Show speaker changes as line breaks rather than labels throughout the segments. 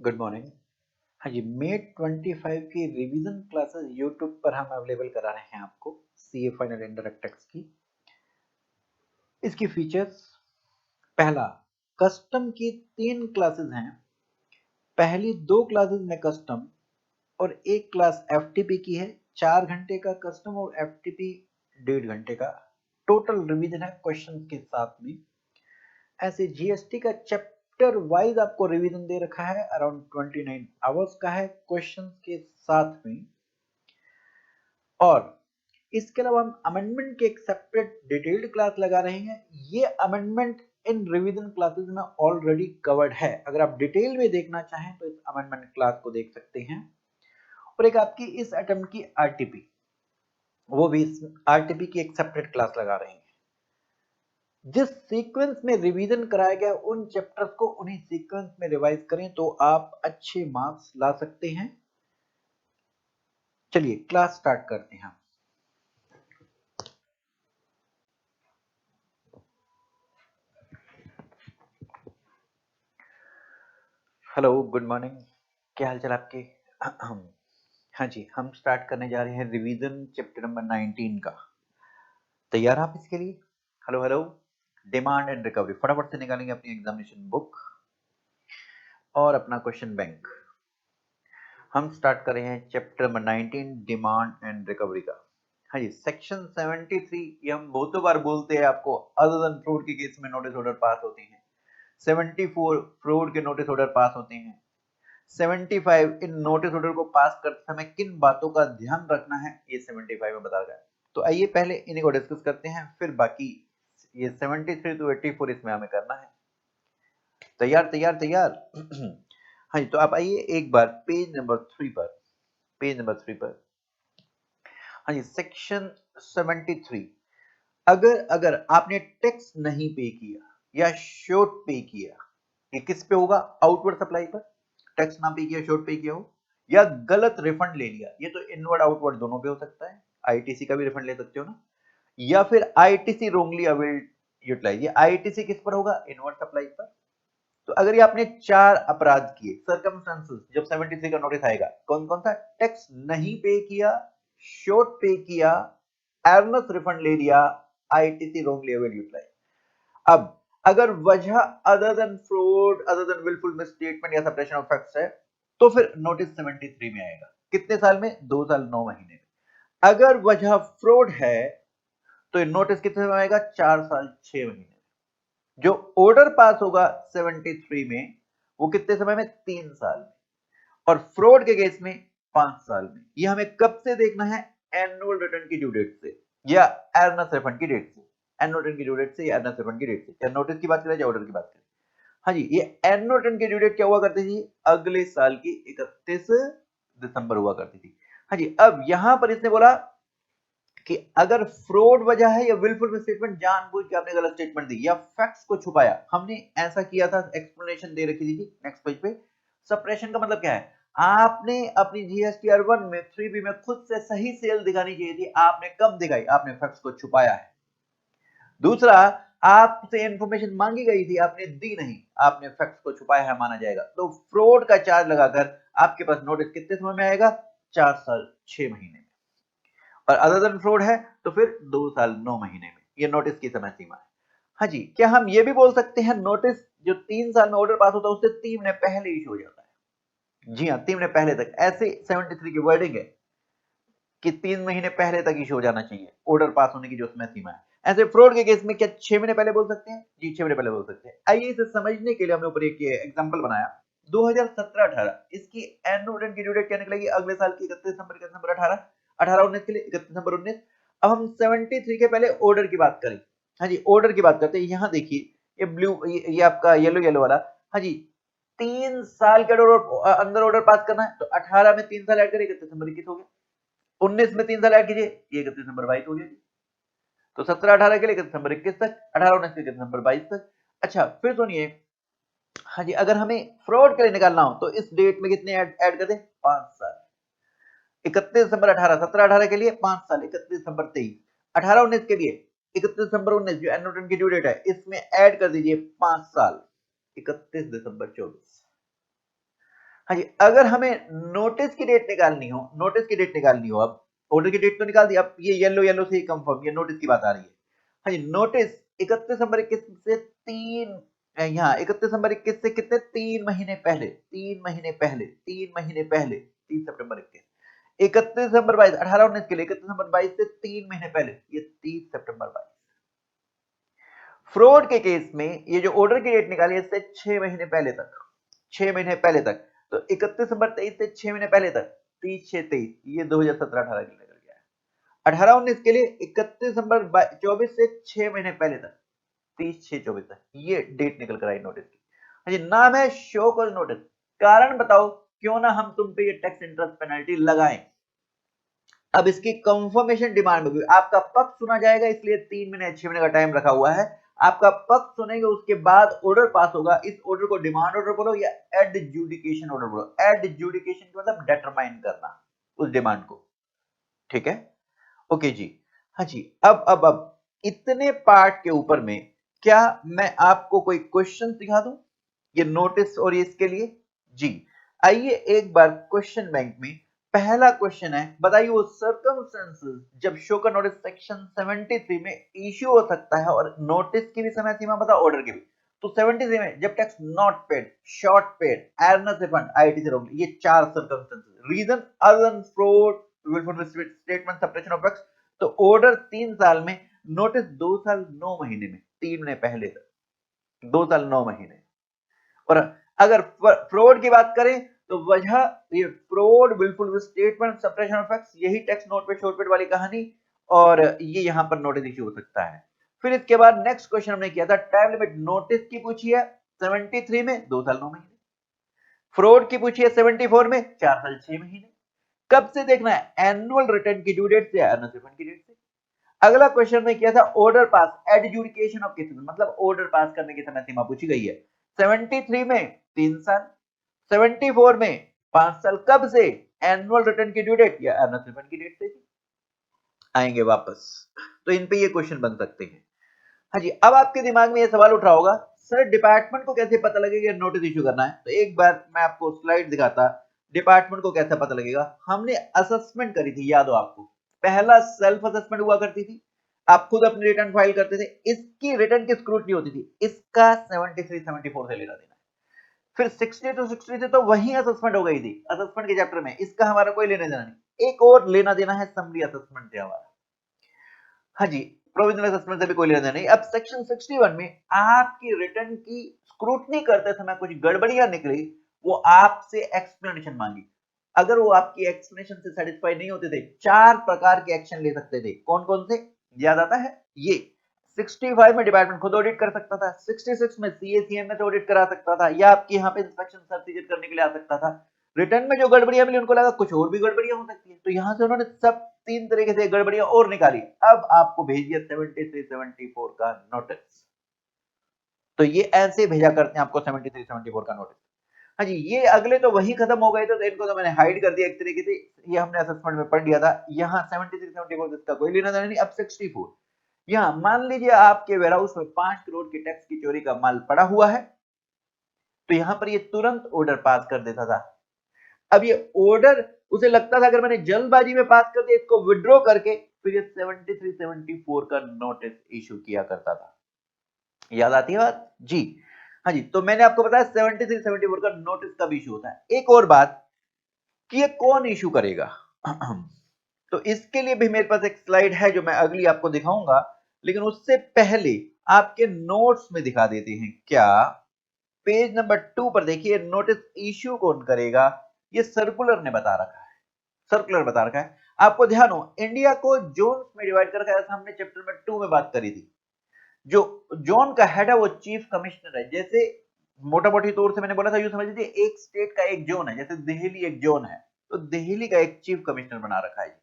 Good morning. हाँ जी, मे 25 की revision classes YouTube पर हम अवेलेबल करा रहे हैं आपको सीए फाइनल इंडायरेक्ट टैक्स की। इसकी फीचर्स, पहला, कस्टम की 3 क्लासेस हैं। पहली 2 क्लासेस में कस्टम और एक क्लास एफटीपी की है। 4 घंटे का कस्टम और एफटीपी 1.5 घंटे का टोटल रिवीजन है क्वेश्चन के साथ में। ऐसे जीएसटी का चैप्टर वाइज आपको रिवीजन दे रखा है, अराउंड 29 आवर्स का है क्वेश्चन के साथ में। और इसके अलावा हम अमेंडमेंट की एक सेपरेट डिटेल्ड क्लास लगा रहे हैं। ये अमेंडमेंट इन रिवीजन क्लासेस में ऑलरेडी कवर्ड है। अगर आप डिटेल में देखना चाहें तो इस अमेंडमेंट क्लास को देख सकते हैं। और एक आपकी इस अटेम्प्ट की आरटीपी, वो भी इस आरटीपी की एक सेपरेट क्लास लगा रहे हैं। जिस सीक्वेंस में रिवीजन कराया गया उन चैप्टर्स को उन्हीं सीक्वेंस में रिवाइज करें तो आप अच्छे मार्क्स ला सकते हैं। चलिए क्लास स्टार्ट करते हैं। Hello, good morning. क्या हाल चाल आपके? हाँ जी, हम स्टार्ट करने जा रहे हैं रिवीजन चैप्टर नंबर 19 का। तैयार आप इसके लिए? Hello hello. Demand and recovery, फटाफट से निकालेंगे अपनी एग्जामिनेशन बुक और अपना क्वेश्चन बैंक। हम स्टार्ट कर रहे हैं chapter number 19 demand and recovery का। हाँ जी, सेक्शन 73, ये हम बहुतों बार बोलते हैं आपको, अदर देन फ्रॉड के केस में नोटिस ऑर्डर पास होते हैं। 74 फ्रॉड के नोटिस ऑर्डर पास होते हैं। 75 इन नोटिस ऑर्डर को पास करते समय किन बातों का ध्यान रखना है, ये 75 में बताया गया है। तो आइए पहले इन्हीं को डिस्कस करते हैं, फिर बाकी ये 73 टू 84 इसमें हमें करना है। तैयार तैयार तैयार। हाँ जी, तो आप आइए एक बार पेज नंबर 3 पर। पेज नंबर 3 पर, हाँ जी, सेक्शन 73। अगर अगर आपने टैक्स नहीं पे किया या शॉर्ट पे किया, ये किस पे होगा? आउटवर्ड सप्लाई पर। टैक्स ना पे किया, शॉर्ट पे किया हो, या गलत रिफंड ले लिया, ये तो इनवर्ड आउटवर्ड दोनों पे हो सकता है। आईटीसी का भी रिफंड ले सकते हो ना। या फिर आईटीसी रोंगली अवेल्ड यूटिलाइज, ये आईटीसी किस पर होगा? इनवर्ड सप्लाई पर। तो अगर ये आपने 4 अपराध किए, सर्कमस्टेंसेस, जब 73 का नोटिस आएगा, कौन कौन सा? टैक्स नहीं पे किया, शॉर्ट पे किया, एर्नस रिफंड ले लिया, आईटीसी रोंगली अवेल्ड यूटिलाइज। अब अगर वजह other than fraud, other than willful misstatement या सप्रेशन ऑफ फैक्ट्स है, तो फिर नोटिस 73 में आएगा। कितने साल में? 2 साल 9 महीने में। अगर वजह फ्रॉड है तो नोटिस कितने में आएगा? 4 साल 6 महीने में। जो ऑर्डर पास होगा 73 में, वो कितने समय में? 3 साल में। और फ्रॉड के केस में 5 साल में। ये हमें कब से देखना है? एनुअल रिटर्न की ड्यू डेट से या एर्नस रिफंड की डेट से। एनुअल रिटर्न की ड्यू डेट से या एर्नस रिफंड की डेट से, या नोटिस की बात करें या ऑर्डर की बात करें। हाँ जी, ये एनुअल रिटर्न की ड्यू डेट क्या हुआ करती थी? अगले साल की 31 दिसंबर हुआ करती थी। हाँ जी, अब यहां पर इसने बोला कि अगर फ्रॉड वजह है या विलफुल स्टेटमेंट, जानबूझ के आपने गलत स्टेटमेंट दी या फैक्ट्स को छुपाया, हमने ऐसा किया था, एक्सप्लेनेशन दे रखी थी नेक्स्ट पेज पे। सप्रेशन का मतलब क्या है? आपने अपनी जीएसटीआर 1 में 3B में खुद से सही सेल दिखानी चाहिए थी, आपने कम दिखाई, आपने फैक्ट्स को छुपाया है। दूसरा, आपसे इंफॉर्मेशन मांगी गई थी, आपने दी नहीं, आपने फैक्ट्स को छुपाया है, माना जाएगा। तो फ्रॉड का चार्ज लगाकर आपके पास नोटिस कितने समय में आएगा? 4 साल 6 महीने में। और अदर देन फ्रॉड है तो फिर 2 साल 9 महीने में। ये नोटिस की समय सीमा है। हाँ जी, क्या हम ये भी बोल सकते हैं नोटिस जो 3 साल में ऑर्डर पास होता है उससे 3 महीने पहले इशू हो जाता है? जी हाँ, 3 महीने पहले तक। ऐसे 73 की वर्डिंग है कि 3 महीने पहले तक इशू हो जाना चाहिए ऑर्डर पास होने की जो समय सीमा है। ऐसे फ्रॉड के केस में क्या 6 महीने पहले बोल सकते हैं? जी, 6 महीने पहले बोल सकते हैं। आइए इसे समझने के लिए हमने ऊपर एक एग्जांपल बनाया। 2017-18 इसकी एनुअल रिटर्न की ड्यू डेट क्या निकलेगी? अगले साल की 31 दिसंबर 18, 18-19 के लिए 31 दिसंबर 19। अब हम 73 के पहले ऑर्डर की बात करें। हाँ जी, ऑर्डर की बात करते हैं। यहाँ देखिए, ये ब्लू, ये आपका येलो येलो वाला। हाँ जी, 3 साल के अंदर ऑर्डर पास करना है, तो 18 में 3 साल ऐड करें, 31 दिसंबर 21 हो गया। 19 में 3 साल ऐड कीजिए, ये 31 दिसंबर 22 हो गया। तो 17-18 के लिए 31 दिसंबर 21 तक, 18-19 के 31 दिसंबर 22 तक। अच्छा, फिर सुनिए। हाँ जी, अगर हमें फ्रॉड के लिए निकालना हो तो इस डेट में कितने ऐड कर दें? 5 साल। 31 दिसंबर 18, 17-18 के लिए 5 साल, 31 दिसंबर 23। 18-19 के लिए 31 दिसंबर 19 जो एनुअल रिटर्न की ड्यू डेट है, इसमें ऐड कर दीजिए 5 साल, 31 दिसंबर 24। हाँ जी, अगर हमें नोटिस की डेट निकालनी हो, अब ऑर्डर की डेट तो निकाल दी, अब ये येलो येलो से ही कंफर्म, ये नोटिस की बात आ रही है। हाँ जी, नोटिस 31 दिसंबर 21 से 3 यहाँ 31 दिसंबर 21 से कितने 3 महीने पहले 3 सितंबर 21 31 दिसंबर 22 18-19 के लिए 31 दिसंबर 22 से 3 महीने पहले ये 30 सितंबर 22। फ्रॉड के केस में ये जो ऑर्डर की डेट निकाली है इससे 6 महीने पहले तक, 6 महीने पहले तक, तो 31 दिसंबर 23 से 6 महीने पहले तक 30-6-23 ये 2017-18 के लिए निकल गया है। 18-19 के लिए 31 दिसंबर 24 से 6 महीने पहले तक 30-6-24 तक ये डेट निकल कर आई नोटिस की। हाँ जी, नाम है शो कॉज नोटिस। कारण बताओ क्यों ना हम तुम पे ये टैक्स इंटरेस्ट पेनल्टी लगाएं। अब इसकी कंफर्मेशन डिमांड होगी, आपका पक्ष सुना जाएगा, इसलिए 3 महीने 6 महीने का टाइम रखा हुआ है। आपका पक्ष सुनेंगे, उसके बाद ऑर्डर पास होगा। इस ऑर्डर को डिमांड ऑर्डर बोलो या एडजुडिकेशन ऑर्डर बोलो। एडजुडिकेशन मतलब डिटरमाइन करना उस डिमांड को, ठीक है। ओके जी, हाँ जी, अब इतने पार्ट के ऊपर में क्या मैं आपको कोई क्वेश्चन दिखा दूं ये नोटिस और ये इसके लिए? जी, आइए एक बार क्वेश्चन बैंक में पहला क्वेश्चन है, बताइए वो सर्कमस्टेंसेस जब शो का नोटिस सेक्शन 73 में इश्यू हो सकता है, और नोटिस की भी समय सीमा बता, ऑर्डर की भी। तो 73 में जब tax not paid, short paid, erroneous refund, IT से रोक, ये 4 circumstances. Reason other than fraud, wilful statement, suppression of tax. तो ऑर्डर 3 साल में, नोटिस 2 साल 9 महीने में, 3 महीने पहले तक, 2 साल 9 महीने। और अगर फ्रॉड की बात करें तो वजह ये fraud, wilful statement, suppression of tax, यही tax not pay short paid वाली कहानी, और ये यहां पर नोटिस इश्यू हो सकता है। फिर इसके बाद नेक्स्ट क्वेश्चन हमने किया था, टाइम लिमिट नोटिस की पूछी है 73 में 2 साल 9 महीने, फ्रॉड की पूछी है 74 में 4 साल 6 महीने। कब से देखना है? एनुअल रिटर्न की ड्यू डेट से या अर्नस रिफंड की डेट से। अगला क्वेश्चन में किया था order pass, adjudication of cases, मतलब ऑर्डर पास करने की समय सीमा पूछी गई है। 73 में 3 साल, 74 में 5 साल। कब से? एनुअल रिटर्न की ड्यू डेट या अर्नस रिफंड की डेट से आएंगे वापस। तो इन पे ये क्वेश्चन बन सकते हैं। हाँ जी, अब आपके दिमाग में ये सवाल उठ रहा होगा, सर डिपार्टमेंट को कैसे पता लगेगा नोटिस इश्यू करना है? तो एक बार मैं आपको स्लाइड दिखाता, डिपार्टमेंट को कैसे पता लगेगा। हमने असेसमेंट करी थी, याद हो आपको, पहला सेल्फ असेसमेंट हुआ करती थी, आप खुद अपनी रिटर्न फाइल करते थे, इसकी रिटर्न की स्क्रूटनी होती थी, इसका 73-74 से लेना देना। फिर 60 to 60 से तो वही असेसमेंट हो गई थी, असेसमेंट के चैप्टर में, इसका हमारा कोई लेना देना नहीं। एक और लेना देना है समरी असेसमेंट से हमारा। हाँ जी, प्रोविजनल असेसमेंट से भी कोई लेना देना नहीं। अब सेक्शन 61 में आपकी रिटर्न की स्क्रूटनी करते समय कुछ गड़बड़ियां निकली, वो आपसे एक्सप्लेनेशन मांगी। अगर वो आपकी एक्सप्लेनेशन से सेटिस्फाई नहीं होते थे, 4 प्रकार के एक्शन ले सकते थे। कौन कौन से याद आता है? ये 65 में डिपार्टमेंट खुद ऑडिट कर सकता था, 66 में सीएसीएम में से ऑडिट करा सकता था, या आपकी यहाँ पे इंस्पेक्शन सर्टिफिकेट करने के लिए आ सकता था। रिटर्न में जो गड़बड़ियां मिली, उनको लगा कुछ और भी गड़बड़ियां हो सकती है, तो यहां से उन्होंने सब 3 तरीके से गड़बड़ियां और निकाली। अब आपको भेज दिया 73-74 का नोटिस। तो ये ऐसे भेजा करते हैं आपको 73-74 का नोटिस। हाँ जी, ये अगले तो वही खत्म हो गए थे, तो इनको तो मैंने हाइड कर दिया एक तरीके से, ये हमने असेसमेंट में पढ़ लिया था। यहाँ 73-74 इसका कोई लेना देना नहीं। अब 64, यहाँ मान लीजिए आपके वेयरहाउस में 5 करोड़ की टैक्स की चोरी का माल पड़ा हुआ है, तो यहाँ पर ये तुरंत ऑर्डर पास कर देता था। अब ये ऑर्डर उसे लगता था अगर मैंने जल्दबाजी में पास कर दिया, इसको विड्रॉ करके फिर ये 73-74 का नोटिस इशू किया करता था। याद आती है बात जी? हाँ जी, तो मैंने आपको बताया 73-74 का नोटिस कब इशू होता है। एक और बात कि ये कौन इशू करेगा, तो इसके लिए भी मेरे पास एक स्लाइड है जो मैं अगली आपको दिखाऊंगा, लेकिन उससे पहले आपके नोट्स में दिखा देते हैं क्या। पेज नंबर 2 पर देखिए, नोटिस इशू कौन करेगा, ये सर्कुलर ने बता रखा है, सर्कुलर बता रखा है। आपको ध्यान हो, इंडिया को जोन्स में डिवाइड कर रखा है, हमने चैप्टर नंबर 2 में बात करी थी। जो जोन का हेड है वो चीफ कमिश्नर है। जैसे मोटा मोटी तौर से मैंने बोला था, यूं समझ लीजिए एक स्टेट का एक जोन है, जैसे दिल्ली एक जोन है, तो दिल्ली का एक चीफ कमिश्नर बना रखा है।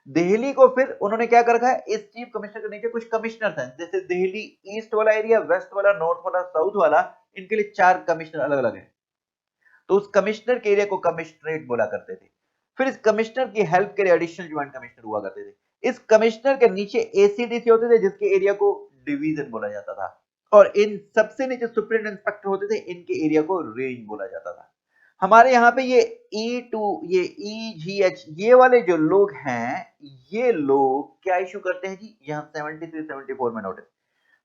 दिल्ली को फिर उन्होंने क्या कर रखा है, इस चीफ कमिश्नर के नीचे कुछ कमिश्नर हैं, जैसे दिल्ली ईस्ट वाला एरिया, वेस्ट वाला, नॉर्थ वाला, साउथ वाला, इनके लिए 4 कमिश्नर अलग अलग है। तो उस कमिश्नर के एरिया को कमिश्नरेट बोला करते थे। फिर इस कमिश्नर की हेल्प के लिए एडिशनल ज्वाइंट कमिश्नर हुआ करते थे। इस कमिश्नर के नीचे एसीडीसी होते थे, जिसके एरिया को डिवीजन बोला जाता था, और इन सबसे नीचे सुप्रीम इंस्पेक्टर होते थे, इनके एरिया को रेंज बोला जाता था। हमारे यहाँ पे ये E2 ये EGH ये वाले जो लोग हैं, ये लोग क्या इशू करते हैं जी, यहाँ 73 74 में नोटिस।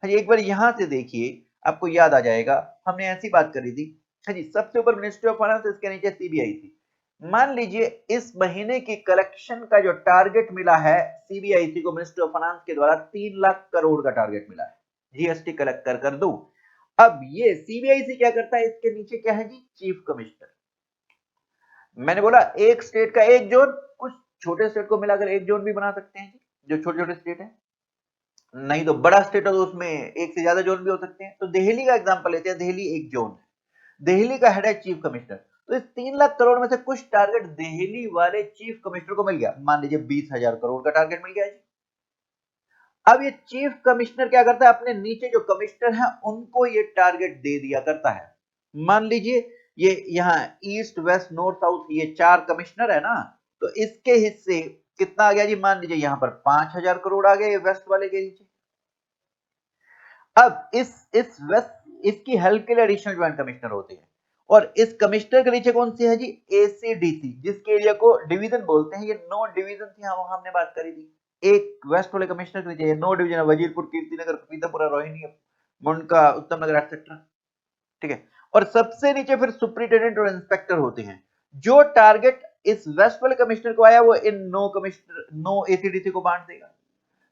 हाँ जी, एक बार यहाँ से देखिए, आपको याद आ जाएगा, हमने ऐसी बात करी थी। हाँ जी, सबसे ऊपर मिनिस्ट्री ऑफ फाइनेंस, इसके नीचे सीबीआई थी। मान लीजिए इस महीने की कलेक्शन का जो टारगेट मिला है सीबीआईसी को मिनिस्ट्री ऑफ फाइनेंस के द्वारा 3 लाख करोड़ का टारगेट मिला है, जीएसटी कलेक्ट कर दो। अब ये सीबीआईसी क्या करता है, इसके नीचे क्या है जी, चीफ कमिश्नर। मैंने बोला एक स्टेट का एक जोन, कुछ छोटे स्टेट को मिलाकर एक जोन भी बना सकते हैं जी, जो छोटे छोटे स्टेट है। नहीं तो बड़ा स्टेट हो तो उसमें एक से ज्यादा जोन भी हो सकते हैं। तो दिल्ली का एग्जांपल लेते हैं, दिल्ली एक जोन है, दिल्ली का हेड है चीफ कमिश्नर। तो इस 3 लाख करोड़ में से कुछ टारगेट दिल्ली वाले चीफ कमिश्नर को मिल गया, मान लीजिए 20,000 करोड़ का टारगेट मिल गया जी। अब ये चीफ कमिश्नर क्या करता है, अपने नीचे जो कमिश्नर है उनको ये टारगेट दे दिया करता है। मान लीजिए ये यहाँ ईस्ट वेस्ट नॉर्थ साउथ ये 4 कमिश्नर है ना, तो इसके हिस्से कितना आ गया जी, मान लीजिए यहाँ पर 5,000 करोड़ आ गए वेस्ट वाले के नीचे। अब इस वेस्ट इसकी हेल्प के लिए एडिशनल ज्वाइंट कमिश्नर होते हैं, और इस कमिश्नर के नीचे कौन सी है जी, एसीडीसी, जिसके एरिया को डिवीजन बोलते हैं। ये 9 डिवीजन थी, हमने बात करी थी। एक वेस्ट वाले कमिश्नर के नीचे ये 9 डिवीजन है, वजीरपुर, कीर्तिनगर, पीतापुरा, रोहिणी, मुंडका, उत्तम नगर एक्सेट्रा, ठीक है। और सबसे नीचे फिर सुप्रिटेंडेंट और इंस्पेक्टर होते हैं। जो टारगेट इस वेस्ट वाले कमिश्नर को आया वो इन 9 एसीडीसी को बांट देगा।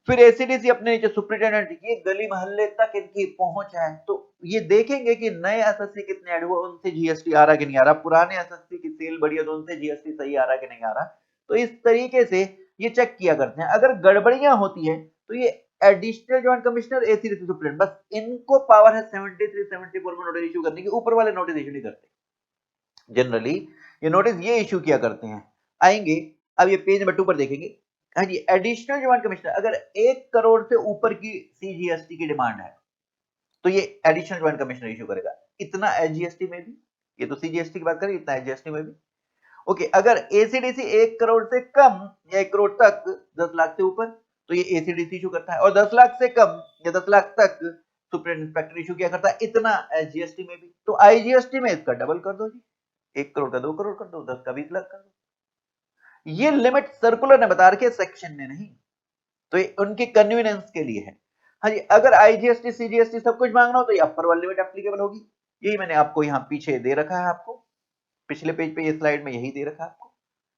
फिर एसीडीसी अपने नीचे सुप्रिटेंडेंट, ये गली मोहल्ले तक इनकी पहुंच है। तो ये देखेंगे कि नए एसएससी कितने ऐड हुए, उनसे जीएसटी आ रहा कि नहीं आ रहा, पुराने एसएससी की सेल बढ़ी है तो उनसे जीएसटी सही आ रहा कि नहीं आ रहा। तो इस तरीके से ये चेक किया करते हैं। अगर गड़बड़ियां होती है तो ये additional joint commissioner, AC DC, superintendent, बस इनको पावर है 73 74 में नोटिस इशू करने की, ऊपर वाले नोटिस इशू नहीं करते। जनरली ये नोटिस ये इशू किया करते हैं। आएंगे अब ये पेज नंबर 2 पर देखेंगे। हाँ जी, एडिशनल ज्वाइंट कमिश्नर अगर 1 करोड़ से ऊपर की सीजीएसटी की डिमांड है तो ये एडिशनल ज्वाइंट कमिश्नर इशू करेगा। इतना एसजीएसटी में भी, ये तो सीजीएसटी की बात करें, इतना एसजीएसटी में भी। ओके, अगर एसीडीसी 1 करोड़ से कम या 1 करोड़ तक 10 लाख से ऊपर तो ये एसीडीसी इशू करता है, और 10 लाख से कम या 10 लाख तक सुप्रीम इंस्पेक्टर इशू किया करता है, इतना एसजीएसटी में भी। तो आईजीएसटी में इसका डबल कर दो जी, 1 करोड़ का 2 करोड़ कर दो, 10 का 20 लाख कर दो। ये लिमिट सर्कुलर ने बता रखी है, सेक्शन ने नहीं। तो ये उनकी कन्वीनियंस के लिए है। हाँ जी, अगर आईजीएसटी सीजीएसटी सब कुछ मांगना हो तो ये अपर वाली लिमिट एप्लीकेबल होगी। यही मैंने आपको यहाँ पीछे दे रखा है, आपको पिछले पेज पे ये स्लाइड में यही दे रखा है आपको,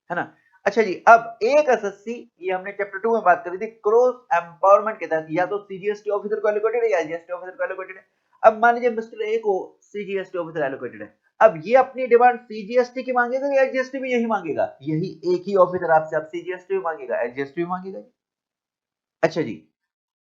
है ना। अच्छा जी, अब एक एसएससी, ये हमने चैप्टर 2 में बात करी थी, क्रॉस एम्पावरमेंट के तहत या तो सीजीएसटी ऑफिसर को एलोकेटेड है या जीएसटी ऑफिसर को एलोकेटेड है। अब मान लीजिए मिस्टर ए को सीजीएसटी ऑफिसर एलोकेटेड है, अब ये अपनी डिमांड सीजीएसटी की मांगेगा या एसजीएसटी भी यही मांगेगा, यही एक ही ऑफिसर आपसे अब सीजीएसटी भी मांगेगा, एसजीएसटी भी मांगेगा। अच्छा जी,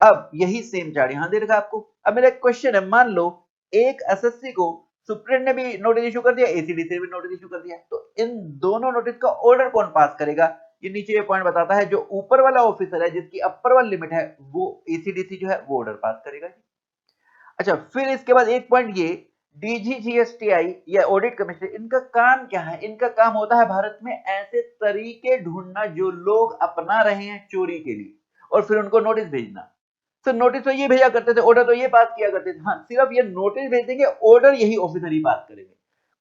अब यही सेम चार्ट यहां दे रखा आपको। अब मेरा एक क्वेश्चन है, मान लो एक एसएससी को सुप्रीम ने भी नोटिस इशू कर दिया, एसीडीसी ने भी नोटिस इशू कर दिया, तो इन दोनों नोटिस का ऑर्डर कौन पास करेगा, ये नीचे ये पॉइंट बताता है। जो ऊपर वाला ऑफिसर है जिसकी अपर वाली लिमिट है वो एसीडीसी जो है वो ऑर्डर पास करेगा। अच्छा, फिर इसके बाद एक पॉइंट ये, डीजीजीएसटीआई या ऑडिट कमिश्नर, इनका काम क्या है, इनका काम होता है भारत में ऐसे तरीके ढूंढना जो लोग अपना रहे हैं चोरी के लिए, और फिर उनको नोटिस भेजना। तो नोटिस तो ये भेजा करते थे, ऑर्डर तो ये पास किया करते थे। हाँ, सिर्फ ये नोटिस भेज देंगे, ऑर्डर यही ऑफिसर ही पास करेंगे।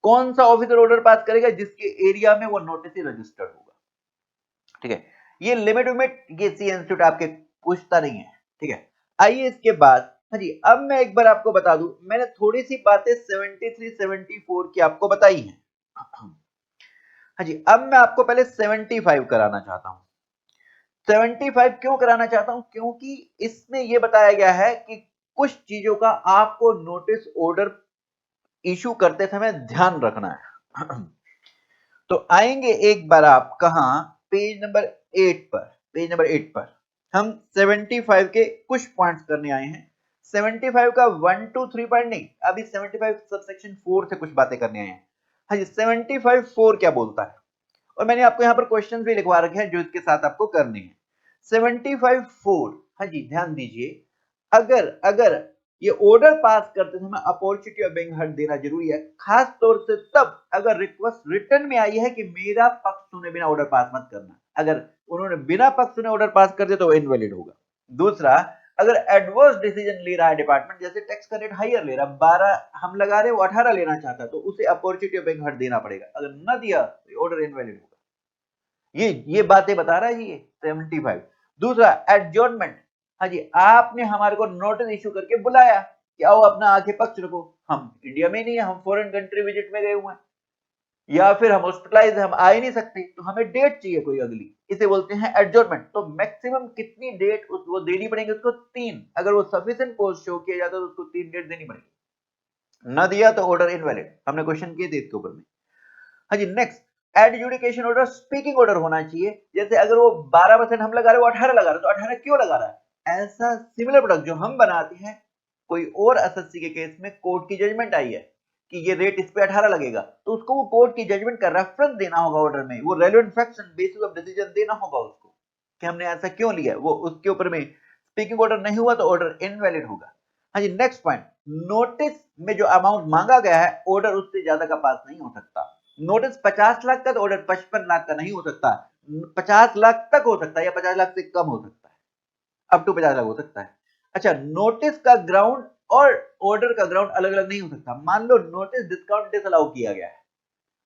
कौन सा ऑफिसर ऑर्डर पास करेगा, जिसके एरिया में वो नोटिस ही रजिस्टर्ड होगा, ठीक है। ये लिमिट विमिट ये सी इंस्टीट्यूट आपके पूछता नहीं है, ठीक है। आइए इसके बाद, हाँ जी, अब मैं एक बार आपको बता दूं, मैंने थोड़ी सी बातें 73 74 की आपको बताई हैं। हाँ जी, अब मैं आपको पहले 75 कराना चाहता हूं। 75 क्यों कराना चाहता हूं, क्योंकि इसमें यह बताया गया है कि कुछ चीजों का आपको नोटिस ऑर्डर इशू करते समय ध्यान रखना है। तो आएंगे एक बार आप कहा, पेज नंबर 8 पर, पेज नंबर 8 पर हम 75 के कुछ पॉइंट्स करने आए हैं। 75 का 1 2 3 पॉइंट नहीं, अभी 75 सबसेक्शन 4 से कुछ बातें करने आए हैं। हाँ जी, 75 4 क्या बोलता है, और मैंने आपको यहाँ पर क्वेश्चन भी लिखवा रखे हैं जो इसके साथ आपको करने हैं। 75 4, हाँ जी ध्यान दीजिए, अगर अगर ये ऑर्डर पास करते समय अपॉर्चुनिटी ऑफ बीइंग हर्ड देना जरूरी है, खास तौर से तब अगर रिक्वेस्ट रिटर्न में आई है कि मेरा पक्ष सुने बिना ऑर्डर पास मत करना। अगर उन्होंने बिना पक्ष सुने ऑर्डर पास कर दिया तो इनवैलिड होगा। दूसरा, अगर एडवर्स डिसीजन ले रहा है डिपार्टमेंट, जैसे टैक्स का रेट हायर ले रहा है, 12 हम लगा रहे हैं, वो 18 लेना चाहता है, तो उसे अपॉर्चुनिटी ऑफ बैंक हट देना पड़ेगा। अगर न दिया तो ऑर्डर इनवैलिड होगा। ये बातें बता रहा है ये 75। दूसरा एडजॉर्नमेंट, हाँ जी, आपने हमारे को नोटिस इशू करके बुलाया कि आओ अपना आके पक्ष रखो, हम इंडिया में नहीं है, हम फॉरेन कंट्री विजिट में गए हुए हैं, या फिर हम हॉस्पिटलाइज, हम आ ही नहीं सकते, तो हमें डेट चाहिए कोई अगली, इसे बोलते हैं एडजॉर्नमेंट। तो मैक्सिमम कितनी डेट वो देनी पड़ेगी उसको? 3। अगर वो सफिशिएंट कोर्स शो किया जाता है तो उसको 3 डेट देनी पड़ेगी। न दिया तो ऑर्डर इनवैलिड। हमने क्वेश्चन किए थे इसके ऊपर में। हाँ जी, next adjudication order speaking order होना चाहिए। जैसे अगर वो 12% हम लगा रहे, वो 18 लगा रहे, तो 18 क्यों लगा रहा है? ऐसा सिमिलर प्रोडक्ट जो हम बनाते हैं, कोई और एसएससी के केस में कोर्ट की जजमेंट आई है कि ये रेट इस पे 18 लगेगा, तो उसको वो कोर्ट की जजमेंट का रेफरेंस देना होगा ऑर्डर में, वो relevant facts and bases of decision देना होगा उसको कि हमने ऐसा क्यों लिया। वो उसके ऊपर में स्पीकिंग ऑर्डर नहीं हुआ तो ऑर्डर इनवैलिड होगा। हाँ जी, नेक्स्ट पॉइंट, नोटिस में जो अमाउंट मांगा गया है, ऑर्डर उससे ज्यादा का पास नहीं हो सकता। नोटिस 50 लाख का, तो ऑर्डर 55 लाख का नहीं हो सकता। 50 लाख तक हो सकता है या 50 लाख से कम हो सकता है, अप टू 50 लाख हो सकता है। अच्छा, नोटिस का ग्राउंड और ऑर्डर का ग्राउंड अलग अलग नहीं हो सकता। मान लो नोटिस डिस्काउंट डिसअलाउ किया गया है,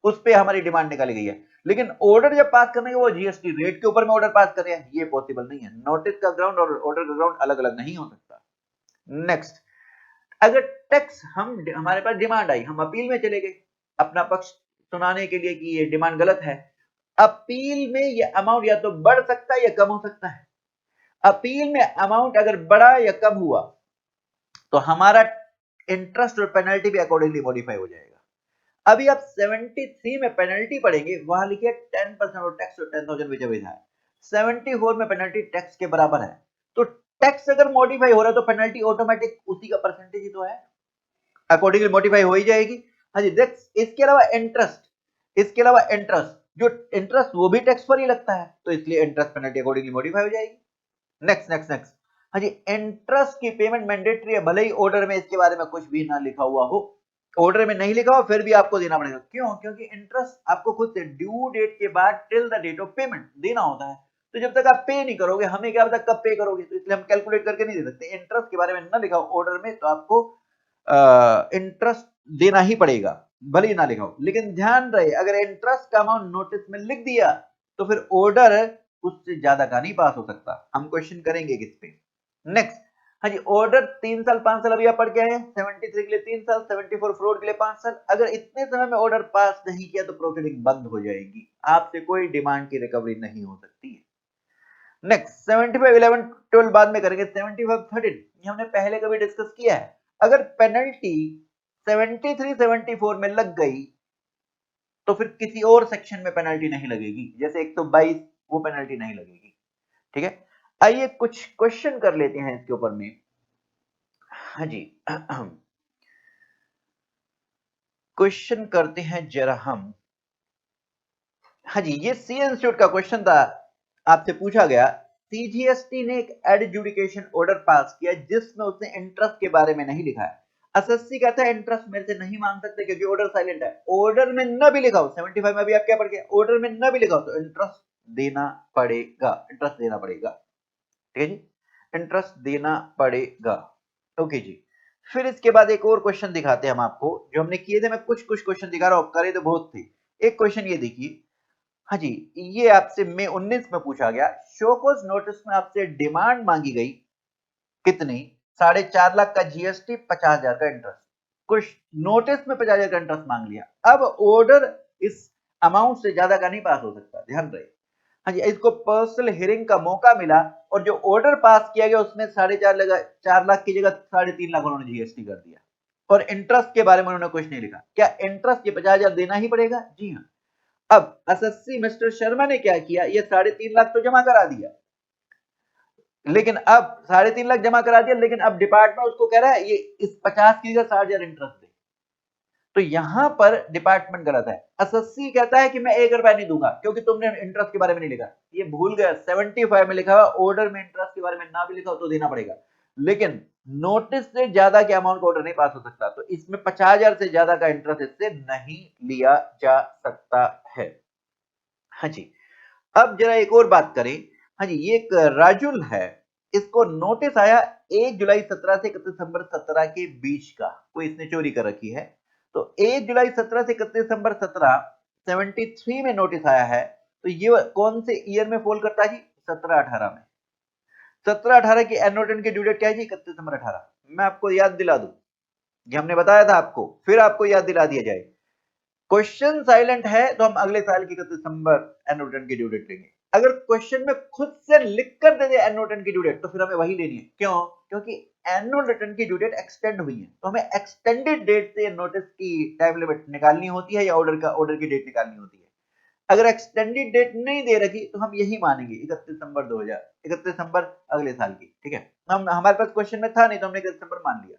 उस पे हमारी डिमांड निकाली गई है, लेकिन ऑर्डर जब पास करने के वो जीएसटी रेट के ऊपर में ऑर्डर पास कर रहे हैं, ये पॉसिबल नहीं है। नोटिस का ग्राउंड और ऑर्डर का ग्राउंड अलग अलग नहीं हो सकता। नेक्स्ट, अगर टैक्स हमारे पास डिमांड आई, हम अपील में चले गए अपना पक्ष सुनाने के लिए कि ये डिमांड गलत है। अपील में ये अमाउंट या तो बढ़ सकता है या कम हो सकता है। अपील में अमाउंट अगर बढ़ा या कम हुआ तो हमारा इंटरेस्ट और पेनल्टी भी अकॉर्डिंगली मॉडिफाई हो जाएगा। अभी आप 73 में पेनल्टी पड़ेंगे, वहां लिखिए 10% और टैक्स और 10,000 विच एवर है। 74 में पेनल्टी टैक्स के बराबर है, तो टैक्स अगर मॉडिफाई हो रहा है तो पेनल्टी ऑटोमेटिक उसी का परसेंटेज ही तो है, अकॉर्डिंगली मॉडिफाई हो ही जाएगी। हाँ जी, इसके अलावा इंटरेस्ट, जो इंटरेस्ट वो भी टैक्स पर ही लगता है, तो इसलिए इंटरेस्ट पेनल्टी अकॉर्डिंगली मॉडिफाई हो जाएगी। नेक्स्ट, हाँ जी, इंटरेस्ट की पेमेंट मैंडेटरी है, भले ही ऑर्डर में इसके बारे में कुछ भी ना लिखा हुआ हो, ऑर्डर में नहीं लिखा हो फिर भी आपको देना पड़ेगा। क्यों? क्योंकि इंटरेस्ट आपको खुद से ड्यू डेट के बाद till the date of payment देना होता है, तो जब तक आप पे नहीं करोगे, हमें क्या पता कब पे करोगे, तो इसलिए हम कैलकुलेट करके नहीं दे सकते। इंटरेस्ट के बारे में ना लिखा हो ऑर्डर में तो आपको इंटरेस्ट देना ही पड़ेगा, भले ही ना लिखा हो। लेकिन ध्यान रहे, अगर इंटरेस्ट का अमाउंट नोटिस में लिख दिया तो फिर ऑर्डर उससे ज्यादा का नहीं पास हो सकता। हम क्वेश्चन करेंगे किस पे। नेक्स्ट, हाँ जी, ऑर्डर 3 साल 5 साल अभी आप पढ़ के आए, 73 के लिए 3 साल, 74 फ्रॉड के लिए 5 साल। अगर इतने समय में ऑर्डर पास नहीं किया तो प्रोसीडिंग बंद हो जाएगी, आपसे कोई डिमांड की रिकवरी नहीं हो सकती है। नेक्स्ट, 75 11 12 बाद में करेंगे। 75 13 ये हमने पहले कभी डिस्कस किया है। अगर पेनल्टी 73 74 में लग गई तो फिर किसी और सेक्शन में पेनल्टी नहीं लगेगी, जैसे 122 वो पेनल्टी नहीं लगेगी। ठीक है, आइए कुछ क्वेश्चन कर लेते हैं इसके ऊपर में। हाँ जी, क्वेश्चन करते हैं जरा हम। हाँ जी, ये सी इंस्टीट्यूट का क्वेश्चन था, आपसे पूछा गया सीजीएसटी ने एक एडजुडिकेशन ऑर्डर पास किया जिसमें उसने इंटरेस्ट के बारे में नहीं लिखा है। एसएससी कहता है इंटरेस्ट मेरे से नहीं मांग सकते क्योंकि ऑर्डर साइलेंट है। ऑर्डर में न भी लिखा हो, 75 में अभी आप क्या पढ़ गए, ऑर्डर में न भी लिखा हो तो इंटरेस्ट देना पड़ेगा, इंटरेस्ट देना पड़ेगा। ठीक है जी, इंटरेस्ट देना पड़ेगा। ओके जी, फिर इसके बाद एक और क्वेश्चन दिखाते हैं हम आपको, जो हमने किए थे। मैं कुछ कुछ क्वेश्चन दिखा रहा हूं, करे तो बहुत थे। एक क्वेश्चन ये देखिए, हाँ जी, ये आपसे मई 19 में पूछा गया। शोकोज नोटिस में आपसे डिमांड मांगी गई कितनी? 4.5 लाख का जीएसटी, 50,000 का इंटरेस्ट। कुछ नोटिस में 50,000 का इंटरेस्ट मांग लिया। अब ऑर्डर इस अमाउंट से ज्यादा का नहीं पास हो सकता, ध्यान रहे। हाँ जी, इसको पर्सनल हियरिंग का मौका मिला और जो ऑर्डर पास किया गया उसमें 4.5 लाख की जगह 3.5 लाख उन्होंने जीएसटी कर दिया, और इंटरेस्ट के बारे में उन्होंने कुछ नहीं लिखा। क्या इंटरेस्ट ये 50,000 देना ही पड़ेगा? जी हाँ। अब एसएससी मिस्टर शर्मा ने क्या किया, ये 3.5 लाख तो जमा करा दिया, लेकिन अब 3.5 लाख जमा करा दिया, लेकिन अब डिपार्टमेंट उसको कह रहा है ये इस 50 की जगह 60,000 इंटरेस्ट दे। तो यहां पर डिपार्टमेंट गलत है। एसएससी कहता है कि मैं 1 रुपया नहीं दूंगा क्योंकि तुमने इंटरेस्ट के बारे में नहीं लिखा। ये भूल गया, 75 में लिखा हुआ ऑर्डर में इंटरेस्ट के बारे में ना भी लिखा हो तो देना पड़ेगा, लेकिन नोटिस से ज्यादा के अमाउंट का ऑर्डर नहीं पास हो सकता, तो इसमें 50,000 से ज्यादा का इंटरेस्ट इससे नहीं लिया जा सकता है। हाँ जी, अब जरा एक और बात करें। हाँ जी, ये एक राजुल है, इसको नोटिस आया 1 जुलाई 17 से 31 दिसंबर 17 के बीच का, कोई इसने चोरी कर रखी है। तो 1 जुलाई 17 से 31 दिसंबर 17 73 में नोटिस आया है, तो ये कौन से ईयर में फॉल करता है जी? 17-18 में। 17-18 की एनुअल रिटर्न की ड्यू डेट क्या है जी? 31 दिसंबर 18। मैं आपको याद दिला दूं, ये हमने बताया था आपको, फिर आपको याद दिला दिया जाए। क्वेश्चन साइलेंट है तो हम अगले साल की 31 दिसंबर एनुअल रिटर्न की ड्यू डेट लेंगे। अगर क्वेश्चन में खुद से लिख कर दे दे एनुअल रिटर्न की ड्यू डेट, तो फिर हमें वही लेनी है। क्यों? क्योंकि एनुअल रिटर्न की ड्यू डेट एक्सटेंड हुई है, तो हमें एक्सटेंडेड डेट से नोटिस की टाइम लिमिट निकालनी होती है या ऑर्डर की डेट निकालनी होती है। अगर एक्सटेंडेड डेट नहीं दे रखी तो हम यही मानेंगे 31 दिसंबर 31 दिसंबर अगले साल की, ठीक है। हम हमारे पास क्वेश्चन में था नहीं तो हमने 31 दिसंबर मान लिया।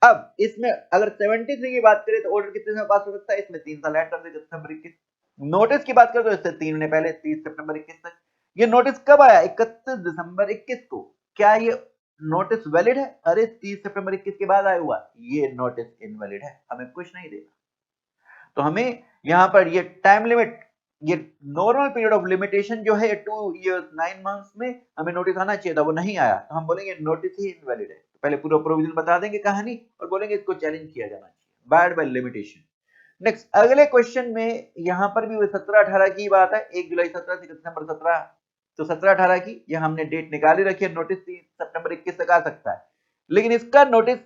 अब इसमें अगर 73 की बात करें तो ऑर्डर कितने में पास हो सकता है? इसमें 3 साल ऐड कर दे, सितंबर 21। नोटिस की बात करें तो इससे 3 महीने पहले 30 सितंबर 21 तक। ये नोटिस कब आया? 31 दिसंबर 21 को। क्या ये नोटिस वैलिड है? अरे 30 सितंबर 21 के बाद आया हुआ, ये नोटिस इनवैलिड है, हमें कुछ नहीं देना। तो हमें यहां पर ये टाइम लिमिट, ये नॉर्मल पीरियड ऑफ लिमिटेशन जो है 2 इयर्स 9 मंथ्स में हमें नोटिस आना चाहिए था, वो नहीं आया, तो हम बोलेंगे नोटिस ही इनवैलिड है। तो पहले पूरा प्रोविजन बता देंगे कहानी और बोलेंगे इसको चैलेंज किया जाना चाहिए, बार्ड बाय लिमिटेशन। नेक्स्ट अगले क्वेश्चन में यहां पर भी 17-18 की बात है, 1 जुलाई 17 से दिसंबर 17, तो 17-18 की ये हमने डेट निकाली रखी है। नोटिस सितंबर 21 तक आ सकता है, लेकिन इसका नोटिस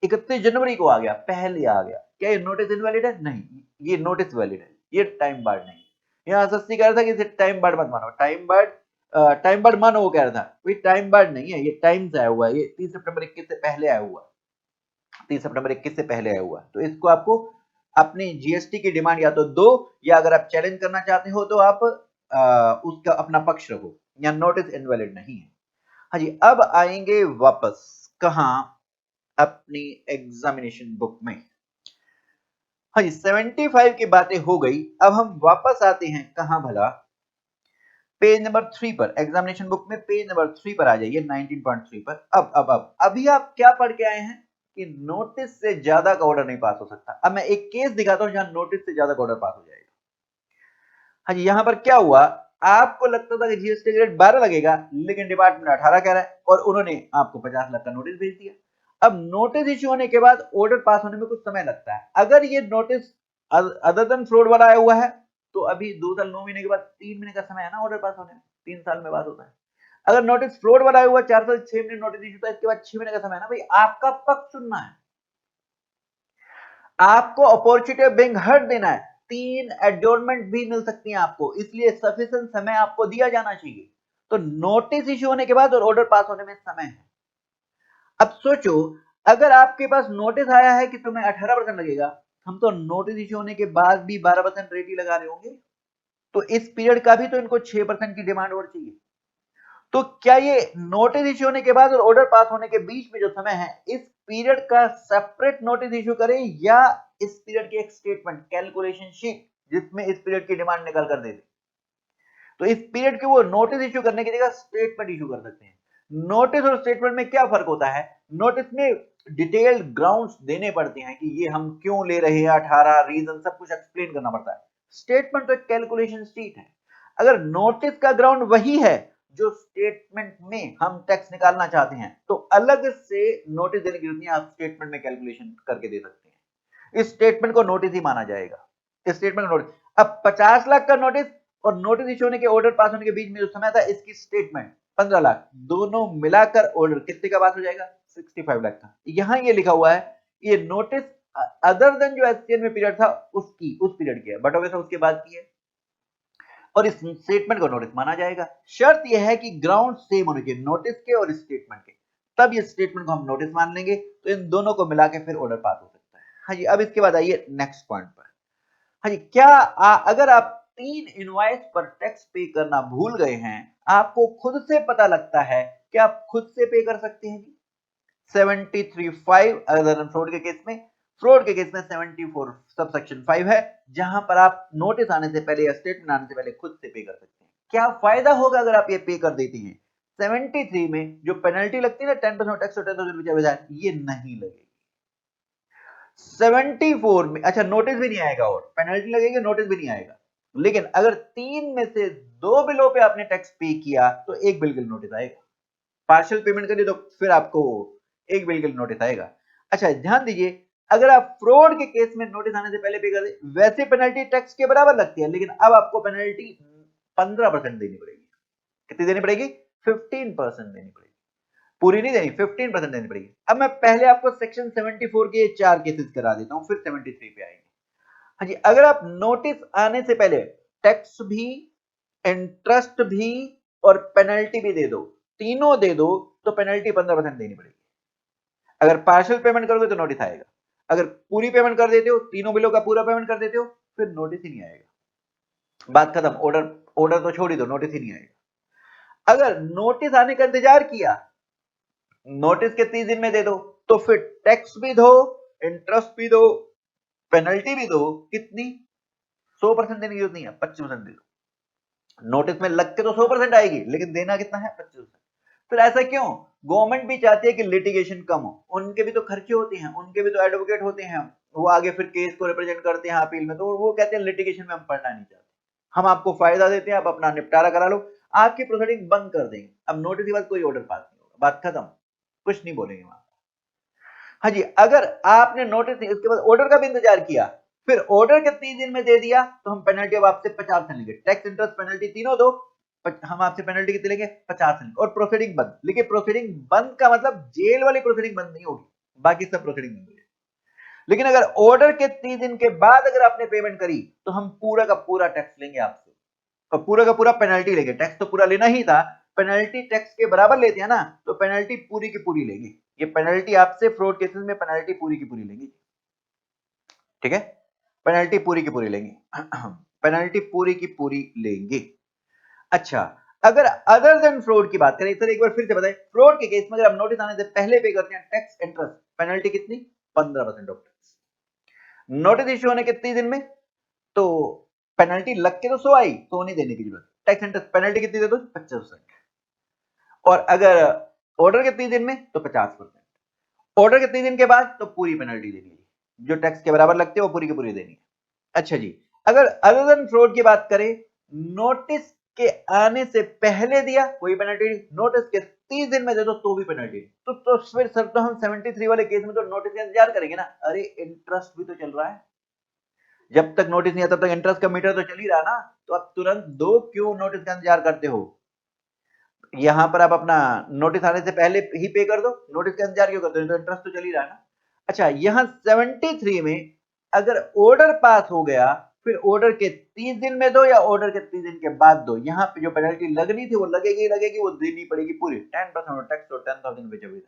31 जनवरी को आ गया, पहले आ गया। क्या ये नोटिस इनवैलिड है? नहीं, ये नोटिस वैलिड है, ये टाइम बार्ड नहीं। यहाँ सस्ती कह रहा था कि इसे टाइम बार्ड मत मानो, टाइम बार्ड मानो, वो कह रहा था भाई टाइम बार्ड नहीं है, ये टाइम से आया हुआ है, ये 30 सितंबर 21 से पहले आया हुआ है, 30 सितंबर 21 से पहले आया हुआ है। तो इसको आपको अपनी जीएसटी की डिमांड या तो दो, या अगर आप चैलेंज करना चाहते हो तो आप उसका अपना पक्ष रखो, या नोटिस इनवैलिड नहीं है। हाँ जी, अब आएंगे वापस कहां? अपनी एग्जामिनेशन बुक में। हाँ जी, 75 की बातें हो गई, अब हम वापस आते हैं कहां भला? पेज नंबर 3 पर, एग्जामिनेशन बुक में पेज नंबर 3 पर आ जाइए, 19.3 पर। अब अभी आप क्या पढ़ के आए हैं कि नोटिस से ज्यादा का ऑर्डर नहीं पास हो सकता। अब मैं एक केस दिखाता हूं जहां नोटिस से ज्यादा का ऑर्डर पास हो जाएगा। हाँ जी, यहां पर क्या हुआ, आपको लगता था कि जीएसटी रेट 12 लगेगा, लेकिन डिपार्टमेंट 18 कह रहा है और उन्होंने आपको 50 लाख का नोटिस भेज दिया। अब नोटिस इश्यू होने के बाद ऑर्डर पास होने में कुछ समय लगता है। अगर ये नोटिस अदर देन फ्रॉड वाला आया हुआ है तो अभी 2 साल 9 महीने के बाद 3 महीने का समय है ना ऑर्डर पास होने में, 3 साल में बात होता है। अगर नोटिस फ्रॉड वाला आया हुआ 4 साल 6 महीने नोटिस इश्यू था, इसके बाद 6 महीने का समय है ना भाई, आपका पक्ष सुनना है, आपको अपॉर्चुनिटी ऑफ बीइंग हर्ड देना है। 3 एडजॉर्नमेंट भी मिल सकती हैं आपको, इसलिए सफिशिएंट समय आपको दिया जाना चाहिए। तो नोटिस इश्यू होने के बाद और ऑर्डर पास होने में समय है। अब सोचो, अगर आपके पास नोटिस आया है कि तुम्हें 18% लगेगा, हम तो नोटिस इश्यू होने के बाद भी 12% रेट ही लगा रहे होंगे, तो इस पीरियड का भी तो इनको 6% की डिमांड और चाहिए। तो क्या ये नोटिस इश्यू होने के बाद और ऑर्डर पास होने के बीच में जो समय है, इस पीरियड का सेपरेट नोटिस इश्यू करें, या इस पीरियड की एक स्टेटमेंट कैलकुलेशन शीट जिसमें इस पीरियड की डिमांड निकाल कर दे दे? तो इस पीरियड के वो नोटिस इश्यू करने की जगह स्टेटमेंट इश्यू कर सकते हैं। नोटिस और स्टेटमेंट में क्या फर्क होता है? नोटिस में डिटेल्ड ग्राउंड्स देने पड़ते हैं कि ये हम क्यों ले रहे हैं, 18 रीजन सब कुछ एक्सप्लेन करना पड़ता है। स्टेटमेंट तो एक कैलकुलेशन शीट है। अगर नोटिस का ग्राउंड वही है जो स्टेटमेंट में हम टैक्स निकालना चाहते हैं, तो अलग से नोटिस देने की जरूरत नहीं, आप स्टेटमेंट में कैलकुलेशन करके दे सकते हैं। इस स्टेटमेंट को नोटिस ही माना जाएगा, इस स्टेटमेंट नोटिस। अब 50 लाख का नोटिस और नोटिस इश्यू होने के ऑर्डर पास होने के बीच में जो समय था, इसकी स्टेटमेंट 15 लाख, दोनों मिलाकर ऑर्डर कितने का पास हो जाएगा? 65 लाख का। यहां ये लिखा हुआ है, ये नोटिस अदर देन जो एससीएन में पीरियड था उस पीरियड की है, बट ऑब्वियसली उसके बाद की है, और इस स्टेटमेंट को नोटिस माना जाएगा। शर्त यह है कि ग्राउंड सेम होने चाहिए नोटिस के और स्टेटमेंट के, तब ये स्टेटमेंट को हम नोटिस मान लेंगे, तो इन दोनों को मिला के फिर ऑर्डर पास हो सकता है। हाँ जी, अब इसके बाद आइए नेक्स्ट पॉइंट पर। हाँ जी, क्या अगर आप 3 इनवॉइस पर टैक्स पे करना भूल गए हैं, आपको खुद से पता लगता है कि आप खुद से पे कर सकते हैं जी। 73(5) अदर देन फ्रॉड के केस में, फ्रॉड के केस में 74 सबसेक्शन 5 है, जहां पर आप नोटिस आने से पहले या स्टेटमेंट आने से पहले खुद से पे कर सकते हैं। क्या फायदा होगा अगर आप ये पे कर देती हैं? 73 में जो पेनल्टी लगती है ना 10% टैक्स और 10,000 ये नहीं लगेगी। 74 में अच्छा नोटिस भी नहीं आएगा और पेनल्टी लगेगी, नोटिस भी नहीं आएगा। लेकिन अगर 3 में से 2 बिलों पे आपने टैक्स पे किया तो एक बिल के नोटिस आएगा। पार्शियल पेमेंट करिए तो फिर आपको एक बिल के लिए नोटिस आएगा। अच्छा ध्यान दीजिए, अगर आप फ्रॉड के केस में नोटिस आने से पहले पे कर दे, वैसे पेनल्टी टैक्स के बराबर लगती है, लेकिन अब आपको पेनल्टी 15% देनी पड़ेगी। कितनी देनी पड़ेगी? 15% देनी पड़ेगी, पूरी नहीं देनी, 15% देनी पड़ेगी। अब मैं पहले आपको सेक्शन 74 के 4 केसेस करा देता हूं, फिर 73 पे आएंगे। हाँ जी, अगर आप नोटिस आने से पहले टैक्स भी, इंटरेस्ट भी और पेनल्टी भी दे दो, तीनों दे दो, तो पेनल्टी 15% देनी पड़ेगी। अगर पार्शियल पेमेंट करोगे तो नोटिस आएगा, अगर पूरी पेमेंट कर देते हो, तीनों बिलों का पूरा पेमेंट कर देते हो, फिर नोटिस ही नहीं आएगा, बात खत्म। ऑर्डर तो छोड़ ही दो, नोटिस ही नहीं आएगा। अगर नोटिस आने का इंतजार किया, नोटिस के 30 दिन में दे दो, तो फिर टैक्स भी दो, इंटरेस्ट भी दो, पेनल्टी भी दो। कितनी? 100% देने की जरूरत नहीं है, 25% दे दो। नोटिस में लग के तो 100% आएगी, लेकिन देना कितना है? 25%। फिर ऐसा क्यों? गवर्नमेंट भी चाहती है कि लिटिगेशन कम हो, उनके भी तो खर्चे होते हैं, उनके भी तो एडवोकेट होते हैं, वो आगे फिर केस को रिप्रेजेंट करते हैं अपील में, तो वो कहते हैं लिटिगेशन में हम पढ़ना नहीं चाहते, हम आपको फायदा देते हैं, आप अपना निपटारा करा लो, आपकी प्रोसीडिंग बंद कर देंगे। अब नोटिस के बाद कोई ऑर्डर पास नहीं होगा, बात खत्म, कुछ नहीं बोलेंगे वहां। हाँ जी, अगर आपने नोटिस इसके बाद ऑर्डर का भी इंतजार किया, फिर ऑर्डर के 30 दिन में दे दिया, तो हम पेनल्टी अब आपसे 50 लेंगे, टैक्स इंटरेस्ट पेनल्टी तीनों दो, हम आपसे पेनल्टी कितने लेंगे? 50 लेंगे, और प्रोसीडिंग बंद। लेकिन प्रोसीडिंग बंद का मतलब जेल वाली प्रोसीडिंग बंद नहीं होगी, बाकी सब प्रोसीडिंग बंद होगी। लेकिन अगर ऑर्डर के 30 दिन के बाद अगर आपने पेमेंट करी, तो हम पूरा का पूरा टैक्स लेंगे आपसे, और पूरा का पूरा पेनल्टी लेंगे। टैक्स तो पूरा लेना ही था, पेनल्टी टैक्स के बराबर लेते हैं ना, तो पेनल्टी पूरी की पूरी लेंगे। ये पेनल्टी आपसे फ्रॉड केसेस में पेनल्टी पूरी की पूरी लेंगे, ठीक है? पेनल्टी पूरी की पूरी लेंगे पेनल्टी पूरी की पूरी लेंगे। अच्छा, अगर अदर देन फ्रॉड की बात करें, सर एक बार फिर से बताएं, फ्रॉड के केस में अगर आप नोटिस आने से पहले पे करते हैं टैक्स इंटरेस्ट, पेनल्टी कितनी? 15% ऑफ टैक्स। नोटिस इश्यू होने के 30 दिन में, तो पेनल्टी लग के तो 100 आई, तो नहीं देने की जरूरत, टैक्स इंटरेस्ट पेनल्टी कितनी दे दो? 25%। और अगर ऑर्डर के 30 दिन में, तो 50%। ऑर्डर के 30 दिन के बाद तो पूरी पेनल्टी देनी है, जो टैक्स के बराबर लगती है वो पूरी की पूरी देनी है। अच्छा जी, अगर अदर देन फ्रॉड की बात करें, नोटिस के आने से पहले दिया कोई पेनल्टी नहीं, नोटिस के 30 दिन में दे दो तो भी पेनल्टी नहीं, तो फिर सर तो हम 73 वाले केस में तो नोटिस का इंतजार करेंगे ना। अरे इंटरेस्ट भी तो चल रहा है, जब तक नोटिस नहीं आता तब तक इंटरेस्ट का मीटर तो चल ही रहा ना, तो आप तुरंत दो, क्यों नोटिस का इंतजार करते हो? यहां पर आप अपना नोटिस आने से पहले ही पे कर दो, नोटिस का इंतजार क्यों करते हो? तो इंटरेस्ट तो चल ही रहा है ना। अच्छा, यहां 73 में अगर ऑर्डर पास हो गया, फिर ऑर्डर के 30 दिन में दो या ऑर्डर के 30 दिन के बाद दो, यहां पे जो पेनल्टी लगनी थी वो लगेगी लगेगी, वो देनी पड़ेगी पूरी 10% टैक्स, और 10,000 विच एवरी।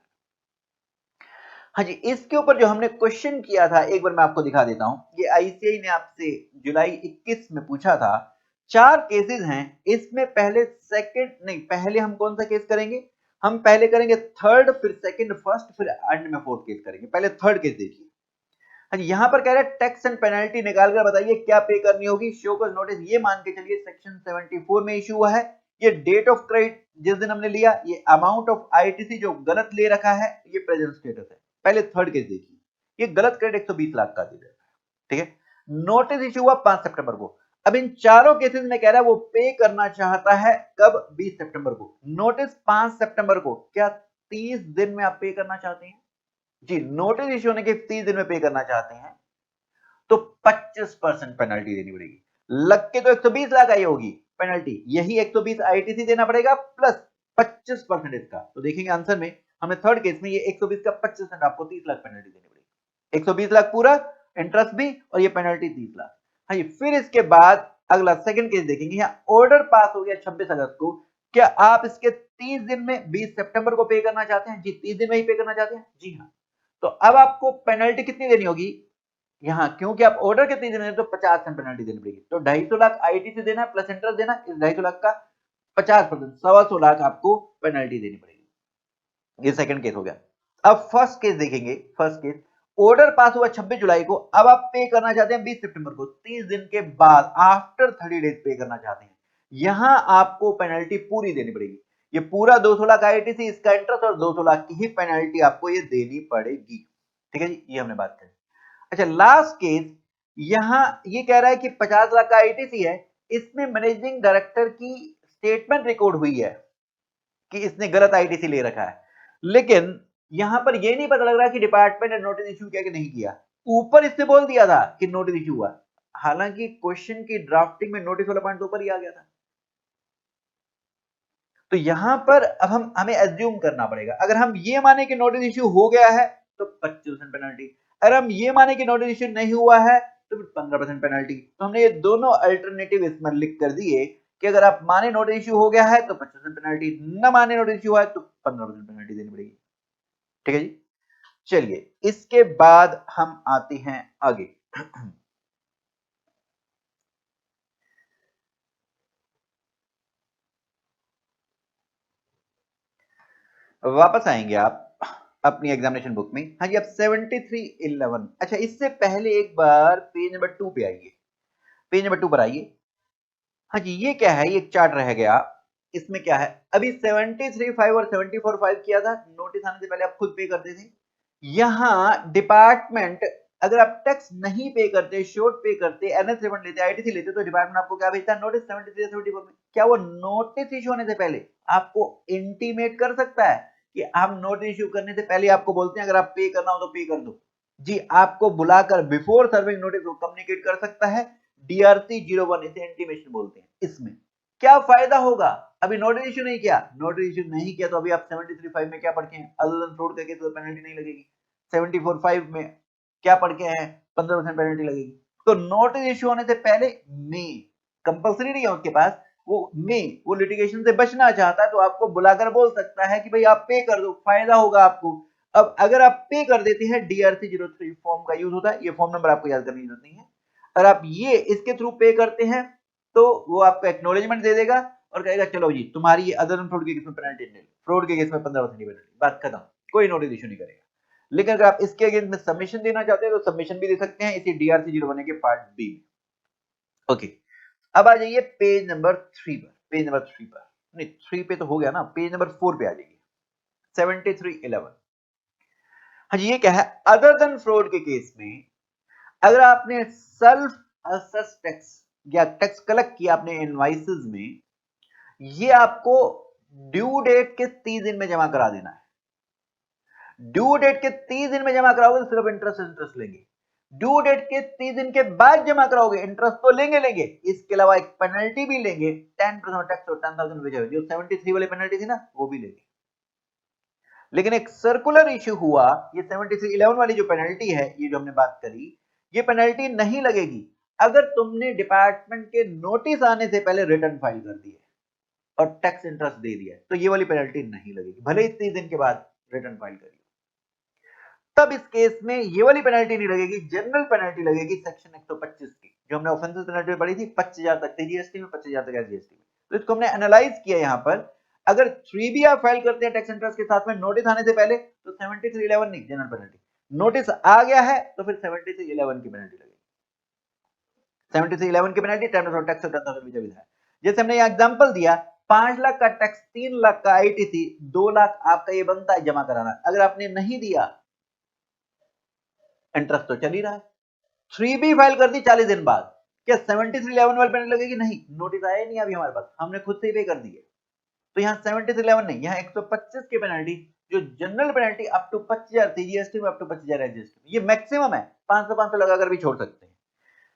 हाँ जी, इसके ऊपर जो हमने क्वेश्चन किया था, एक बार मैं आपको दिखा देता हूं। ये आईसीआई ने आपसे जुलाई 21 में पूछा था, 4 केसेस हैं इसमें, पहले सेकंड नहीं, पहले हम कौन सा केस करेंगे? हम पहले करेंगे थर्ड, फिर सेकंड, फर्स्ट, फिर एंड में फोर्थ केस करेंगे। पहले थर्ड केस देखिए। हाँ जी, यहां पर कह रहा है टैक्स एंड पेनल्टी निकाल कर बताइए क्या पे करनी होगी। शो कॉज नोटिस ये मान के चलिए सेक्शन 74 में इशू हुआ है, ये डेट ऑफ क्रेडिट जिस दिन हमने लिया, ये अमाउंट ऑफ आईटीसी जो गलत ले रखा है, ये प्रेजेंट स्टेटस है। पहले थर्ड केस देखिए, ये गलत क्रेडिट 120 लाख का दे रहा है, ठीक है? नोटिस इशू हुआ 5 सितंबर को। अब इन चारों केसेस में कह रहा है वो पे करना चाहता है कब? 20 सितंबर को। नोटिस 5 सितंबर को, क्या 30 दिन में आप पे करना चाहते हैं? जी, नोटिस इशू होने के 30 दिन में पे करना चाहते हैं तो 25% पेनल्टी देनी पड़ेगी। लग के तो 120 लाख आई होगी पेनल्टी, यही 120 आईटीसी देना पड़ेगा प्लस 25% इसका। तो देखेंगे आंसर में, हमें थर्ड केस में ये 120 का 25%, आपको 30 लाख पेनल्टी देनी पड़ेगी। 120 लाख पूरा, इंटरेस्ट भी, और ये पेनल्टी 30 लाख। हाँ जी, फिर इसके बाद अगला सेकंड केस देखेंगे। यहाँ ऑर्डर पास हो गया 26 अगस्त को, क्या आप इसके 30 दिन में 20 सितंबर को पे करना चाहते हैं? जी, 30 दिन में ही पे करना चाहते हैं, जी हाँ। तो अब आपको पेनल्टी कितनी देनी होगी? यहाँ क्योंकि आप ऑर्डर के 30 दिन में, तो 50% पेनल्टी देनी पड़ेगी, तो 250 लाख आईटीसी देना प्लस इंटरेस्ट देना, इस 250 लाख का 50%, 125 लाख आपको पेनल्टी देनी पड़ेगी। ये सेकंड केस हो गया। अब फर्स्ट केस देखेंगे। फर्स्ट केस, ऑर्डर पास हुआ 26 जुलाई को, अब आप पे करना चाहते हैं 20 सितंबर को, 30 दिन के बाद, आफ्टर 30 डेज पे करना चाहते हैं। यहां आपको पेनल्टी पूरी देनी पड़ेगी, ये पूरा 200 लाख आईटीसी, इसका इंटरेस्ट और 200 लाख की ही पेनल्टी आपको ये देनी पड़ेगी, ठीक है जी? ये हमने बात करी। अच्छा, लास्ट केस, यहां ये कह रहा है कि 50 लाख का आईटीसी है, इसमें मैनेजिंग डायरेक्टर की स्टेटमेंट रिकॉर्ड हुई है, कि इसने गलत आईटीसी ले रखा है, लेकिन यहां पर ये नहीं पता लग रहा कि डिपार्टमेंट ने नोटिस इशू किया कि नहीं किया। ऊपर इसने बोल दिया था कि नोटिस इशू हुआ, हालांकि क्वेश्चन की ड्राफ्टिंग में नोटिस वाला पॉइंट ऊपर ही आ गया था। तो यहां पर अब हमें एज्यूम करना पड़ेगा, अगर हम ये माने कि नोटिस इशू हो गया है तो 25% पेनल्टी, अगर हम ये माने कि नोटिस इशू नहीं हुआ है तो फिर 15% पेनल्टी। तो हमने ये दोनों अल्टरनेटिव इसमें लिख कर दिए कि अगर आप माने नोटिस इशू हो गया है तो 25% पेनल्टी, न माने नोटिस इशू हुआ है तो 15% पेनल्टी देनी पड़ेगी। ठीक है जी, चलिए इसके बाद हम आते हैं आगे। वापस आएंगे आप अपनी एग्जामिनेशन बुक में। हाँ जी, अब 7311, अच्छा इससे पहले एक बार पेज नंबर 2 पे आइए, पेज नंबर 2 पर आइए। हाँ जी, ये क्या है, ये एक चार्ट रह गया, इसमें क्या है, अभी 73.5 और 74.5 किया था, नोटिस आने से पहले आप खुद पे करते थे। यहाँ डिपार्टमेंट, अगर आप टैक्स नहीं पे करते, शॉर्ट पे करते, एनएस रिफंड लेते, आईटीसी लेते, तो डिपार्टमेंट आपको क्या भेजता है, नोटिस 73 74 में। क्या वो नोटिस इशू होने से पहले आपको इंटीमेट कर सकता है कि आप नोटिस इशू करने से पहले आपको बोलते हैं अगर आप पे करना हो तो पे कर दो जी, आपको बुलाकर बिफोर सर्विंग नोटिस को कम्युनिकेट कर सकता है। डीआरसी 01 इसे इंटीमेशन बोलते हैं। इसमें क्या फायदा होगा, अभी नोटिस इशू नहीं किया, नोटिस इशू नहीं किया तो अभी आप 73.5 में क्या पढ़ के हैं, अदर देन फ्रॉड करके तो पेनल्टी नहीं लगेगी। 74.5 में क्या पढ़ के हैं, 15% पेनल्टी लगेगी। तो नोटिस इशू होने से पहले में कंपल्सरी नहीं है उसके पास, वो लिटिगेशन से बचना चाहता है तो आपको बुलाकर बोल सकता है कि भाई आप पे कर दो, फायदा होगा आपको। अब अगर आप पे कर देते हैं, डीआरसी 03 फॉर्म का यूज होता है, ये फॉर्म नंबर आपको याद करने की जरूरत नहीं है। अगर आप ये इसके थ्रू पे करते हैं तो वो आपको एक्नॉलेजमेंट दे देगा और कहेगा चलो जी तुम्हारी ये अदर फ्रॉड के केस में पेनल्टी नहीं, फ्रॉड के केस में 15% पेनल्टी, बात खत्म, कोई नोटिस इशू नहीं करेगा। लेकिन अगर आप इसके अगेंस्ट में सबमिशन देना चाहते हैं तो सबमिशन भी दे सकते हैं इसी डीआरसी 01 के पार्ट बी में। ओके, अब आ जाइए पेज नंबर 3 पर, पेज नंबर 3 पर नहीं, 3 पे तो हो गया ना, पेज नंबर 4 पे आ जाइए, 7311। हाँ जी, ये क्या है, अदर देन फ्रॉड के केस में अगर आपने सेल्फ असेस टैक्स या टैक्स कलेक्ट किया अपने इनवाइसेस में, ये आपको ड्यू डेट के 30 दिन में जमा करा देना है। ड्यू डेट के 30 दिन में जमा कराओगे तो सिर्फ इंटरेस्ट लेंगे, ड्यू डेट के 30 दिन के बाद जमा कराओगे इंटरेस्ट तो लेंगे, इसके अलावा एक पेनल्टी भी लेंगे 10% टैक्स और 10,000 जो 73 वाली पेनल्टी थी ना वो भी लेंगे। लेकिन एक सर्कुलर इश्यू हुआ, ये 7311 वाली जो पेनल्टी है, ये जो हमने बात करी, ये पेनल्टी नहीं लगेगी अगर तुमने डिपार्टमेंट के नोटिस आने से पहले रिटर्न फाइल कर दिए और टैक्स इंटरेस्ट दे दिया, तो ये वाली पेनल्टी नहीं लगेगी, भले ही 30 दिन के बाद रिटर्न फाइल करिए। तब इस केस में ये वाली पेनल्टी नहीं लगेगी, जनरल पेनल्टी लगेगी सेक्शन 125 की, जो हमने ऑफेंसिव पेनल्टी पढ़ी थी, 25,000 तक थी जीएसटी में, 25,000 तक एसजीएसटी में। तो इसको हमने एनालाइज किया यहाँ पर, अगर 3B आप फाइल करते हैं टैक्स इंटरेस्ट के साथ में नोटिस आने से पहले तो 7311 नहीं, जनरल पेनल्टी। नोटिस आ गया है तो फिर 7311 की पेनल्टी लगेगी, 7311 की पेनल्टी, टैक्स और 10,000 विधा है। जैसे हमने यहाँ एग्जांपल दिया, 5 लाख का टैक्स, 3 लाख का आईटीसी, 2 लाख आपका ये बनता है जमा कराना, अगर आपने नहीं दिया इंटरेस्ट तो चल ही रहा है। 3B फाइल कर दी 40 दिन बाद, क्या 7311 वाली पेनल्टी लगेगी, नहीं, नोटिस आया नहीं अभी हमारे पास, हमने खुद से ही पे कर दी है। तो यहाँ 7311 नहीं, यहाँ 125 की पेनल्टी, जो जनरल पेनल्टी अप टू 25,000 थी जीएसटी में, अप टू 25,000 एसजीएसटी में, ये मैक्सिमम है, 500 लगाकर भी छोड़ सकते हैं।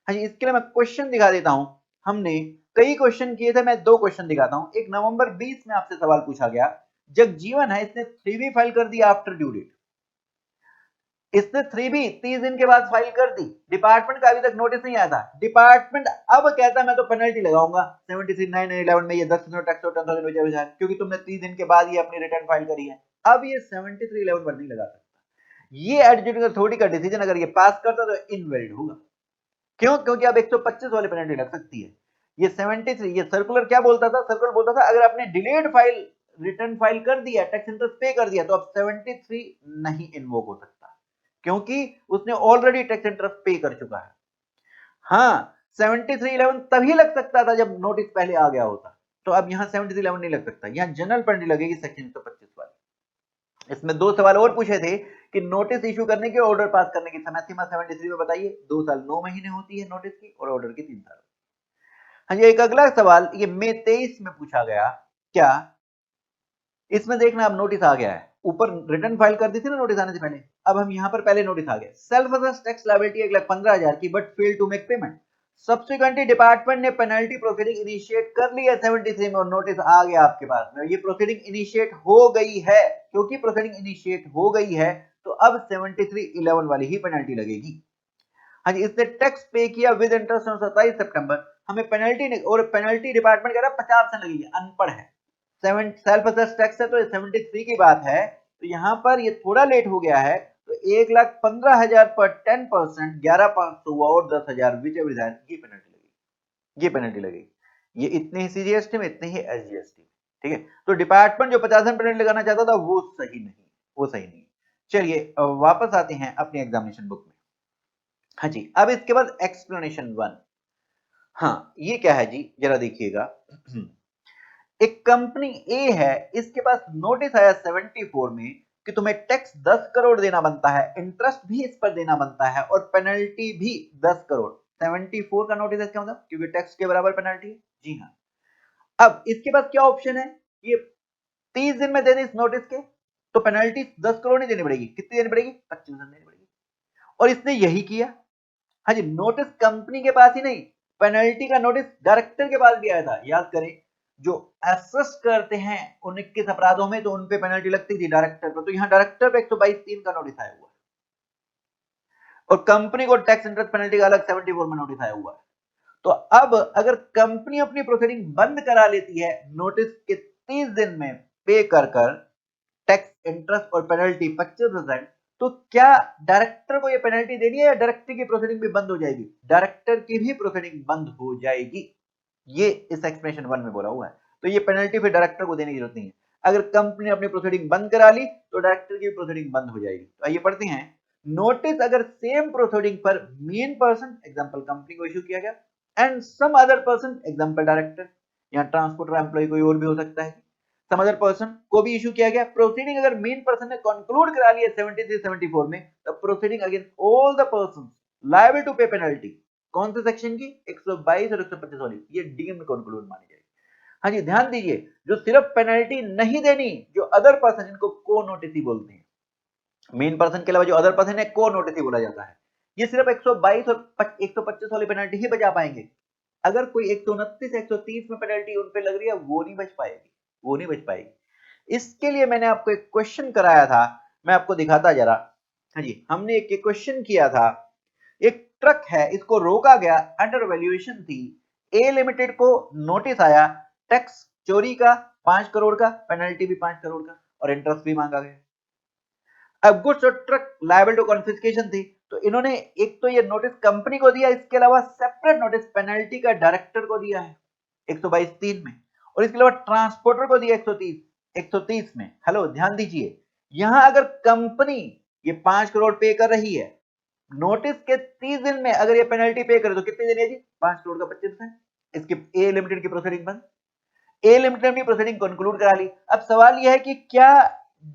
हाँ जी, इसके लिए मैं क्वेश्चन दिखा देता हूं, हमने कई क्वेश्चन किए थे, मैं 2 क्वेश्चन दिखाता हूं। एक नवंबर 20 में आपसे सवाल पूछा गया, जगजीवन है, इसने 3B फाइल कर दिया आफ्टर ड्यू डेट, इसने 3B 30 दिन के बाद फाइल कर दी, डिपार्टमेंट का अभी तक नोटिस नहीं आया था, डिपार्टमेंट अब कहता है मैं तो पेनल्टी लगाऊंगा 73,911 में, ये 10% टैक्स और 10,000 क्योंकि तुमने 30 दिन के बाद ये अपनी रिटर्न फाइल करी है। अब ये 7311 पर नहीं लगा सकता, ये एडजुडिशियल अथॉरिटी का डिसीजन अगर ये पास करता तो इनवैलिड होगा। क्यों, क्योंकि अब 125 वाली पेनल्टी लग सकती है। ये 73, ये सर्कुलर क्या बोलता था, सर्कुलर बोलता था अगर आपने डिलेड फाइल रिटर्न फाइल कर दिया, टैक्स इंटरेस्ट पे कर दिया, तो अब 73 नहीं इन्वोक हो सकता, क्योंकि उसने ऑलरेडी टैक्स इंटरेस्ट पे कर चुका है। हाँ, 7311 तभी लग सकता था जब नोटिस पहले आ गया होता, तो अब यहाँ 7311 नहीं लग सकता, यहाँ जनरल पेनल्टी लगेगी सेक्शन 125 वाली। इसमें 2 सवाल और पूछे थे कि नोटिस इशू करने के ऑर्डर पास करने की समय सीमा 73 में बताइए, 2 साल 9 महीने होती है नोटिस की, और ऑर्डर की 3 साल। हाँ जी, एक अगला सवाल ये मई 23 में पूछा गया, क्या इसमें देखना अब नोटिस आ गया है, ऊपर रिटर्न फाइल कर दी थी ना नोटिस आने से पहले, अब हम यहाँ पर पहले नोटिस आ गया, सेल्फ असेस्ड टैक्स लायबिलिटी 1,15,000 की but fail to make payment. Subsequently department ने पेनल्टी प्रोसीडिंग इनिशिएट कर ली है 73 में और नोटिस आ गया आपके पास में, ये प्रोसीडिंग इनिशिएट हो गई है, क्योंकि प्रोसीडिंग इनिशिएट हो गई है तो अब 73(11) वाली ही पेनल्टी लगेगी। हाँ जी, इसने टैक्स पे किया विद इंटरेस्ट ऑन 27 सितंबर, हमें पेनल्टी और पेनल्टी डिपार्टमेंट कह रहा है 50% लगेगी, अनपढ़ है, सेल्फ असेस्ड टैक्स है तो 73 की बात है, तो यहाँ पर ये थोड़ा लेट हो गया है, तो 1,15,000 पर 10% 11,500 हुआ और 10,000 विच एवर ये पेनल्टी लगेगी, ये पेनल्टी लगेगी, ये इतने ही सीजीएसटी में इतने ही एसजीएसटी में, ठीक है। तो डिपार्टमेंट जो 50% पेनल्टी लगाना चाहता था वो सही नहीं, वो सही नहीं। चलिए वापस आते हैं अपनी एग्जामिनेशन बुक में। हाँ जी, अब इसके बाद एक्सप्लेनेशन 1। हाँ ये क्या है जी, जरा देखिएगा। एक कंपनी ए है, इसके पास नोटिस आया 74 में कि तुम्हें टैक्स 10 करोड़ देना बनता है, इंटरेस्ट भी इस पर देना बनता है और पेनल्टी भी 10 करोड़। 74 का नोटिस है, इसका मतलब क्योंकि टैक्स के बराबर पेनल्टी है। जी हाँ, अब इसके पास क्या ऑप्शन है, ये 30 दिन में दे दे इस नोटिस के तो पेनल्टी 10 करोड़ नहीं देनी पड़ेगी, कितनी देनी पड़ेगी, 25 दिन देनी पड़ेगी, और इसने यही किया। हाँ जी, नोटिस कंपनी के पास ही नहीं, पेनल्टी का नोटिस डायरेक्टर के पास भी आया था। याद करें, जो असेस करते हैं 19 अपराधों में तो उनपे पेनल्टी लगती थी डायरेक्टर पर, तो यहाँ डायरेक्टर पे 122(3) का नोटिस आया हुआ है और कंपनी को टैक्स इंटरेस्ट पेनल्टी का अलग 74 में नोटिस आया हुआ है। तो अब अगर कंपनी अपनी प्रोसीडिंग बंद करा लेती है नोटिस के 30 दिन में पे कर टैक्स इंटरेस्ट और पेनल्टी 25%, तो क्या डायरेक्टर को ये पेनल्टी देनी है या डायरेक्टर की प्रोसीडिंग भी बंद हो जाएगी, डायरेक्टर की भी प्रोसीडिंग बंद हो जाएगी, ये इस एक्सप्लेनेशन 1 में बोला हुआ है। तो ये पेनल्टी फिर डायरेक्टर को देने की जरूरत नहीं है, अगर कंपनी अपनी प्रोसीडिंग बंद करा ली तो डायरेक्टर की प्रोसीडिंग बंद हो जाएगी। तो आइए पढ़ते हैं, नोटिस अगर सेम प्रोसीडिंग पर मेन पर्सन एग्जांपल कंपनी को इशू किया गया and some other person example director, यहाँ ट्रांसपोर्टर एम्प्लॉय कोई और भी हो सकता है, सम अदर पर्सन को भी इशू किया गया, प्रोसीडिंग अगर मेन पर्सन ने कंक्लूड करा लिया 73-74 में, तब proceeding against all the persons liable to pay penalty, कौन से सेक्शन की, 122 और 125 वाली, ये डीएम में कंक्लूड मानी जाएगी। हाँ जी, ध्यान दीजिए, जो सिर्फ पेनल्टी नहीं देनी, जो अदर पर्सन, इनको को नोटिस बोलते हैं, मेन पर्सन के अलावा जो अदर पर्सन है को नोटिस बोला जाता है, ये सिर्फ 122 और 125 वाली पेनल्टी ही बचा पाएंगे। अगर कोई 129 130 में पेनल्टी उन पे लग रही है, वो नहीं बच पाएगी, वो नहीं बच पाएगी। इसके लिए मैंने आपको एक क्वेश्चन कराया था, मैं आपको दिखाता जरा। हाँ जी, हमने एक क्वेश्चन किया था, एक ट्रक है, इसको रोका गया, अंडर वैल्यूएशन थी, ए लिमिटेड को नोटिस आया, टैक्स चोरी का 5 करोड़ का, पेनल्टी भी 5 करोड़ का और इंटरेस्ट भी मांगा गया। अब गुड्स और ट्रक लायबल टू कॉन्फिस्केशन थी, तो इन्होंने एक तो ये नोटिस कंपनी को दिया, इसके अलावा सेपरेट नोटिस पेनल्टी का डायरेक्टर को दिया है 122(3) में, और इसके अलावा ट्रांसपोर्टर को दिया 130 में। हेलो ध्यान दीजिए, यहां अगर कंपनी ये 5 करोड़ पे कर रही है, नोटिस के 30 दिन में अगर ये पेनल्टी पे करे तो कितनी देनी है जी, 5 करोड़ का 25%। इसकी ए लिमिटेड की प्रोसीडिंग बंद, ए लिमिटेड ने प्रोसीडिंग कंक्लूड करा ली। अब सवाल यह है कि क्या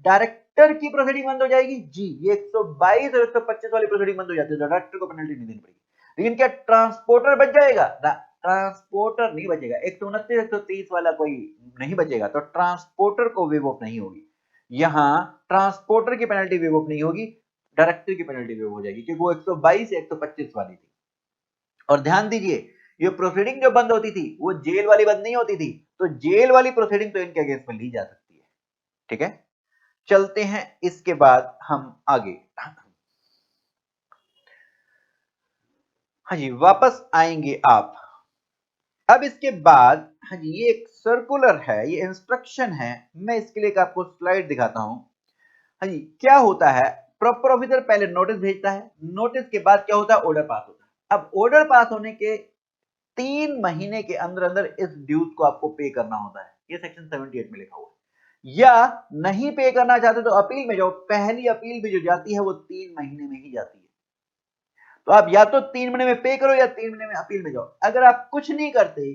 डायरेक्टर की प्रोसीडिंग बंद हो जाएगी, जी ये 122 और 125 वाली प्रोसीडिंग बंद हो जाती है, तो डायरेक्टर को पेनल्टी नहीं देनी पड़ेगी। लेकिन क्या ट्रांसपोर्टर बच जाएगा, ट्रांसपोर्टर नहीं बचेगा, 129 130 वाला कोई नहीं बचेगा, तो ट्रांसपोर्टर को वेव ऑफ नहीं होगी, यहां ट्रांसपोर्टर की पेनल्टी वेव ऑफ नहीं होगी, डायरेक्टर की पेनल्टी वेव हो जाएगी, क्योंकि वो 122 या 125 वाली थी। और ध्यान दीजिए, ये प्रोसीडिंग जो बंद होती थी वो जेल वाली बंद नहीं होती थी, तो जेल वाली प्रोसीडिंग तो इनके अगेंस्ट में ली जा सकती है। ठीक है, चलते हैं इसके बाद हम आगे। हाँ जी, वापस आएंगे आप। अब इसके बाद हाँ जी, ये एक सर्कुलर है, ये इंस्ट्रक्शन है, मैं इसके लिए आपको स्लाइड दिखाता हूं। हाँ जी, क्या होता है, प्रॉपर ऑफिसर पहले नोटिस भेजता है, नोटिस के बाद क्या होता है, ऑर्डर पास होता है। अब ऑर्डर पास होने के 3 महीने के अंदर अंदर इस ड्यूज को आपको पे करना होता है, ये सेक्शन 78 में लिखा हुआ है। या नहीं पे करना चाहते तो अपील में जाओ, पहली अपील भी जो जाती है वो 3 महीने में ही जाती है, तो आप या तो 3 महीने में पे करो या 3 महीने में अपील में जाओ। अगर आप कुछ नहीं करते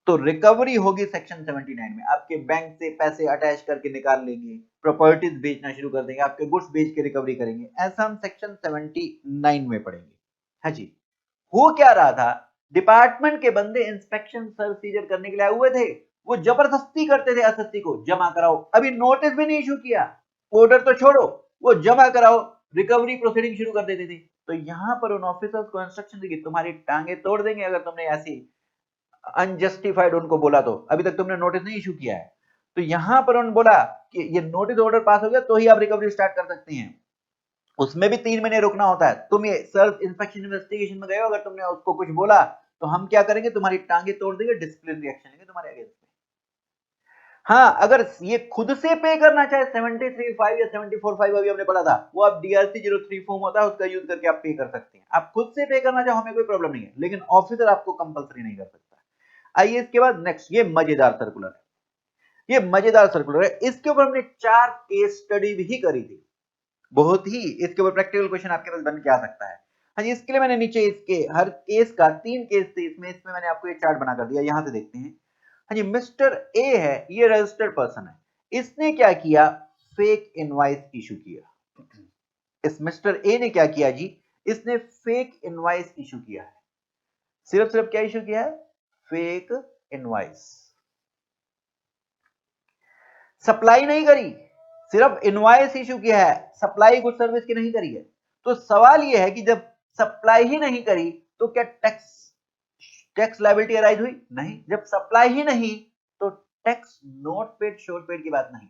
तो रिकवरी होगी सेक्शन 79 में, आपके बैंक से पैसे अटैच करके निकाल लेंगे, प्रॉपर्टीज बेचना शुरू कर देंगे, आपके गुड्स बेच के रिकवरी करेंगे, ऐसा हम सेक्शन 79 में पढ़ेंगे। हाँ जी, हो क्या रहा था, डिपार्टमेंट के बंदे इंस्पेक्शन सर्च सीजर करने के लिए आए हुए थे, वो जबरदस्ती करते थे एसएससी को जमा कराओ, अभी नोटिस भी नहीं इशू किया, ऑर्डर तो छोड़ो, वो जमा कराओ, रिकवरी प्रोसीडिंग शुरू कर देते थे। तो यहाँ पर उन ऑफिसर्स को इंस्ट्रक्शन दी कि तुम्हारी टांगे तोड़ देंगे अगर तुमने ऐसी अनजस्टिफाइड उनको बोला तो, अभी तक तुमने नोटिस नहीं इशू किया है। तो यहां पर उन्होंने बोला कि ये नोटिस ऑर्डर पास हो गया तो ही आप रिकवरी स्टार्ट कर सकती हैं, उसमें भी 3 महीने रुकना होता है। तुम ये सर्च इंस्पेक्शन इन्वेस्टिगेशन में गए हो, अगर तुमने उसको कुछ बोला तो हम क्या करेंगे, तुम्हारी टांगे तोड़ देंगे, डिसिप्लिनरी एक्शन लेंगे तुम्हारे अगेंस्ट में। हाँ, अगर ये खुद से पे करना चाहे 73(5) या 74(5) अभी हमने पढ़ा था, वो आप DRC 03 फॉर्म होता है उसका यूज करके आप पे कर सकते हैं। आप खुद से पे करना चाहो हमें कोई प्रॉब्लम नहीं है, लेकिन ऑफिसर आपको कंपलसरी नहीं कर सकता। आइए इसके बाद नेक्स्ट, ये मजेदार सर्कुलर है, ये मजेदार सर्कुलर है, इसके ऊपर हमने 4 केस स्टडी भी करी थी, बहुत ही इसके ऊपर प्रैक्टिकल क्वेश्चन आपके पास बन के आ सकता है। हाँ जी, इसके लिए मैंने नीचे इसके हर केस का 3 केस थे इसमें मैंने आपको ये चार्ट बना कर दिया, यहां से देखते हैं। हाँ जी, मिस्टर ए है, ये रजिस्टर्ड पर्सन है, इसने क्या किया, फेक इनवॉइस इशू किया। इस मिस्टर ए ने क्या किया जी, इसने फेक इनवॉइस इशू किया है। सिर्फ क्या इशू किया है, फेक इनवॉइस, सप्लाई नहीं करी, सिर्फ इनवॉइस इशू किया है, सप्लाई गुड सर्विस की नहीं करी है। तो सवाल यह है कि जब सप्लाई ही नहीं करी तो क्या टैक्स लायबिलिटी अराइज हुई, नहीं। जब सप्लाई ही नहीं तो टैक्स नॉट पेड शोर पेड की बात नहीं।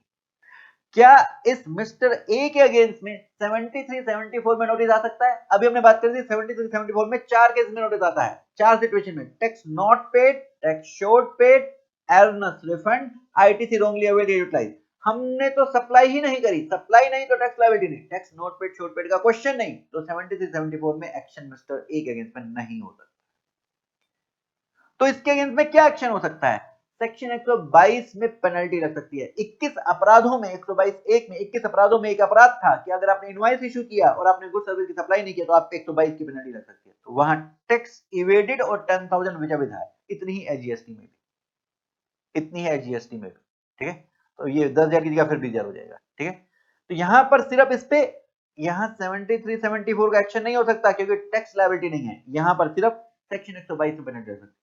क्या इस मिस्टर ए के अगेंस्ट में 73 74 में नोटिस आ सकता है, अभी हमने बात करी थी 73 74 में 4 केस में नोटिस आता है, 4 सिचुएशन में, tax not paid, tax short paid, erroneous refund, ITC wrongly availed utilise. हमने तो सप्लाई ही नहीं करी, सप्लाई नहीं तो टैक्स लायबिलिटी नहीं, tax not paid short paid का क्वेश्चन नहीं, तो 73 74 में एक्शन मिस्टर ए के अगेंस्ट में नहीं हो सकता। तो इसके अगेंस्ट में क्या एक्शन हो सकता है, सेक्शन 122 में पेनल्टी लग सकती है। 21 अपराधों में 122(1) में 21 अपराधों में एक अपराध था कि अगर आपने इनवॉइस इशू किया और आपने गुड सर्विस की सप्लाई नहीं किया तो आप पे 122 की पेनल्टी लग सकती है। तो वहां टैक्स इवेडेड और 10,000 विचा विधा है, इतनी ही एजीएसटी में भी, इतनी है जीएसटी में भी, ठीक है। तो ये 10,000 की जगह फिर 20,000 हो जाएगा, ठीक है। तो यहां पर सिर्फ इस पे यहां 73 74 का एक्शन नहीं हो सकता क्योंकि टैक्स लायबिलिटी नहीं है, यहां पर सिर्फ सेक्शन 122 में पेनल्टी लग सकती है,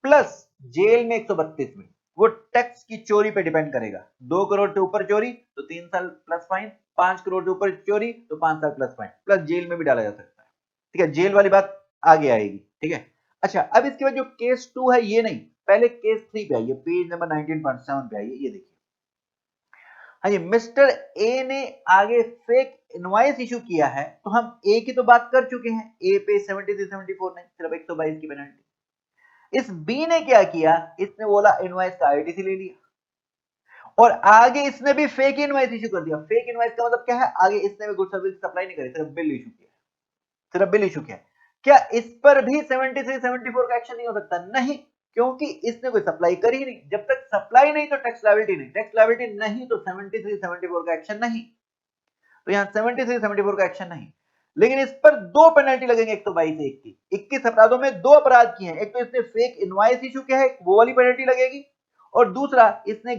प्लस जेल में 132 में। वो टैक्स की चोरी पे डिपेंड करेगा, 2 करोड़ से ऊपर चोरी तो 3 साल प्लस फाइन, 5 करोड़ से ऊपर चोरी तो 5 साल प्लस फाइन, प्लस जेल में भी डाला जा सकता है, ठीक है। जेल वाली बात आगे आएगी, ठीक है। अच्छा, अब इसके बाद जो केस 2 है ये नहीं, पहले केस 3 पे आइए, पेज नंबर 19.7 पे आइए, ये देखिए। हाँ जी, मिस्टर ए ने आगे फेक इनवॉइस इशू किया है, तो हम ए की तो बात कर चुके हैं, ए पे 73 74 नहीं, सिर्फ 122 की पेनल्टी। इस बी ने क्या किया, इसने बोला इनवॉइस का आईटीसी ले लिया और आगे इसने भी फेक इनवॉइस इशू कर दिया। फेक इनवॉइस का मतलब क्या है, आगे इसने भी गुड सर्विस सप्लाई नहीं करी, सिर्फ बिल इशू किया, सिर्फ बिल इशू किया। क्या इस पर भी 73 74 का एक्शन नहीं हो सकता, नहीं, क्योंकि इसने कोई सप्लाई करी ही नहीं। जब तक सप्लाई नहीं तो टैक्स लायबिलिटी नहीं, टैक्स लायबिलिटी नहीं तो 73 74 का एक्शन नहीं, तो यहां 73 74 का एक्शन नहीं। लेकिन इस पर 2 पेनल्टी लगेंगे 122(1) की, 21 अपराधों में 2 अपराध किए हैं, एक तो इसने फेक इनवॉइस इशू किया है, वो वाली पेनल्टी लगेगी, और दूसरा इसने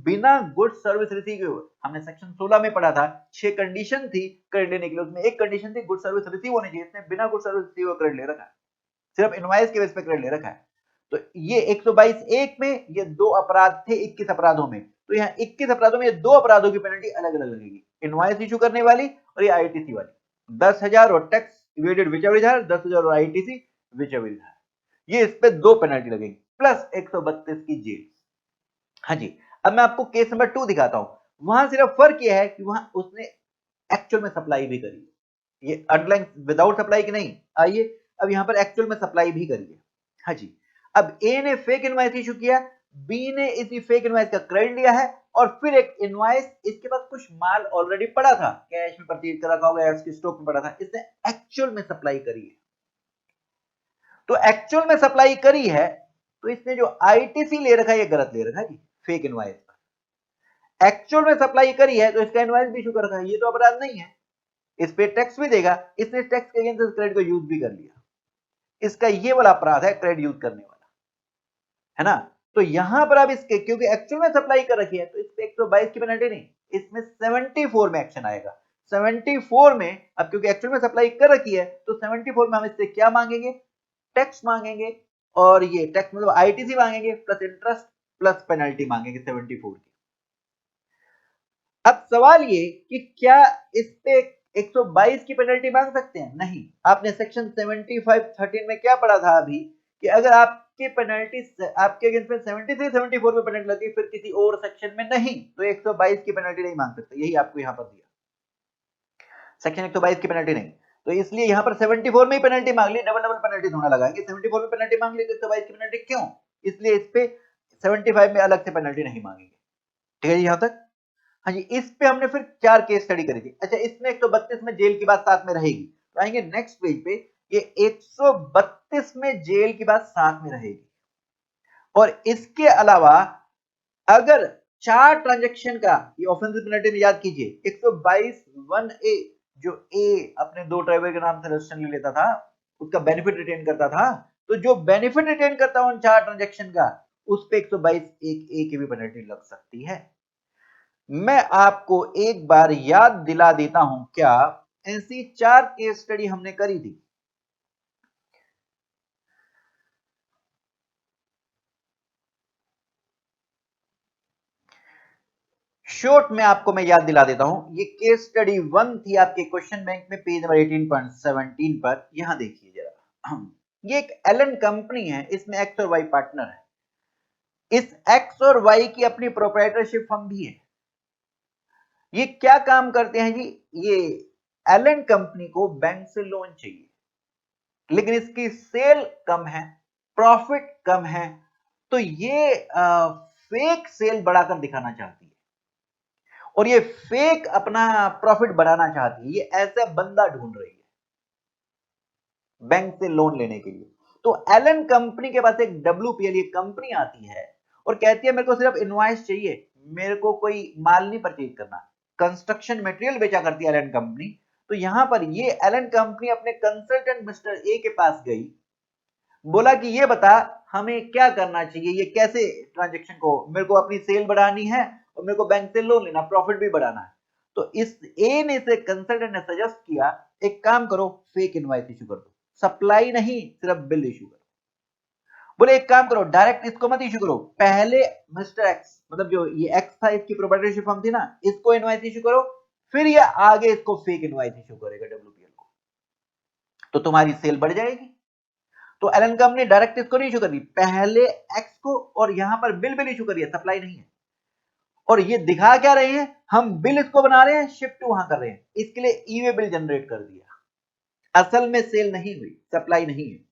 बिना गुड सर्विस रिसीव किए हुए, हमने सेक्शन 16 में पढ़ा था 6 कंडीशन थी क्रेडिट लेने के लिए, उसमें एक कंडीशन थी गुड सर्विस रिसीव होनी चाहिए, इसने बिना गुड सर्विस रिसीव क्रेडिट ले रखा है, सिर्फ इनवॉइस के बेस पे क्रेडिट ले रखा है। तो ये 122(1) में ये 2 अपराध थे 21 अपराधों में, तो यहाँ 21 अपराधों में ये 2 अपराधों की पेनल्टी अलग अलग लगेगी, इनवॉइस इशू करने वाली और ये आईटीसी वाली, 10,000 और tax evaded which ever is, 10,000 और आईटीसी विच एवर इज, ये इस पे 2 पेनल्टी लगेगी प्लस 132 की जेल। हाँ जी, अब मैं आपको केस नंबर 2 दिखाता हूं, वहां सिर्फ फर्क यह है कि वहां उसने एक्चुअल में सप्लाई भी करी, ये अंडरलाइन विदाउट सप्लाई की नहीं। आइए अब यहां पर एक्चुअल में सप्लाई भी करी है। हाँ जी, अब ए ने फेक इनवॉइस इशू किया, बी ने इसी फेक इनवॉइस का क्रेडिट लिया है, और फिर एक इनवॉइस, इसके पास कुछ माल ऑलरेडी पड़ा था, कैश में परचेज कर रखा होगा, इसके स्टॉक में पड़ा था, इसने एक्चुअल में सप्लाई करी है। तो एक्चुअल में सप्लाई करी है तो इसने जो आईटीसी ले रखा है ये गलत ले रखा है जी, फेक इनवॉइस पर। एक्चुअल में सप्लाई करी है तो इसका इनवॉइस भी इशू कर रखा है, ये तो अपराध नहीं है, इस पे टैक्स भी देगा, इसने टैक्स के अगेंस्ट क्रेडिट को यूज भी कर लिया, इसका ये वाला अपराध है क्रेडिट यूज करने वाला, है ना। तो यहां पर अब इसके क्योंकि एक्चुअल में सप्लाई कर रखी है तो इस पे 122 की पेनल्टी नहीं, इसमें 74 में एक्शन आएगा। 74 में अब क्योंकि एक्चुअल में सप्लाई कर रखी है तो 74 में हम इससे क्या मांगेंगे, टैक्स मांगेंगे, और ये टैक्स मतलब आईटीसी मांगेंगे प्लस इंटरेस्ट प्लस पेनल्टी मांगेंगे 74 की। अब सवाल ये कि क्या इस पे 122 की पेनल्टी मांग सकते हैं? नहीं। आपने सेक्शन 75(13) में क्या पढ़ा था अभी कि अगर आपके पेनल्टी आपके अगेंस्ट में 73 74 पे पेनल्टी लगती है फिर किसी और सेक्शन में नहीं, तो 122 की पेनल्टी नहीं मांग सकते। यही आपको यहां पर दिया, सेक्शन 122 की पेनल्टी नहीं, तो इसलिए यहां पर 74 में ही पेनल्टी मांग ली, डबल डबल पेनल्टी थोड़ा लगाएंगे। 74 में पेनल्टी मांग ली तो 122 की पेनल्टी क्यों? इसलिए इस पे 75 में अलग से पेनल्टी नहीं मांगेंगे। ठीक है जी यहां तक? हाँ जी, इस पे हमने फिर 4 केस स्टडी करी थी। अच्छा, इसमें 132 में जेल की बात साथ में रहेगी, तो आएंगे नेक्स्ट पेज पे, ये 132 में जेल की बात साथ में रहेगी। और इसके अलावा अगर 4 ट्रांजैक्शन का, ये ऑफेंसिव पेनल्टी में याद कीजिए, 122(1)(a) जो ए अपने 2 ड्राइवर के नाम से रजिस्ट्रेशन ले लेता था, उसका बेनिफिट रिटेन करता था, तो जो बेनिफिट रिटेन करता है उन 4 ट्रांजैक्शन का, उस पे 122(1)(a) की भी पेनल्टी लग सकती है। मैं आपको एक बार याद दिला देता हूं, क्या ऐसी 4 केस स्टडी हमने करी थी। शॉर्ट में आपको मैं याद दिला देता हूं। ये केस स्टडी 1 थी आपके क्वेश्चन बैंक में पेज नंबर 18.17 पर। यहां देखिए जरा, ये एक एलन कंपनी है, इसमें एक्स और वाई पार्टनर है। इस एक्स और वाई की अपनी प्रोप्राइटरशिप फर्म भी है। ये क्या काम करते हैं जी? ये एलन कंपनी को बैंक से लोन चाहिए, लेकिन इसकी सेल कम है, प्रॉफिट कम है, तो ये फेक सेल बढ़ाकर दिखाना चाहती है और ये फेक अपना प्रॉफिट बढ़ाना चाहती है। ये ऐसा बंदा ढूंढ रही है बैंक से लोन लेने के लिए। तो एलन कंपनी के पास एक WPL कंपनी आती है और कहती है मेरे को सिर्फ इनवॉइस चाहिए, मेरे को कोई माल नहीं परचेज करना। कंस्ट्रक्शन मटेरियल बेचा करती है एलन कंपनी। तो यहां पर ये एलन कंपनी अपने कंसल्टेंट मिस्टर ए के पास गई, बोला कि ये बता हमें क्या करना चाहिए, ये कैसे ट्रांजेक्शन को, मेरे को अपनी सेल बढ़ानी है और मेरे को बैंक से लोन लेना, प्रॉफिट भी बढ़ाना है। तो इस ए ने से कंसल्टेंट ने सजेस्ट किया, एक काम करो, फेक इनवॉइस इशू कर दो, सप्लाई नहीं सिर्फ बिल इशू करो। बोले एक काम करो, डायरेक्ट इसको मत इशू करो, पहले मिस्टर एक्स, मतलब जो ये एक्स था इसकी प्रोप्राइटरशिप फर्म थी ना, इसको इनवॉइस इशू करो, फिर ये आगे इसको फेक इनवॉइस इशू करेगा WPL को, तो तुम्हारी सेल बढ़ जाएगी। तो एलन कंपनी डायरेक्ट इसको नहीं इशू कर रही, पहले एक्स को, और यहां पर बिल इशू करिए, सप्लाई नहीं है। और ये दिखा क्या रहे हैं, हम बिल इसको बना रहे हैं, शिफ्ट वहां कर रहे हैं, इसके लिए ई वे बिल जनरेट कर दिया, असल में सेल नहीं हुई, सप्लाई नहीं है।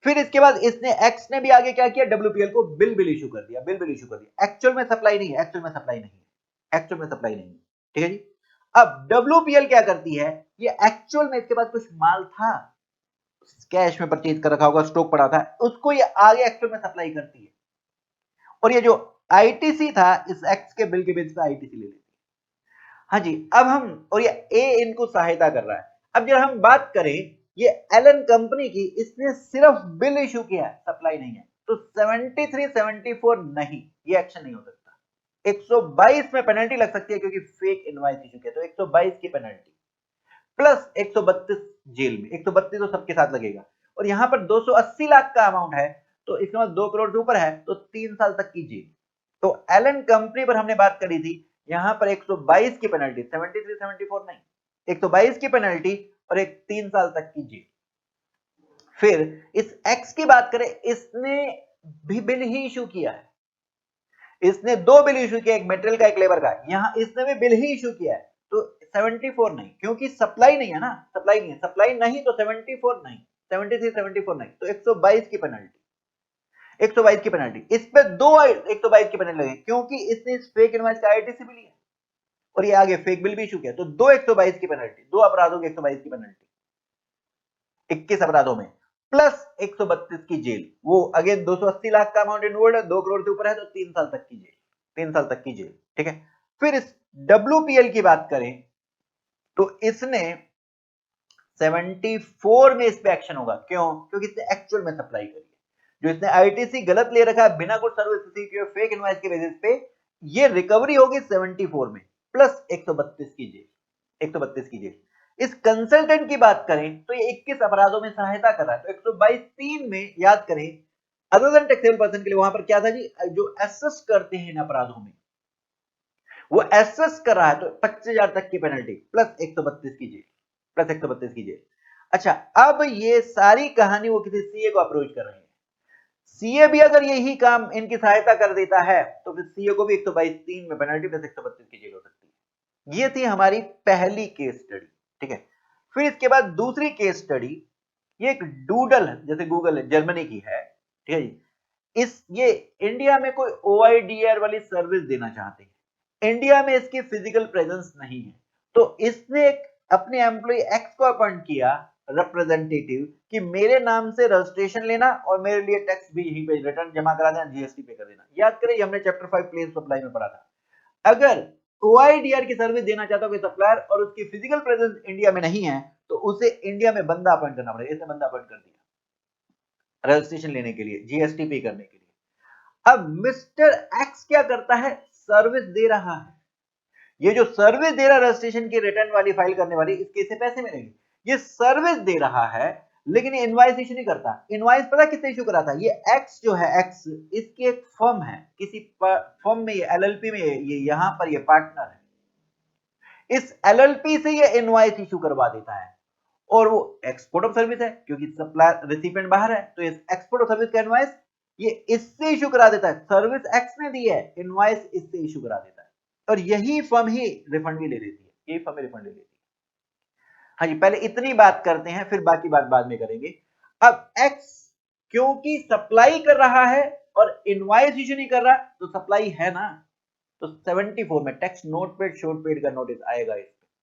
फिर इसके बाद इसने एक्स ने भी आगे क्या किया, WPL को बिल इशू कर दिया, बिल इशू कर दिया। एक्चुअल में सप्लाई नहीं है, एक्चुअल में सप्लाई नहीं है, एक्चुअल में सप्लाई नहीं है। ठीक है जी। अब WPL क्या करती है, ये एक्चुअल में इसके पास कुछ माल था, कैश में परचेज कर रखा होगा, स्टॉक पड़ा था, उसको ये आगे एक्चुअल में सप्लाई करती है। और ये जो आईटीसी था, इस एक्स के बिल के बेस पे आईटीसी ले लेती है। हाँ जी, अब हम, और ये ए इनको सहायता कर रहा है। अब जब हम बात करें ये एलन कंपनी की, इसने सिर्फ बिल इशू किया है, सप्लाई नहीं है, तो 73 74 नहीं, ये एक्शन नहीं हो सकता। 122 में पेनल्टी लग सकती है क्योंकि फेक इनवॉइस इशू किया, तो 122 की पेनल्टी प्लस 132 जेल में, 132 तो सबके साथ लगेगा। और यहां पर 280 लाख का अमाउंट है, तो इसके बाद 2 करोड़ के ऊपर है, तो 3 साल तक की जेल। तो एलन कंपनी पर हमने बात करी थी, यहां पर 122 की पेनल्टी, 73 74 नहीं, 122 की पेनल्टी और एक 3 साल तक की जेल। फिर इस एक्स की बात करें, इसने भी बिल ही इशू किया है, इसने 2 बिल इशू किया, एक मेटेरियल का एक लेबर का, यहां इसने भी बिल ही इशू किया है, तो 74 नहीं, क्योंकि सप्लाई नहीं है ना, सप्लाई नहीं है, सप्लाई नहीं तो 74 नहीं, 73 74 नहीं, तो 122 की पेनल्टी, 122 की पेनल्टी। इस पे 122 की पेनल्टी लगी क्योंकि इसने इस फेक इनवॉइस का आईटीसी भी लिया और ये आगे फेक बिल भी इशू किया, तो 122 की पेनल्टी, 2 अपराधों की 122 की पेनल्टी, 21 अपराधों में, प्लस 132 की जेल। वो अगेन 280 लाख का अमाउंट इन्वॉल्व है, 2 करोड़ से ऊपर है तो 3 साल तक की जेल, 3 साल तक की जेल। ठीक है। फिर इस WPL की बात करें तो इसने 74 में इस पे एक्शन होगा, क्यों? क्योंकि इसने एक्चुअल में सप्लाई करी है, जो इसने आईटीसी गलत ले रखा है बिना कुछ सर्विस के फेक इनवॉइस के बेसिस पे, ये रिकवरी होगी 74 में, प्लस 132 की जेल, 132 की जेल। इस कंसल्टेंट की बात करें तो ये 21 अपराधों में सहायता कर रहा है, तो 122 3 में याद करें, अदर देन टैक्सेबल पर्सन के लिए वहां पर क्या था जी, जो असेस करते हैं इन अपराधों में, वो एसेस कर रहा है तो 25,000 तक की पेनल्टी प्लस 132 की जेल, प्लस 132 की जेल। अच्छा, अब ये सारी कहानी वो किसी सीए को अप्रोच कर रहे हैं। सीए भी अगर यही काम इनकी सहायता कर देता है तो फिर सीए को भी 122(3) में पेनल्टी प्लस 132 की जेल हो सकती है। ये थी हमारी पहली केस स्टडी, ठीक है। फिर इसके बाद दूसरी केस स्टडी, ये एक डूडल जैसे गूगल जर्मनी की है, ठीक है जी। ये इंडिया में कोई ओआईडीआर वाली सर्विस देना चाहते हैं, इंडिया में इसकी फिजिकल प्रेजेंस नहीं है, तो इसने अपने एम्प्लॉय एक्स को अपॉइंट किया रिप्रेजेंटेटिव कि मेरे नाम से रजिस्ट्रेशन लेना और मेरे लिए टैक्स भी यहीं पे रिटर्न जमा करा देना, जीएसटी पे कर देना। याद करें हमने चैप्टर 5 प्लेन सप्लाई में पढ़ा था, अगर ओआईडीआर की सर्विस देना चाहता कोई सप्लायर और उसकी फिजिकल प्रेजेंस इंडिया में नहीं है तो उसे इंडिया में बंदा अपॉइंट करना पड़ेगा। इसने बंदा अपॉइंट कर दिया रजिस्ट्रेशन लेने के लिए, जीएसटी पे करने के लिए। अब मिस्टर एक्स क्या करता है, सर्विस दे रहा है, ये जो सर्विस दे रहा है रजिस्ट्रेशन की रिटर्न वाली फाइल करने वाली, इसके से पैसे मिलेंगे। ये सर्विस दे रहा है लेकिन ये इनवॉइस इशू नहीं करता। इनवॉइस पता किससे इशू कराता है, ये एक्स जो है, एक्स इसकी एक फर्म है, किसी फर्म में, ये एलएलपी में, ये यहां पर ये पार्टनर है, इस एलएलपी से ये इनवॉइस इशू करवा देता है और वो एक्सपोर्ट ऑफ सर्विस है क्योंकि सप्लायर रिसिपिएंट बाहर है, तो इस एक्सपोर्ट ऑफ सर्विस का इनवॉइस ये इससे इशू करा देता है। सर्विस एक्स ने दी है, इनवॉइस इससे इशू करा देता है और यही फर्म ही रिफंड भी ले लेती है, यही फर्म रिफंड ले लेती है। हाँ जी, पहले इतनी बात करते हैं फिर बाकी बात बाद में करेंगे। अब एक्स क्योंकि सप्लाई कर रहा है और इनवॉइस इशू नहीं कर रहा, तो सप्लाई है ना, तो 74 में tax note paid short paid का नोटिस आएगा,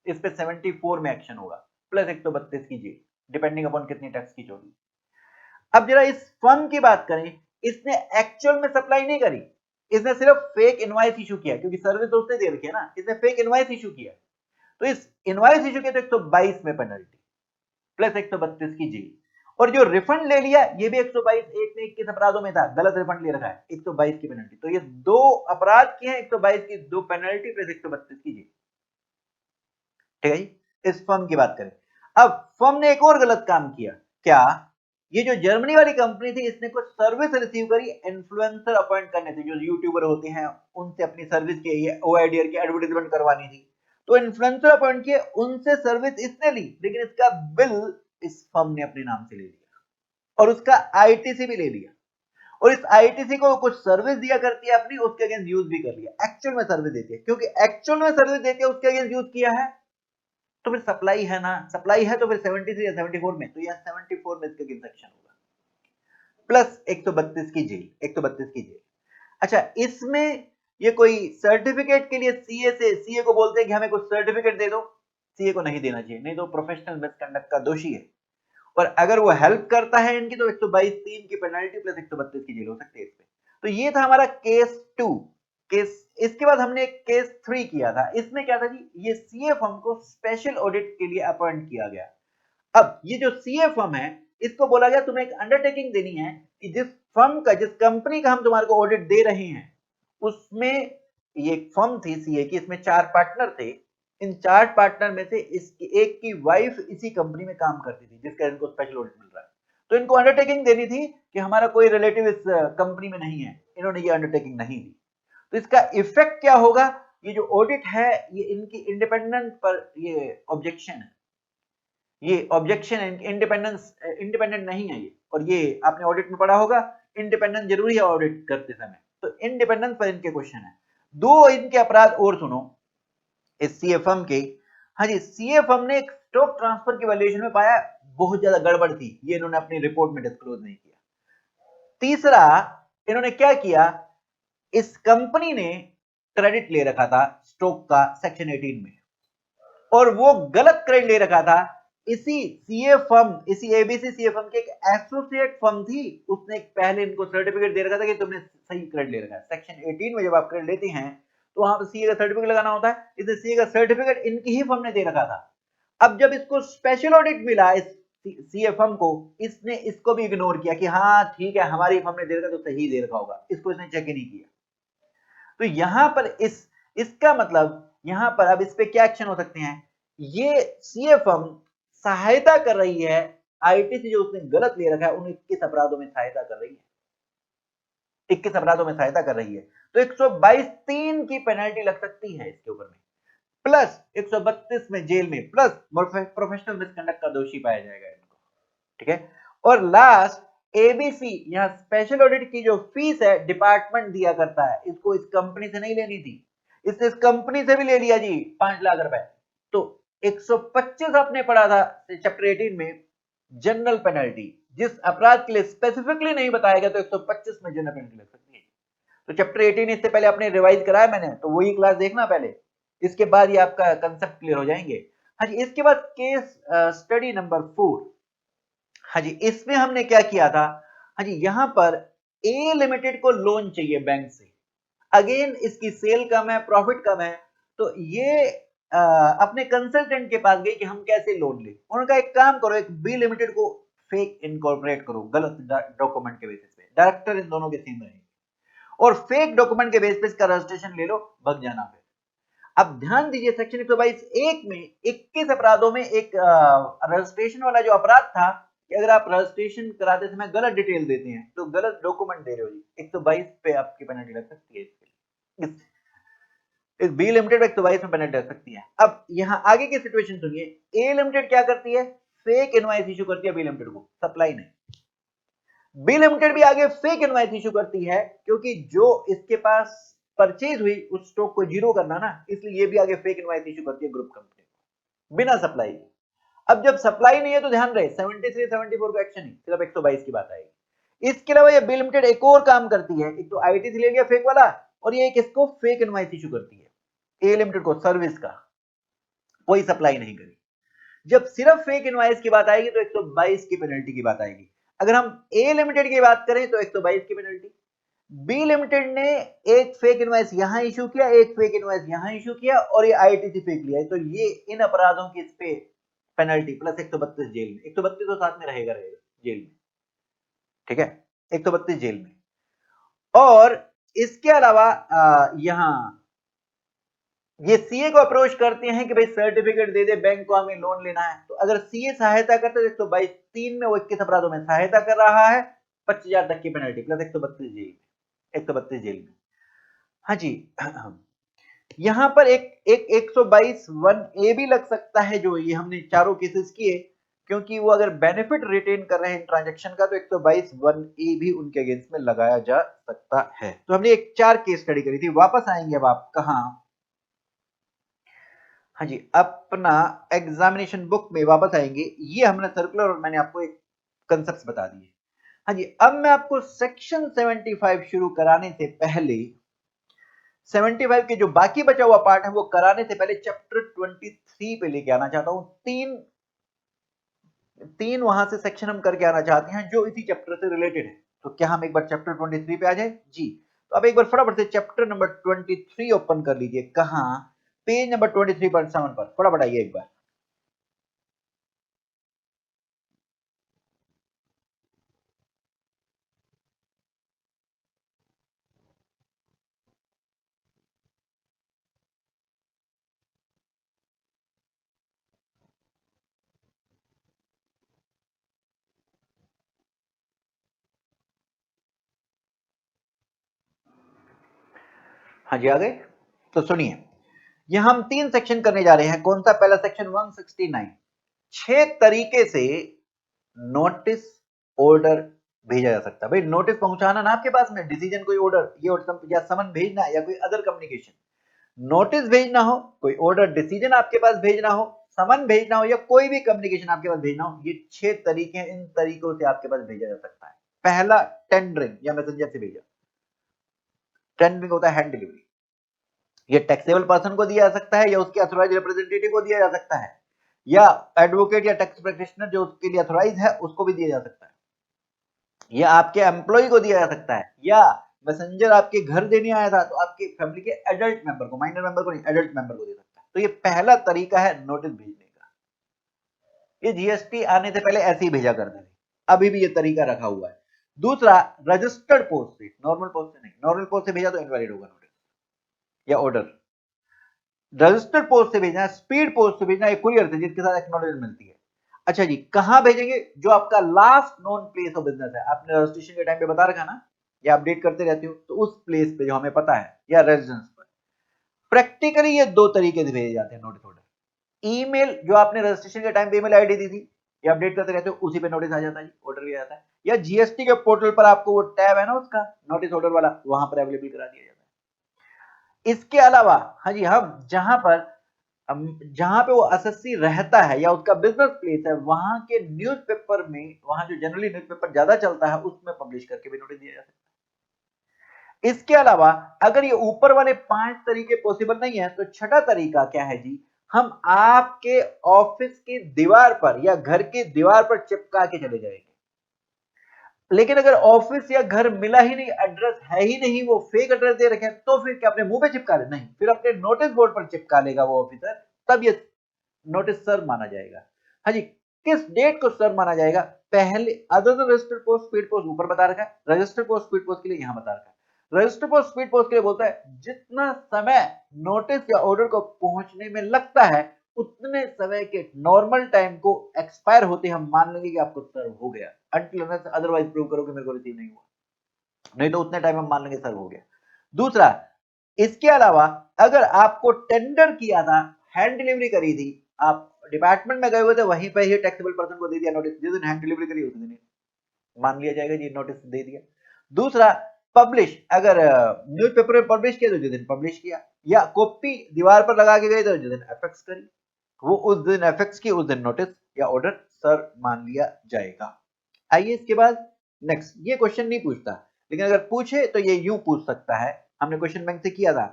इस पे 74 में एक्शन होगा प्लस 132 की जेल, डिपेंडिंग अपॉन कितनी टैक्स की चोरी। अब जरा इस फर्म की बात करें, इसने एक्चुअल में सप्लाई नहीं करी, इसने सिर्फ फेक इनवॉइस इशू किया क्योंकि सर्विस तो उसने दे रखी है ना, इसने फेक इनवॉइस इशू किया, तो इस इनवॉइस इशू के तो 122 में पेनल्टी प्लस 132 की जेल। और जो रिफंड ले लिया ये भी 122, एक ने 21 अपराधों में था, गलत रिफंड ले रखा है, 122 की पेनल्टी। तो ये दो अपराध किए हैं, 122 की दो पेनल्टी प्लस 132 की जेल, ठीक है जी। इस फर्म की बात करें, अब फर्म ने एक और गलत काम किया, क्या, ये जो जर्मनी वाली कंपनी थी इसने कुछ सर्विस रिसीव करी इन्फ्लुएंसर अपॉइंट करने से, जो यूट्यूबर होते हैं उनसे अपनी सर्विस के ये ओआईडीआर की एडवर्टाइजमेंट करवानी थी, तो इन्फ्लुएंसर अपॉइंट किए, उनसे सर्विस इसने ली लेकिन इसका बिल इस फर्म ने अपने नाम से ले लिया और उसका आईटीसी भी ले लिया और इस आईटीसी को कुछ सर्विस दिया करती है अपनी, उसके अगेंस्ट यूज भी कर लिया, एक्चुअल में सर्विस देती है, क्योंकि एक्चुअल में सर्विस देती है उसके अगेंस्ट यूज किया है, तो फिर सप्लाई है ना, सप्लाई है तो फिर 73 या 74 में, तो यह 74 में इसका सेक्शन होगा प्लस 132 की जेल, 132 की जेल। अच्छा, इसमें ये कोई सर्टिफिकेट के लिए सीए को बोलते हैं कि हमें कुछ सर्टिफिकेट दे दो, सीए को नहीं देना चाहिए, नहीं तो प्रोफेशनल मिसकंडक्ट का दोषी है। और अगर वो हेल्प करता है इनकी तो 122(3) की पेनल्टी प्लस 132 की जेल हो सकती है इस पे। तो ये था हमारा केस 2। केस, इसके बाद हमने एक केस 3 किया था, इसमें क्या था जी, ये सीए फर्म को स्पेशल ऑडिट के लिए अपॉइंट किया गया। अब ये जो सीए फर्म है इसको बोला गया तुम्हें एक अंडरटेकिंग देनी है कि जिस फर्म का, जिस कंपनी का हम तुम्हारे को ऑडिट दे रहे हैं उसमें, ये एक फर्म थी सीए की, इसमें 4 पार्टनर थे, इन 4 पार्टनर में से इसकी एक की वाइफ इसी कंपनी में काम करती थी जिसका इनको स्पेशल ऑडिट मिल रहा है, तो इनको अंडरटेकिंग देनी थी कि हमारा कोई रिलेटिव इस कंपनी में नहीं है, इन्होंने ये अंडरटेकिंग नहीं दी। तो इसका इफेक्ट क्या होगा, ये जो ऑडिट है ये इनकी इंडिपेंडेंस पर ये ऑब्जेक्शन है, ये ऑब्जेक्शन है, इंडिपेंडेंट नहीं है ये, और ये आपने ऑडिट में पढ़ा होगा इंडिपेंडेंस जरूरी है ऑडिट करते समय, तो इंडिपेंडेंस पर इनके क्वेश्चन है। दो इनके अपराध और सुनो इस सीएफएम के। हाँ जी, सीएफएम ने एक स्टॉक ट्रांसफर की वैल्यूएशन में पाया बहुत ज्यादा गड़बड़ थी, ये इन्होंने अपनी रिपोर्ट में डिस्क्लोज नहीं किया। तीसरा, इन्होंने क्या किया, इस कंपनी ने क्रेडिट ले रखा था स्टॉक का सेक्शन 18 में, और वो गलत क्रेडिट ले रखा था इसी सीए फर्म, इसी एबीसी सीए फर्म की एक एसोसिएट फर्म थी, उसने एक पहले इनको सर्टिफिकेट दे रखा था कि तुमने सही क्रेडिट ले रखा है। सेक्शन 18 में जब आप क्रेडिट लेते हैं तो वहां पर सीए का सर्टिफिकेट लगाना होता है, इसलिए सीए का सर्टिफिकेट इनकी ही फर्म ने दे रखा था। अब जब इसको स्पेशल ऑडिट मिला इस सीए फर्म को, इसने इसको भी इग्नोर किया कि हाँ ठीक है हमारी फर्म ने दे रखा तो सही दे रखा होगा, इसको इसने चेक ही नहीं किया। तो यहां पर इसका मतलब यहां पर अब इस पे क्या एक्शन हो सकते हैं, ये सीए फर्म सहायता कर रही है आईटीसी जो उसने गलत ले रखा है उन्हें किस अपराधों में सहायता कर रही है, 21 अपराधों में सहायता कर रही है तो 122 3 की पेनल्टी लग सकती है इसके ऊपर में, प्लस 132 में जेल में, प्लस प्रोफेशनल मिसकंडक्ट का दोषी पाया जाएगा इनको, ठीक है। और लास्ट एबीसी, यहाँ स्पेशल ऑडिट की जो फीस है डिपार्टमेंट दिया करता है, इसको इस कंपनी से नहीं लेनी थी, इसने इस कंपनी से भी ले लिया जी 5 लाख रुपए। तो 125 आपने पढ़ा था चैप्टर 18 में जनरल पेनल्टी, जिस अपराध के लिए स्पेसिफिकली नहीं बताया गया तो 125 में जनरल पेनल्टी लग सकती है। तो चैप्टर 18 इससे पहले आपने रिवाइज कराया मैंने, तो वही क्लास देखना पहले, इसके बाद ये आपका कंसेप्ट क्लियर हो जाएंगे। हाँ जी, इसके बाद केस स्टडी नंबर 4। हाँ जी, इसमें हमने क्या किया था, हाँ जी, यहां पर ए लिमिटेड को लोन चाहिए बैंक से, अगेन इसकी सेल कम है, प्रॉफिट कम है, तो ये अपने कंसल्टेंट के पास गई कि हम कैसे लोन ले। उनका एक काम करो, एक बी लिमिटेड को फेक इनकॉर्पोरेट करो, गलत डॉक्यूमेंट के बेसिस पे, डायरेक्टर इन दोनों के सेम रहेंगे, और फेक डॉक्यूमेंट के बेसिस पे इसका रजिस्ट्रेशन ले लो, भग जाना फिर। अब ध्यान दीजिए सेक्शन 122(1) में 21 अपराधों में एक रजिस्ट्रेशन वाला जो अपराध था कि अगर आप रजिस्ट्रेशन कराते समय गलत डिटेल देते हैं तो गलत डॉक्यूमेंट दे रहे हो जी, 122 पे आपकी पेनल्टी लग सकती है। इस बी लिमिटेड 122 में पेनल्टी लग सकती है। अब यहाँ आगे की सिचुएशन सुनिए, ए लिमिटेड क्या करती है, फेक इनवॉइस इशू करती है बी लिमिटेड को, सप्लाई नहीं। बी लिमिटेड भी आगे फेक इनवॉइस इशू करती है क्योंकि जो इसके पास परचेज हुई उस स्टॉक को जीरो करना ना, इसलिए ये भी आगे फेक इनवॉइस इशू करती है ग्रुप कंपनी बिना सप्लाई के। अब जब सप्लाई नहीं है तो ध्यान रहे 73 74 का एक्शन ही, सिर्फ 122 की बात आएगी। इसके अलावा ये बी लिमिटेड एक और काम करती है, एक तो आईटी से ले लिया फेक वाला, और ये एक इसको फेक इनवॉइस इशू करती है ए लिमिटेड को, सर्विस का, कोई सप्लाई नहीं करी। जब सिर्फ फेक इनवॉइस की बात आएगी तो 122 की पेनल्टी की बात आएगी। अगर हम ए लिमिटेड की बात करें तो 122 की पेनल्टी, बी लिमिटेड ने एक फेक इनवॉइस यहां इशू किया, एक फेक इनवॉइस यहां इशू किया, और ये आईटीसी फेक लिया है, तो ये इन अपराधों की इस पे पेनल्टी प्लस 132 जेल में, 132 तो साथ में रहेगा जेल में, ठीक है, 132 जेल में। और इसके अलावा यहां ये सीए को अप्रोच करते हैं कि भाई सर्टिफिकेट दे दे, बैंक को हमें लोन लेना है, तो अगर सीए सहायता करता है तो 122(3) में वो 21 अपराधों में सहायता कर रहा है, 25,000 तक की पेनल्टी प्लस 132 जेल में, 132 जेल में। हाँ जी, यहां पर एक 122(1)(a) भी लग सकता है, जो ये हमने चारों केसेस किए, क्योंकि वो अगर बेनिफिट रिटेन कर रहे हैं ट्रांजैक्शन का तो 122(1)(a) भी उनके अगेंस्ट में लगाया जा सकता है। तो हमने एक 4 केस स्टडी करी थी। वापस आएंगे अब आप कहां, हाँ जी, अपना एग्जामिनेशन बुक में वापस आएंगे। ये हमने सर्कुलर और मैंने आपको एक कंसेप्ट बता दिए। हाँ जी, अब मैं आपको सेक्शन 75 शुरू कराने से पहले 75 के जो बाकी बचा हुआ पार्ट है वो कराने से पहले चैप्टर 23 पे लेके आना चाहता हूं। तीन वहां से सेक्शन हम करके आना चाहते हैं जो इसी चैप्टर से रिलेटेड है। तो क्या हम एक बार चैप्टर 23 पे आ जाए जी? तो अब एक बार फटाफट से चैप्टर नंबर 23 ओपन कर लीजिए। कहां? पेज नंबर 23.7 पर फटाफट आइए एक बार। हाँ जी, आ गए? तो सुनिए, ये हम 3 सेक्शन करने जा रहे हैं। कौन सा? पहला सेक्शन 169, 6 तरीके से नोटिस ऑर्डर भेजा जा सकता है। भाई नोटिस पहुंचाना ना आपके पास में, डिसीजन, कोई ऑर्डर, ये या समन भेजना या कोई अदर कम्युनिकेशन, नोटिस भेजना हो, कोई ऑर्डर डिसीजन आपके पास भेजना हो, समन भेजना हो, या कोई भी कम्युनिकेशन आपके पास भेजना हो, ये 6 तरीके हैं। इन तरीकों से आपके पास भेजा जा सकता है। पहला, टेंडरिंग या मैसेंजर से भेजा। टेंडरिंग होता है हैंड डिलीवरी। ये टैक्सेबल पर्सन को दिया जा सकता है या उसके अथोराइज रिप्रेजेंटेटिव को दिया जा सकता है, या एडवोकेट या टैक्स प्रैक्टिशनर जो उसके लिए अथोराइज है उसको भी दिया जा सकता है, या आपके एम्प्लॉय को दिया जा सकता है, या मैसेंजर आपके घर देने आया था तो आपके फैमिली के एडल्ट मेंबर को, माइनर मेंबर को नहीं, एडल्ट मेंबर को दे सकता है। तो ये पहला तरीका है नोटिस भेजने का। ये जीएसटी आने से पहले ऐसे ही भेजा करते थे, अभी भी ये तरीका रखा हुआ है। दूसरा, रजिस्टर्ड पोस्ट से, नॉर्मल पोस्ट से नहीं, नॉर्मल पोस्ट से भेजा तो इनवैलिड होगा नोटिस या ऑर्डर। रजिस्टर्ड पोस्ट से भेजना, स्पीड पोस्ट से भेजना, एक कुरियर से जिसके साथ एक्नॉलेजमेंट मिलती है। अच्छा जी, कहां भेजेंगे? जो आपका last known place of business है, आपने रजिस्ट्रेशन के टाइम पे बता रखा ना, या अपडेट करते रहते हो, तो उस प्लेस पे जो हमें पता है या रेजिडेंस पर प्रैक्टिकली ये दो तरीके से भेजे जाते हैं नोटिस ऑर्डर। ईमेल जो आपने रजिस्ट्रेशन के टाइम पे ईमेल आईडी दी थी, ये अपडेट करते रहते हो, उसी पे नोटिस आ जाता है, ऑर्डर भी आ जाता है। या जीएसटी के पोर्टल पर आपको वो टैब है ना उसका नोटिस ऑर्डर वाला, वहां पर अवेलेबल करा दिया जाता है। इसके अलावा हाँ जी, हम जहां पे वो एसएससी रहता है या उसका बिजनेस प्लेस है, वहां के न्यूज़पेपर में, वहां जो जनरली न्यूज़पेपर ज्यादा चलता है उसमें पब्लिश करके भी नोटिस दिया जा सकता है। इसके अलावा अगर ये ऊपर वाले 5 तरीके पॉसिबल नहीं है, तो छठा तरीका क्या है जी, हम आपके ऑफिस की दीवार पर या घर की दीवार पर चिपका के चले जाएंगे। लेकिन अगर ऑफिस या घर मिला ही नहीं, एड्रेस है ही नहीं, वो फेक एड्रेस दे रखे हैं, तो फिर क्या अपने मुंह पे चिपका ले? नहीं, फिर अपने नोटिस बोर्ड पर चिपका लेगा वो ऑफिसर, तब ये नोटिस सर्व माना जाएगा। हाँ जी, किस डेट को सर्व माना जाएगा? पहले other than registered post speed post ऊपर बता रखा है, रजिस्टर्ड पोस्ट स्पीड पोस्ट के लिए यहां बता रखा है। रजिस्टर्ड पोस्ट स्पीड पोस्ट के लिए बोलता है जितना समय नोटिस या ऑर्डर को पहुंचने में लगता है, उतने समय के नॉर्मल टाइम को एक्सपायर होते हम मान लेंगे कि आपको सर्व हो गया, अनटिल अनलेस अदरवाइज प्रूव करो कि मेरे को रिसीव नहीं हुआ, नहीं तो उतने टाइम हम मान लेंगे सर्व हो गया। दूसरा, इसके अलावा अगर आपको टेंडर किया था, हैंड डिलीवरी करी थी, आप डिपार्टमेंट में गए हुए थे, वहीं पे ही टैक्सेबल पर्सन को दे दिया नोटिस, जिस दिन हैंड डिलीवरी करी उस दिन मान लिया जाएगा जी नोटिस दे दिया। दूसरा, पब्लिश, अगर न्यूज़पेपर में पब्लिश किया तो जिस दिन पब्लिश किया, या कॉपी दीवार पर लगा के गए तो जिस दिन एफएक्स करी, वो उस दिन एफएक्स की, उस दिन नोटिस या ऑर्डर सर मान लिया जाएगा। आइए इसके बाद नेक्स्ट, ये क्वेश्चन नहीं पूछता, लेकिन अगर पूछे तो ये यूं पूछ सकता है, हमने क्वेश्चन बैंक से किया था,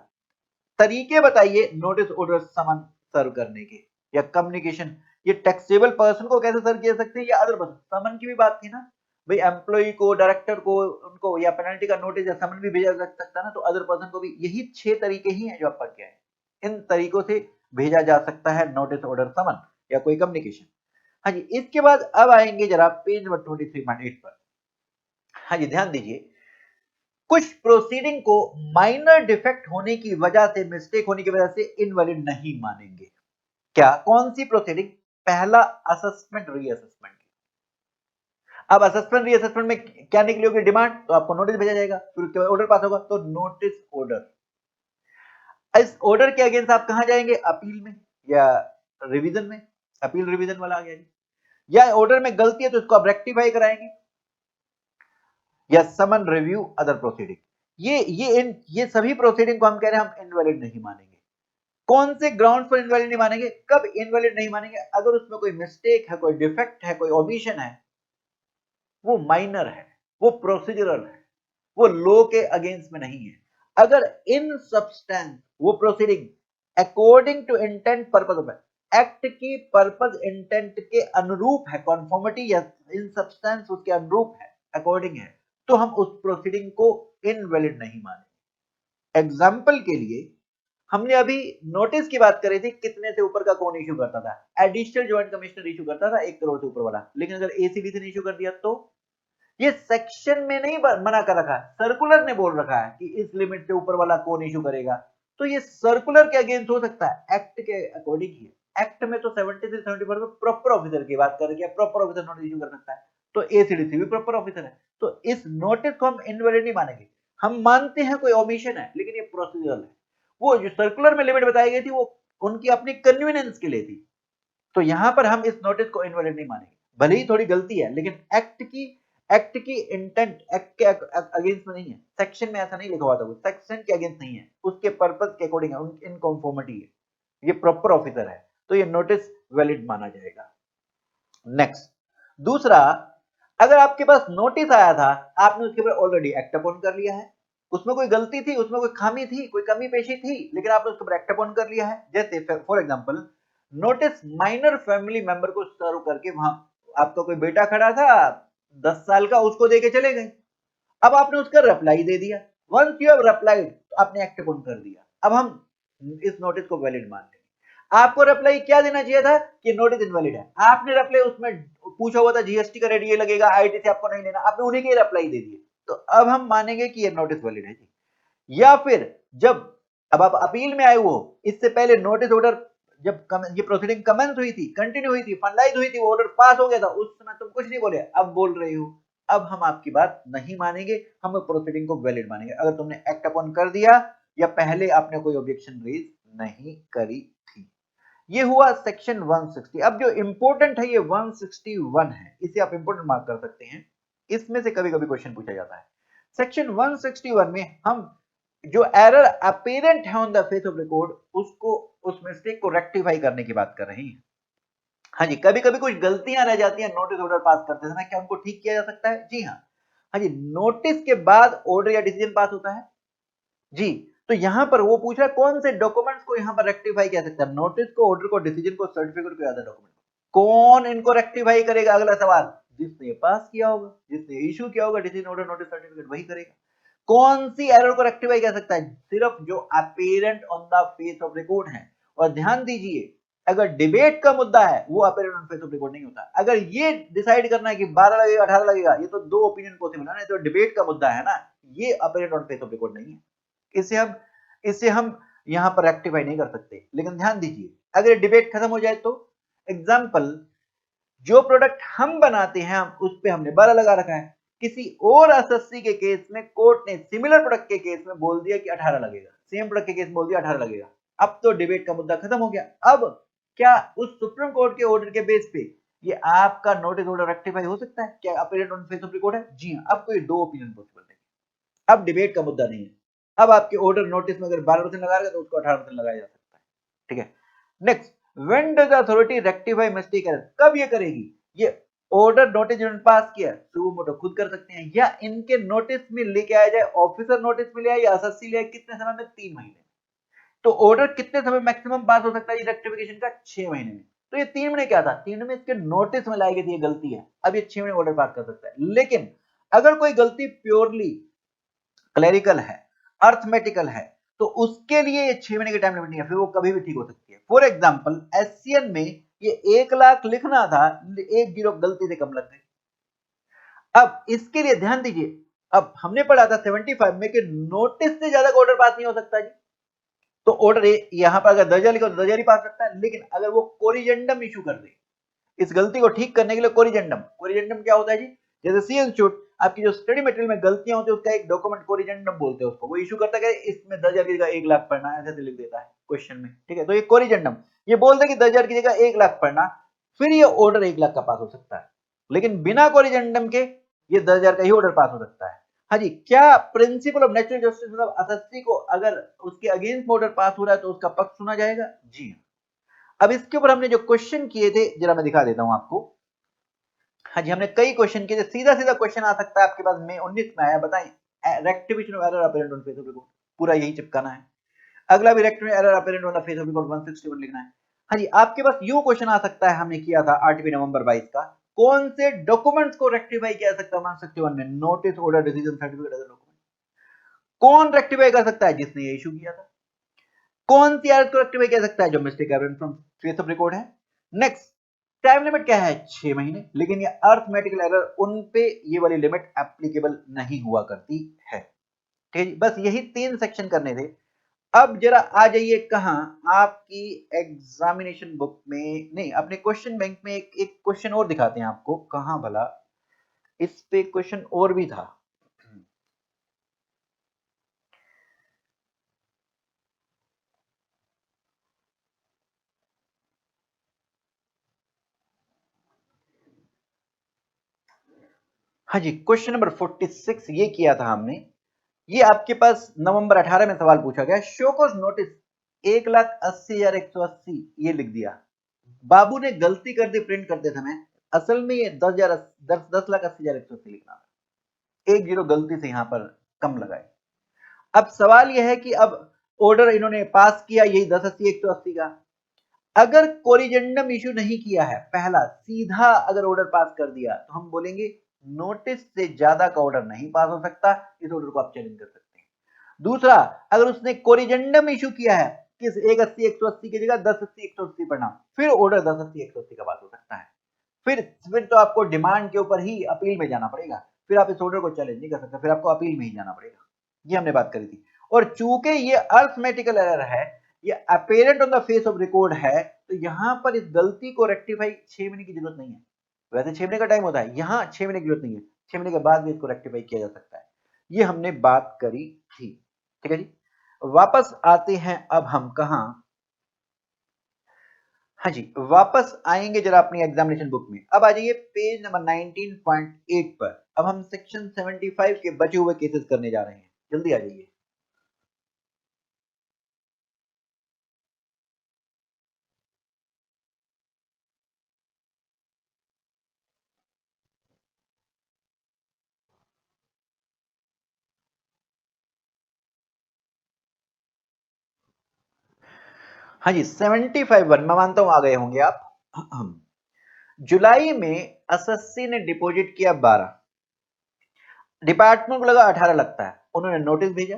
तरीके बताइए नोटिस ऑर्डर समन सर्व करने के या कम्युनिकेशन, ये टैक्सेबल पर्सन को कैसे सर्व किया सकते हैं या अदर पर्सन, समन की भी बात थी ना भाई, एम्प्लॉय को, डायरेक्टर को, उनको या पेनल्टी का नोटिस या समन भी भेजा जा सकता है ना, तो अदर पर्सन को भी, यही 6 तरीके ही हैं जो आप पढ़ के आए, इन तरीकों से भेजा जा सकता है नोटिस ऑर्डर समन या कोई कम्युनिकेशन। हाँ जी, इसके बाद अब आएंगे जरा पेज नंबर 23.8 पर। हाँ जी, ध्यान दीजिए, कुछ प्रोसीडिंग को माइनर डिफेक्ट होने की वजह से, मिस्टेक होने की वजह से इनवैलिड नहीं मानेंगे। क्या, कौन सी प्रोसीडिंग? पहला, असेसमेंट रीअसेसमेंट। अब असेसमेंट रीअसेसमेंट में क्या निकली होगी डिमांड, तो आपको नोटिस भेजा जाएगा, फिर उसके बाद ऑर्डर पास होगा, तो नोटिस ऑर्डर। इस ऑर्डर के अगेंस्ट आप कहां जाएंगे? अपील में या रिवीजन में, अपील रिवीजन वाला आ गया जी। या ऑर्डर में गलती है तो इसको आप रेक्टिफाई कराएंगे, या समन रिव्यू अदर प्रोसीडिंग। ये सभी प्रोसीडिंग को हम कह रहे हैं हम इनवैलिड नहीं मानेंगे। कौन से ग्राउंड पर इनवैलिड नहीं मानेंगे? कब इनवैलिड नहीं मानेंगे? अगर उसमें कोई मिस्टेक है, कोई डिफेक्ट है, कोई ओमिशन है, वो माइनर है, वो प्रोसीजरल है, वो लॉ के अगेंस्ट में नहीं है। अगर इन सब्सटेंस वो proceeding according to intent purpose of act की पर्पस इंटेंट के अनुरूप है, कॉन्फॉर्मिटी या इन सब्सटेंस उसके अनुरूप है, अकॉर्डिंग है, तो हम उस प्रोसीडिंग को इनवैलिड नहीं मानेंगे। एग्जाम्पल के लिए, हमने अभी नोटिस की बात करी थी, कितने से ऊपर का कौन इश्यू करता था? एडिशनल जॉइंट कमिश्नर इश्यू करता था 1 करोड़ से ऊपर वाला। लेकिन अगर एसीबीसी ने इश्यू कर दिया तो ये सेक्शन में नहीं मना कर रखा, सर्कुलर ने बोल रखा है कि इस लिमिट से ऊपर वाला कौन इश्यू करेगा, तो ये सर्कुलर के अगेंस्ट हो सकता है, एक्ट के अकॉर्डिंग ही। एक्ट में तो 70 से 74 में प्रॉपर ऑफिसर की बात कर रही है, प्रॉपर ऑफिसर नोटिस इश्यू कर सकता है, तो एसीडीसी भी प्रॉपर ऑफिसर है, तो इस नोटिस को हम इनवैलिड नहीं मानेंगे। हम मानते हैं कोई ओमिशन है, लेकिन ये प्रोसीजरल है। वो जो सर्कुलर में लिमिट बताई गई थी वो उनकी अपनी कन्वीनियंस के लिए थी, तो यहां पर हम इस नोटिस को इनवैलिड नहीं मानेंगे। भले ही थोड़ी गलती है, लेकिन एक्ट की इंटेंट एक्ट के अगेंस्ट में नहीं है, सेक्शन में ऐसा नहीं लिखा हुआ था, सेक्शन के अगेंस्ट नहीं है, उसके पर्पस के अकॉर्डिंग है, इन कॉन्फॉर्मिटी है, ये प्रॉपर ऑफिसर है, तो ये नोटिस वैलिड माना जाएगा। नेक्स्ट, दूसरा, अगर आपके पास नोटिस आया था, आपने उसके ऊपर ऑलरेडी एक्ट अपॉन कर लिया है, उसमें कोई गलती थी, उसमें कोई खामी थी, कोई कमी पेशी थी, लेकिन आपने उसके ऊपर एक्ट अपॉन कर लिया है। जैसे for example, notice minor family member को सर्व करके, वहां आपका कोई बेटा खड़ा था 10 साल का, उसको देके चले गए, अब आपने उसका रिप्लाई दे दिया, वंस यू हैव रिप्लाइड, तो आपने एक्ट अपॉन कर दिया, अब हम इस नोटिस को वैलिड मान लेंगे। आपको रिप्लाई क्या देना चाहिए था कि नोटिस इनवैलिड है, आपने रिप्लाई उसमें पूछा हुआ था जीएसटी का रेट ये लगेगा, आईटीसी आपको नहीं लेना, आपने उन्हीं के रिप्लाई दे दिए, तो अब हम मानेंगे कि ये नोटिस वैलिड है जी। या फिर जब अब आप अपील में आए हो, इससे पहले नोटिस ऑर्डर जब ये प्रोसीडिंग कमेंस हुई थी, कंटिन्यू हुई थी, फाइनलाइज हुई थी, वो ऑर्डर पास हो गया था, उस समय तुम कुछ नहीं बोले, अब बोल रहे हो अब हम आपकी बात नहीं मानेंगे, हम प्रोसीडिंग को वैलिड मानेंगे अगर तुमने एक्ट अपॉन कर दिया या पहले आपने कोई ऑब्जेक्शन रेज नहीं करी थी। ये हुआ सेक्शन 160। अब जो इंपॉर्टेंट है ये 161 है, इसे आप इंपॉर्टेंट मार्क कर सकते हैं, इसमें से कभी कभी क्वेश्चन पूछा जाता है। सेक्शन 161 में हम जो एरर अपीरेंट है on the face of record उसको, उस मिस्टेक को रेक्टिफाई करने की बात कर रहे हैं। हाँ जी, कभी कभी कुछ गलतियां रह जाती हैं नोटिस ऑर्डर पास करते समय, क्या उनको ठीक किया जा सकता है? जी हाँ। हाँ जी, नोटिस के बाद ऑर्डर या डिसीजन पास होता है जी। तो यहां पर वो पूछ रहा है कौन से डॉक्यूमेंट्स को यहां पर रेक्टिफाई किया सकता है, नोटिस को, ऑर्डर को, डिसीजन को, सर्टिफिकेट को, अदर डॉक्यूमेंट। कौन इनको रेक्टिफाई करेगा? अगला सवाल, जिसने पास किया होगा, जिसने इशू किया होगा डिसीजन, ऑर्डर, नोटिस, सर्टिफिकेट, वही करेगा। कौन सी एरर को रेक्टिफाई कर सकता है? सिर्फ जो apparent on the face of record है। और ध्यान दीजिए, अगर डिबेट का मुद्दा है वो apparent on face of record नहीं होता। अगर ये डिसाइड करना है कि 12 लगेगा 18 लगेगा, ये तो दो ओपिनियन पॉसिबल है ना, तो डिबेट का मुद्दा है ना, ये apparent on face of record नहीं है। इसे हम यहां पर रेक्टिफाई नहीं कर सकते। लेकिन ध्यान दीजिए, अगर डिबेट खत्म हो जाए तो, एग्जाम्पल, जो प्रोडक्ट हम बनाते हैं उस पे हमने 12 लगा रखा है, किसी और एसएससी के केस में कोर्ट ने सिमिलर प्रोडक्ट के केस में बोल दिया कि 18 लगेगा, सेम प्रोडक्ट के केस में बोल दिया 18 लगेगा। अब तो डिबेट का मुद्दा खत्म हो गया। अब क्या उस सुप्रीम कोर्ट के ऑर्डर के बेस पे ये आपका नोटिस ऑर्डर रेक्टिफाई हो सकता है? क्या apparent on face of record है? जी हाँ। अब कोई दो ओपिनियन पॉसिबल नहीं, अब डिबेट का मुद्दा नहीं है। अब आपके ऑर्डर नोटिस में अगर 12% लगाएगा तो उसको 18% लगाया जा सकता है। ठीक है। Next, when does authority rectify mistake error? कब ये करेगी? ये ऑर्डर नोटिस जिन्होंने पास किया सुबह मोटो खुद कर सकते हैं, या इनके नोटिस में लेके आया जाए, ऑफिसर नोटिस में ले आए या एसएससी ले आए, कितने समय में? 3 महीने। तो ऑर्डर कितने समय मैक्सिमम पास हो सकता है रेक्टिफिकेशन का? 6 महीने में। तो ये 3 महीने क्या था? 3 महीने इसके नोटिस में लाई गई थी ये गलती है, अब ये 6 महीने ऑर्डर पास कर सकता है। लेकिन अगर कोई गलती प्योरली क्लेरिकल है, अर्थमेटिकल है, तो उसके लिए ये 6 महीने की टाइम लिमिट नहीं है, फिर वो कभी भी ठीक हो सकती है। फॉर एग्जाम्पल, एससीएन में ये 1 लाख लिखना था, 1 जीरो गलती से कम लग गई। अब इसके लिए ध्यान दीजिए, अब हमने पढ़ा था 75 में कि नोटिस से ज्यादा का ऑर्डर पास नहीं हो सकता जी। तो ऑर्डर यहां पर अगर दर्जा लिखो तो दर्जा ही पास सकता है, लेकिन अगर वो कोरिजेंडम इशू कर दे, इस गलती को ठीक करने के लिए कोरिजेंडम, कोरिजेंडम क्या होता है जी? जैसे सी इंस्टीट्यूट आपकी जो स्टडी मटेरियल में गलतियां होती है उसका एक डॉक्यूमेंट कोरिजेंडम बोलते हैं उसको, वो इशू करता है कि इसमें 10,000 की जगह 1 लाख पढ़ना, ऐसे लिख देता है क्वेश्चन में। ठीक है, तो ये कोरिजेंडम ये बोलता है कि 10,000 की जगह 1 लाख पढ़ना, फिर ये ऑर्डर 1 लाख का पास हो सकता है। लेकिन बिना कोरिजेंडम के ये 10,000 का ही ऑर्डर पास हो सकता है। हाँ जी, क्या प्रिंसिपल ऑफ नेचुरल जस्टिस मतलब एसएससी को अगर उसके अगेंस्ट ऑर्डर पास हो रहा है तो उसका पक्ष सुना जाएगा? जी। अब इसके ऊपर हमने जो क्वेश्चन किए थे जरा मैं दिखा देता हूं आपको। हाँ जी, हमने कई क्वेश्चन किए थे, सीधा सीधा क्वेश्चन आ सकता है आपके पास, मई 19 में आया, बताएं, rectification of error apparent on face of record, पूरा यही चिपकाना है। अगला भी rectification error apparent on the face of record 161 लिखना है। हाँ जी, आपके पास यूं क्वेश्चन आ सकता है, हमने किया था आरटीपी नवंबर 22 का, कौन से डॉक्यूमेंट्स को रेक्टिफाई किया जा सकता है 161 में? Notice, order, decision, certificate, other document. कौन रेक्टिफाई कर सकता है? जिसने ये इशू किया था। कौन सी एरर को रेक्टिफाई किया सकता है? जो mistake apparent from face of record है। नेक्स्ट, टाइम लिमिट क्या है? 6 महीने। लेकिन ये अर्थमेटिकल एरर, उन पे ये वाली लिमिट एप्लीकेबल नहीं हुआ करती है। ठीक है जी, बस यही 3 सेक्शन करने थे। अब जरा आ जाइए कहां, आपकी एग्जामिनेशन बुक में नहीं, अपने क्वेश्चन बैंक में एक क्वेश्चन और दिखाते हैं आपको, कहां भला, इस पे क्वेश्चन और भी था। हाँ जी, क्वेश्चन नंबर 46 ये किया था हमने। ये आपके पास नवंबर 18 में सवाल पूछा गया, शोकोस नोटिस 1,80,180 ये लिख दिया। बाबू ने गलती कर दी प्रिंट करते समय, असल में ये 10,80,180 लिखना था, 1 जीरो गलती से यहां पर कम लगाए। अब सवाल यह है कि अब ऑर्डर इन्होंने पास किया यही 10,80,180 का, अगर कोरिजेंडम इशू नहीं किया है, पहला सीधा अगर ऑर्डर पास कर दिया तो हम बोलेंगे नोटिस से ज्यादा का ऑर्डर नहीं पास हो सकता, इस ऑर्डर को आप चैलेंज कर सकते हैं। दूसरा, अगर उसने कोरिजेंडम इशू किया है किस 1,80,180 की जगह 10,80,180 पढ़ना, फिर ऑर्डर 10,80,180 का पास हो सकता है। फिर तो आपको डिमांड के ऊपर ही अपील में जाना पड़ेगा, फिर आप इस ऑर्डर को चैलेंज नहीं कर सकते, फिर आपको अपील में ही जाना पड़ेगा। ये हमने बात करी थी। और चूंकि ये अर्थमेटिकल एरर है, ये apparent on the face of record है, तो यहां पर इस गलती को रेक्टिफाई 6 महीने की जरूरत नहीं है। वैसे 6 महीने का टाइम होता है, यहां 6 महीने की जरूरत नहीं है। 6 महीने के बाद भी इसको रेक्टिफाई किया जा सकता है। ये हमने बात करी थी, ठीक है जी। वापस आते हैं अब हम कहां, हाँ जी, वापस आएंगे जरा अपनी एग्जामिनेशन बुक में। अब आ जाइए पेज नंबर 19.8 पर। अब हम सेक्शन 75 के बचे हुए केसेस करने जा रहे हैं, जल्दी आ जाइए। हाँ जी, 75 मैं मानता हूं आ गए होंगे आप। जुलाई में एसएससी ने डिपॉजिट किया 12, डिपार्टमेंट को लगा 18 लगता है, उन्होंने नोटिस भेजा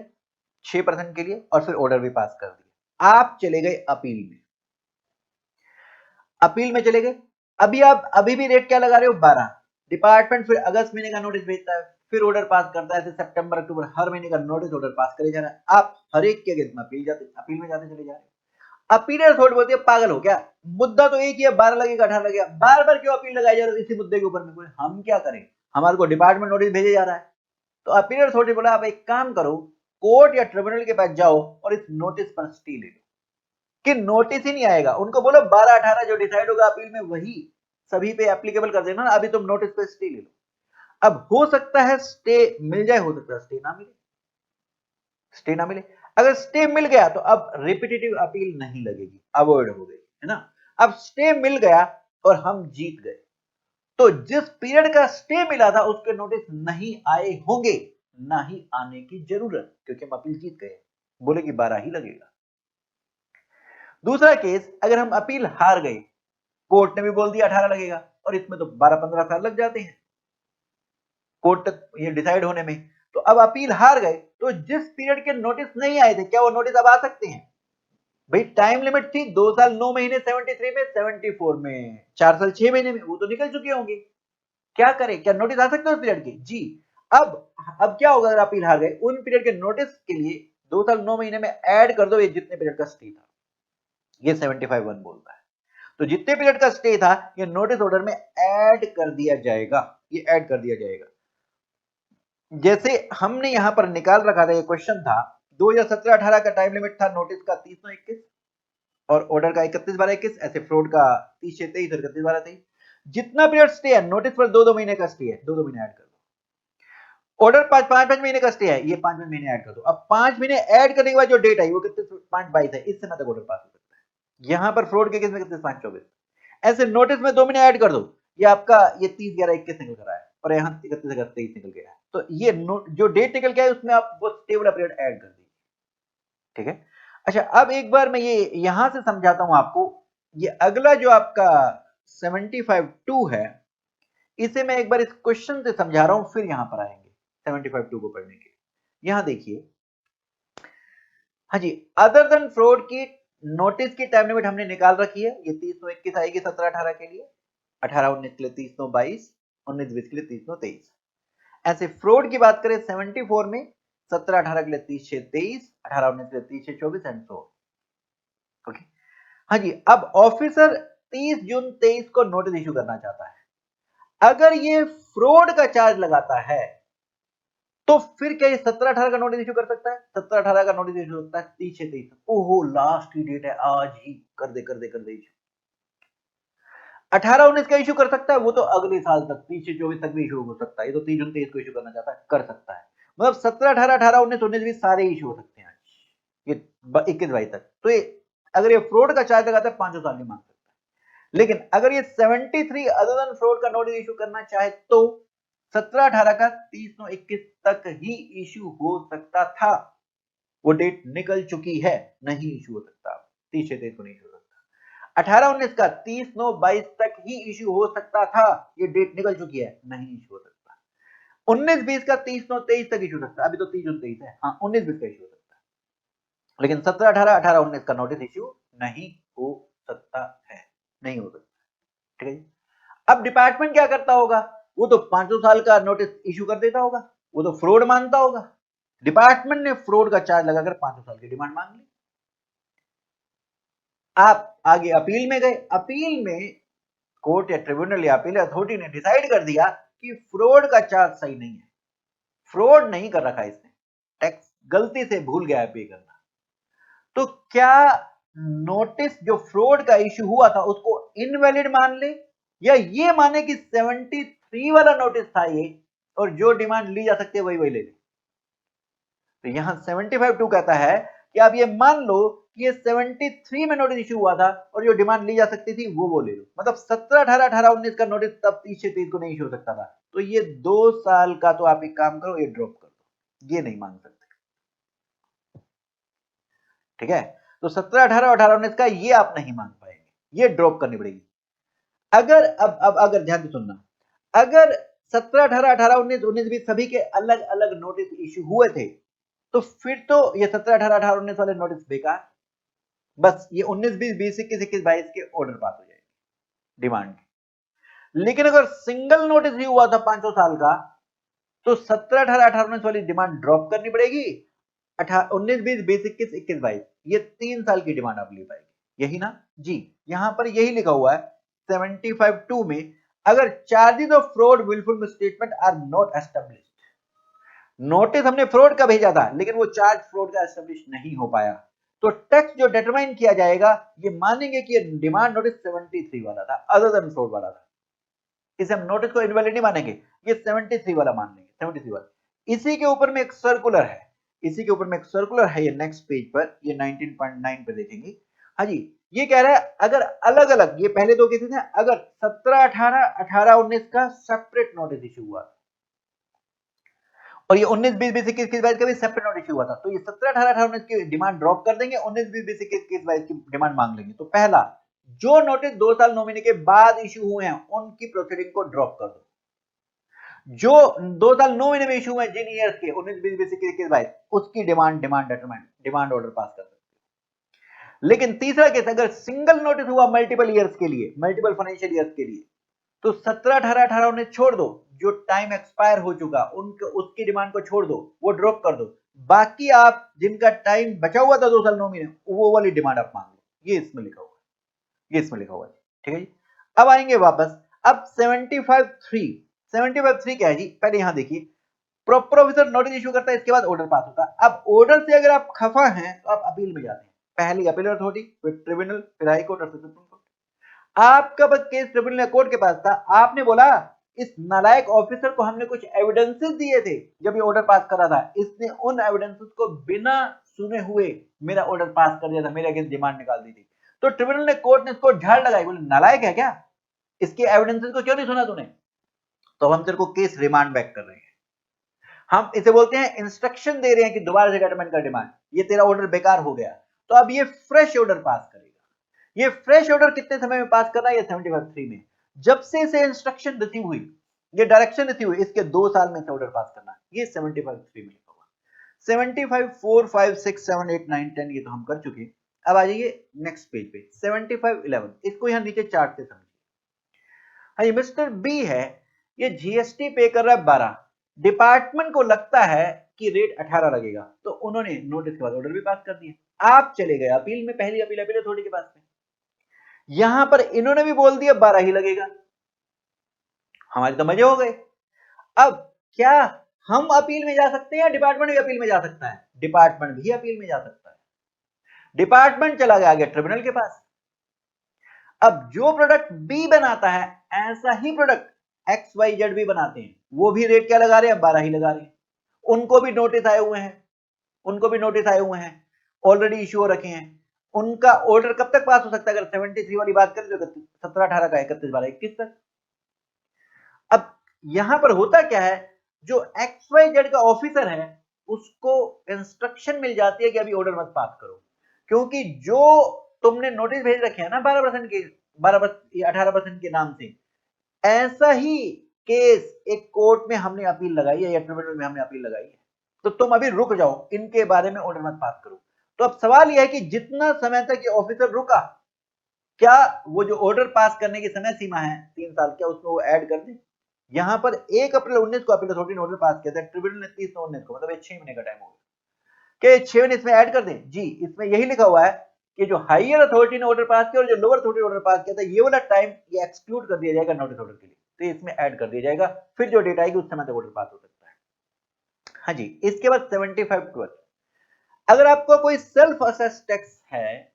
6% के लिए और फिर ऑर्डर भी पास कर दिया। आप चले गए अपील में, अपील में चले गए। अभी आप अभी भी रेट क्या लगा रहे हो, 12। डिपार्टमेंट फिर अगस्त महीने का नोटिस भेजता है, फिर ऑर्डर पास करता है, सितंबर अक्टूबर हर महीने का नोटिस ऑर्डर पास करे जा रहा है। आप हर एक के अगेंस्ट में अपील में जाते चले जा रहे हैं। अपील अथॉरिटी बोलती है पागल हो क्या, मुद्दा तो एक ही है, 12 लगेगा 18 लगेगा, बार बार क्यों अपील लगाई जा रही है इसी मुद्दे के ऊपर में। हम क्या करें, हमारे को डिपार्टमेंट नोटिस भेजे जा रहा है। तो अपील अथॉरिटी बोला आप एक काम करो, कोर्ट या ट्रिब्यूनल के पास जाओ और इस नोटिस पर स्टे ले लो, कि नोटिस ही नहीं आएगा। उनको बोलो 12-18 जो डिसाइड होगा अपील में वही सभी पे एप्लीकेबल कर देना, अभी तुम नोटिस पे स्टे ले लो। अब हो सकता है स्टे मिल जाए, हो सकता है स्टे ना मिले, स्टे ना मिले। अगर स्टे मिल गया तो अब रिपीटेटिव अपील नहीं लगेगी, अवॉइड हो गई, है ना। अब स्टे मिल गया और हम जीत गए, तो जिस पीरियड का स्टे मिला था उसके नोटिस नहीं आए होंगे, ना ही आने की जरूरत, क्योंकि हम अपील जीत गए, बोले कि 12 ही लगेगा। दूसरा केस, अगर हम अपील हार गए, कोर्ट ने भी बोल दिया 18 लगेगा, और इसमें तो 12-15 साल लग जाते हैं कोर्ट तक ये डिसाइड होने में। तो अब अपील हार गए, तो जिस पीरियड के नोटिस नहीं आए थे, क्या वो नोटिस अब आ सकते हैं? भाई टाइम लिमिट थी 2 साल 9 महीने 73 में, 74 में, 4 साल 6 महीने में, वो तो निकल चुके होंगे। क्या करें, क्या नोटिस आ सकते हैं उस पीरियड के? जी। अब क्या होगा, अगर अपील हार गए, उन पीरियड के नोटिस के लिए 2 साल 9 महीने में ऐड कर दो ये जितने पीरियड का स्टे था, ये 75(1) बोलता है। तो जितने पीरियड का स्टे था ये नोटिस ऑर्डर में ऐड कर दिया जाएगा, ये ऐड कर दिया जाएगा। जैसे हमने यहां पर निकाल रखा था, ये क्वेश्चन था 2017-18 का टाइम लिमिट था नोटिस का 30/9/21 और ऑर्डर का 31/12/21, ऐसे फ्रॉड का 30/6/23 और 31/12/23। जितना पीरियड स्टे है नोटिस पर 2-2 महीने का स्टे है, 2-2 महीने ऐड कर दो। ऑर्डर 5-5 महीने का स्टे है, ये 5 महीने ऐड कर दो। अब 5 महीने ऐड करने के बाद जो डेट आई वो कितने, 5/22 है, इस समय तक ऑर्डर पास हो सकता है। यहां पर फ्रॉड के केस में कितने, 5/24। ऐसे नोटिस में 2 महीने ऐड कर दो, ये आपका ये 30/11/21 निकल कर आया और यहाँ 31/23 निकल गया। तो ये जो डेट निकल गया है उसमें आप वो टेबल पीरियड ऐड कर दीजिए, ठीक है। अच्छा, अब एक बार मैं ये यहां से समझाता हूं आपको। ये अगला जो आपका 75(2) है, इसे मैं एक बार इस क्वेश्चन से समझा रहा हूं, फिर यहां पर आएंगे 75(2) को पढ़ने के। यहां देखिए, हाँ जी, अदर देन फ्रॉड की नोटिस की टाइम लिमिट हमने निकाल रखी है। ये 30/9/21 आएगी 17-18 के लिए, 18-19 के लिए 30/9/22, 19-20 के लिए 30/9/23। ऐसे फ्रॉड की बात करें 74 में 17-18 के लिए 30/6/23, 18-19 के लिए 30/6/24 एंड सो ओके। हाँ जी, अब ऑफिसर 30 जून 23 को नोटिस इशू करना चाहता है। अगर ये फ्रॉड का चार्ज लगाता है तो फिर क्या ये 17-18 का नोटिस इशू कर सकता है? 17-18 का नोटिस इशू होता है 30/6/23। ओहो, लास्ट की डेट है, आज ही कर दे इशू। 18-19 का इशू कर सकता है, वो तो अगले साल तक 30/6/24 तक भी इशू हो सकता है। ये तो 30 जून 23 को इशू करना चाहता है, कर सकता है। मतलब 17-18, 18-19, 19-20 सारे इशू हो सकते हैं ये 21-22 तक। तो ये अगर ये फ्रॉड का चार्ज लगाता है 5 साल नहीं मांग सकता। लेकिन अगर ये 73 अदर देन फ्रॉड का नोटिस इशू करना चाहे तो 17-18 का 30/9/21 तक ही इशू हो सकता था। वो डेट निकल चुकी है, नहीं इशू हो सकता। 30/6/23 को नहीं इशू हो सकता। 18-19 का 30/9/22 तक ही इशू हो सकता था, ये डेट निकल चुकी है, नहीं इशू हो सकता। 19-20 का 30/9/23 तक इशू हो सकता है, अभी तो 30 जून 23 है, हाँ 19-20 का इशू हो सकता है। लेकिन 17-18, 18-19 का नोटिस इशू नहीं हो सकता है, नहीं हो सकता, ठीक है। अब डिपार्टमेंट क्या करता होगा, वो तो 500 साल का नोटिस इशू कर देता होगा, वो तो फ्रॉड मानता होगा। डिपार्टमेंट ने फ्रॉड का चार्ज लगाकर 500 साल की डिमांड मांग ली। आप आगे अपील में गए, अपील में कोर्ट या ट्रिब्यूनल या अपील अथॉरिटी ने डिसाइड कर दिया कि फ्रॉड का चार्ज सही नहीं है, फ्रॉड नहीं कर रखा इसने, टैक्स गलती से भूल गया है पे करना, तो क्या नोटिस जो फ्रॉड का इश्यू हुआ था उसको इनवैलिड मान ले, या ये माने कि 73 वाला नोटिस था ये, और जो डिमांड ली जा सकती है वही वही ले ले। तो यहां 75(2) कहता है कि आप ये मान लो कि ये 73 में नोटिस इश्यू हुआ था और जो डिमांड ली जा सकती थी वो ले लो, मतलब 17, 18, 18, 19 का नोटिस तब 30 से 30 को नहीं इश्यू हो सकता था। तो ये 2 साल का तो आप एक काम करो, ये ड्रॉप कर दो, ये नहीं मांग सकते, ठीक है। तो 17, 18, 18, 19 का ये आप नहीं मांग पाएंगे, ये ड्रॉप करनी पड़ेगी। अगर अब अगर ध्यान से सुनना, अगर 17, 18, 18, 19, 19, 20 सभी के अलग अलग नोटिस इश्यू हुए थे तो फिर तो ये 17, 18, 18, 19 वाले नोटिस बेकार, बस ये 19, 20, 20, 21, 21, 22 के ऑर्डर पास हो जाएंगे डिमांड के। लेकिन अगर सिंगल नोटिस ही हुआ था 500 साल का तो 17, 18, 18, 19 वाली डिमांड ड्रॉप करनी पड़ेगी, 19, 20, 20, 21, 21, 22 ये 3 साल की डिमांड आप ले पाएंगे, यही ना जी। यहां पर यही लिखा हुआ है 75(2) में, अगर charges of fraud wilful misstatement are not established, notice हमने फ्रॉड का भेजा था लेकिन वो चार्ज फ्रॉड का एस्टेब्लिश नहीं हो पाया, तो टैक्स जो डिटरमाइन किया जाएगा ये मानेंगे कि ये डिमांड नोटिस 73 वाला था अदर देन फ्रॉड वाला था, इसे हम नोटिस को इनवैलिड नहीं मानेंगे, ये 73 वाला मान लेंगे, 73 वाला। इसी के ऊपर में एक सर्कुलर है, इसी के ऊपर में एक सर्कुलर है, ये नेक्स्ट पेज पर, ये 19.9 पे देखेंगे। हाँ जी, ये कह रहा है अगर अलग अलग, ये पहले दो केसेस हैं, अगर 17, 18, 18, 19 का सेपरेट नोटिस इशू हुआ और ये 19, 20, 20, 21, 22 का भी सेपरेट नोटिस इशू हुआ था, तो ये 17, 18, 18, 19 की डिमांड ड्रॉप कर देंगे, 19, 20, 20, 21, 22 की डिमांड मांग लेंगे। तो पहला, जो नोटिस 2 साल 9 महीने के बाद इशू हुए हैं उनकी प्रोसीडिंग को ड्रॉप कर दो, जो 2 साल 9 महीने में इशू हुए जिन ईयर्स के 19, 20, 21, 21, 22 उसकी डिमांड डिमांड ऑर्डर पास कर सकते। लेकिन तीसरा केस, अगर सिंगल नोटिस हुआ मल्टीपल ईयर्स के लिए, मल्टीपल फाइनेंशियल ईयर्स के लिए, तो 17, 18, 18, 19 छोड़ दो, जो टाइम एक्सपायर हो चुका उनके उसकी डिमांड को छोड़ दो, वो ड्रॉप कर दो, बाकी आप जिनका टाइम बचा हुआ था 2 साल 9 महीने वो वाली डिमांड आप मांग लो, ये इसमें लिखा हुआ है, ये इसमें लिखा हुआ है, ठीक है जी। अब आएंगे वापस, अब 75(3) क्या है जी, पहले यहां देखिए, प्रॉपर ऑफिसर नोटिस इशू करता है, इसके बाद ऑर्डर पास होता है। अब ऑर्डर से अगर आप खफा हैं तो आप अपील में जाते हैं, पहली अपील अथॉरिटी, फिर ट्रिब्यूनल, फिर हाई कोर्ट और फिर सुप्रीम कोर्ट। आपका बस केस ट्रिब्यूनल कोर्ट के पास था, आपने बोला इस नालायक ऑफिसर को हमने कुछ एविडेंसेस दिए थे जब ये ऑर्डर पास करा था, इसने उन एविडेंसेस को बिना सुने हुए मेरा ऑर्डर पास कर दिया था, मेरे अगेंस्ट डिमांड निकाल दी थी। तो ट्रिब्यूनल ने, कोर्ट ने इसको झाड़ लगाई, बोले नालायक है क्या, इसके एविडेंसेस को क्यों नहीं सुना तूने, तो हम तेरे को केस रिमांड बैक कर रहे हैं, हम इसे बोलते हैं इंस्ट्रक्शन दे रहे हैं कि दोबारा से सेटलमेंट कर डिमांड, ये तेरा ऑर्डर बेकार हो गया, तो अब ये फ्रेश ऑर्डर पास करेगा। ये फ्रेश ऑर्डर कितने समय में पास करना है, ये 75(3) में, जब से इसे इंस्ट्रक्शन रिसीव हुई, ये डायरेक्शन रिसीव हुई, इसके 2 साल में से ऑर्डर पास करना है, ये 75(3) में लिखा हुआ। 75, 4, 5, 6, 7, 8, 9, 10 ये तो हम कर चुके। अब आ जाइए नेक्स्ट पेज पे 75, 11, इसको यहां नीचे चार्ट से समझिए। हाँ, ये मिस्टर बी है, ये जीएसटी पे कर रहा है 12, डिपार्टमेंट को लगता है कि रेट 18 लगेगा, तो उन्होंने नोटिस के बाद ऑर्डर भी पास कर दिया, आप चले गए अपील में, पहली अपील अथॉरिटी के पास में, यहां पर इन्होंने भी बोल दिया 12 ही लगेगा, हमारे तो मजे हो गए। अब क्या हम अपील में जा सकते हैं या डिपार्टमेंट भी अपील में जा सकता है, डिपार्टमेंट भी अपील में जा सकता है, डिपार्टमेंट चला गया आगे ट्रिब्यूनल के पास। अब जो प्रोडक्ट बी बनाता है ऐसा ही प्रोडक्ट एक्स वाई जेड भी बनाते हैं, वो भी रेट क्या लगा रहे हैं, 12 ही लगा रहे हैं, उनको भी नोटिस आए हुए हैं, उनको भी नोटिस आए हुए हैं, ऑलरेडी इश्यू हो रखे हैं, उनका ऑर्डर कब तक पास हो सकता है, अगर 73 वाली बात करें तो 17, 18 का 31, 12, 21 तक। अब यहां पर होता क्या है, जो एक्स वाई जेड का ऑफिसर है उसको इंस्ट्रक्शन मिल जाती है कि अभी ऑर्डर मत पास करो, क्योंकि जो तुमने नोटिस भेज रखे हैं ना 12% के, 12% 18% के नाम से, ऐसा ही केस एक कोर्ट में हमने अपील लगाई है या ट्रिब्यूनल में हमने अपील लगाई है, तो तुम अभी रुक जाओ, इनके बारे में ऑर्डर मत पास करो। तो अब सवाल यह है कि जितना समय तक ये ऑफिसर रुका, क्या वो जो ऑर्डर पास करने की समय सीमा है 3 साल, क्या उसमें वो ऐड कर दे। यहां पर 1 अप्रैल 19 को अपील अथॉरिटी ने ऑर्डर पास किया था, ट्रिब्यूनल ने 30 नवंबर 19 को, मतलब 6 महीने का टाइम हो गया, क्या 6 महीने इसमें ऐड कर दें जी, इसमें यही लिखा हुआ है कि जो हायर अथॉरिटी ने ऑर्डर पास किया और जो लोअर अथॉरिटी ने ऑर्डर पास किया था, ये वाला टाइम ये एक्सक्लूड कर दिया जाएगा नोटिस ऑर्डर के लिए, तो इसमें ऐड कर दिया जाएगा, फिर जो डेट आएगी उससे मतलब ऑर्डर पास हो सकता है। हाँ जी, इसके बाद 75/12, अगर आपको कोई सेल्फ असेस टैक्स है,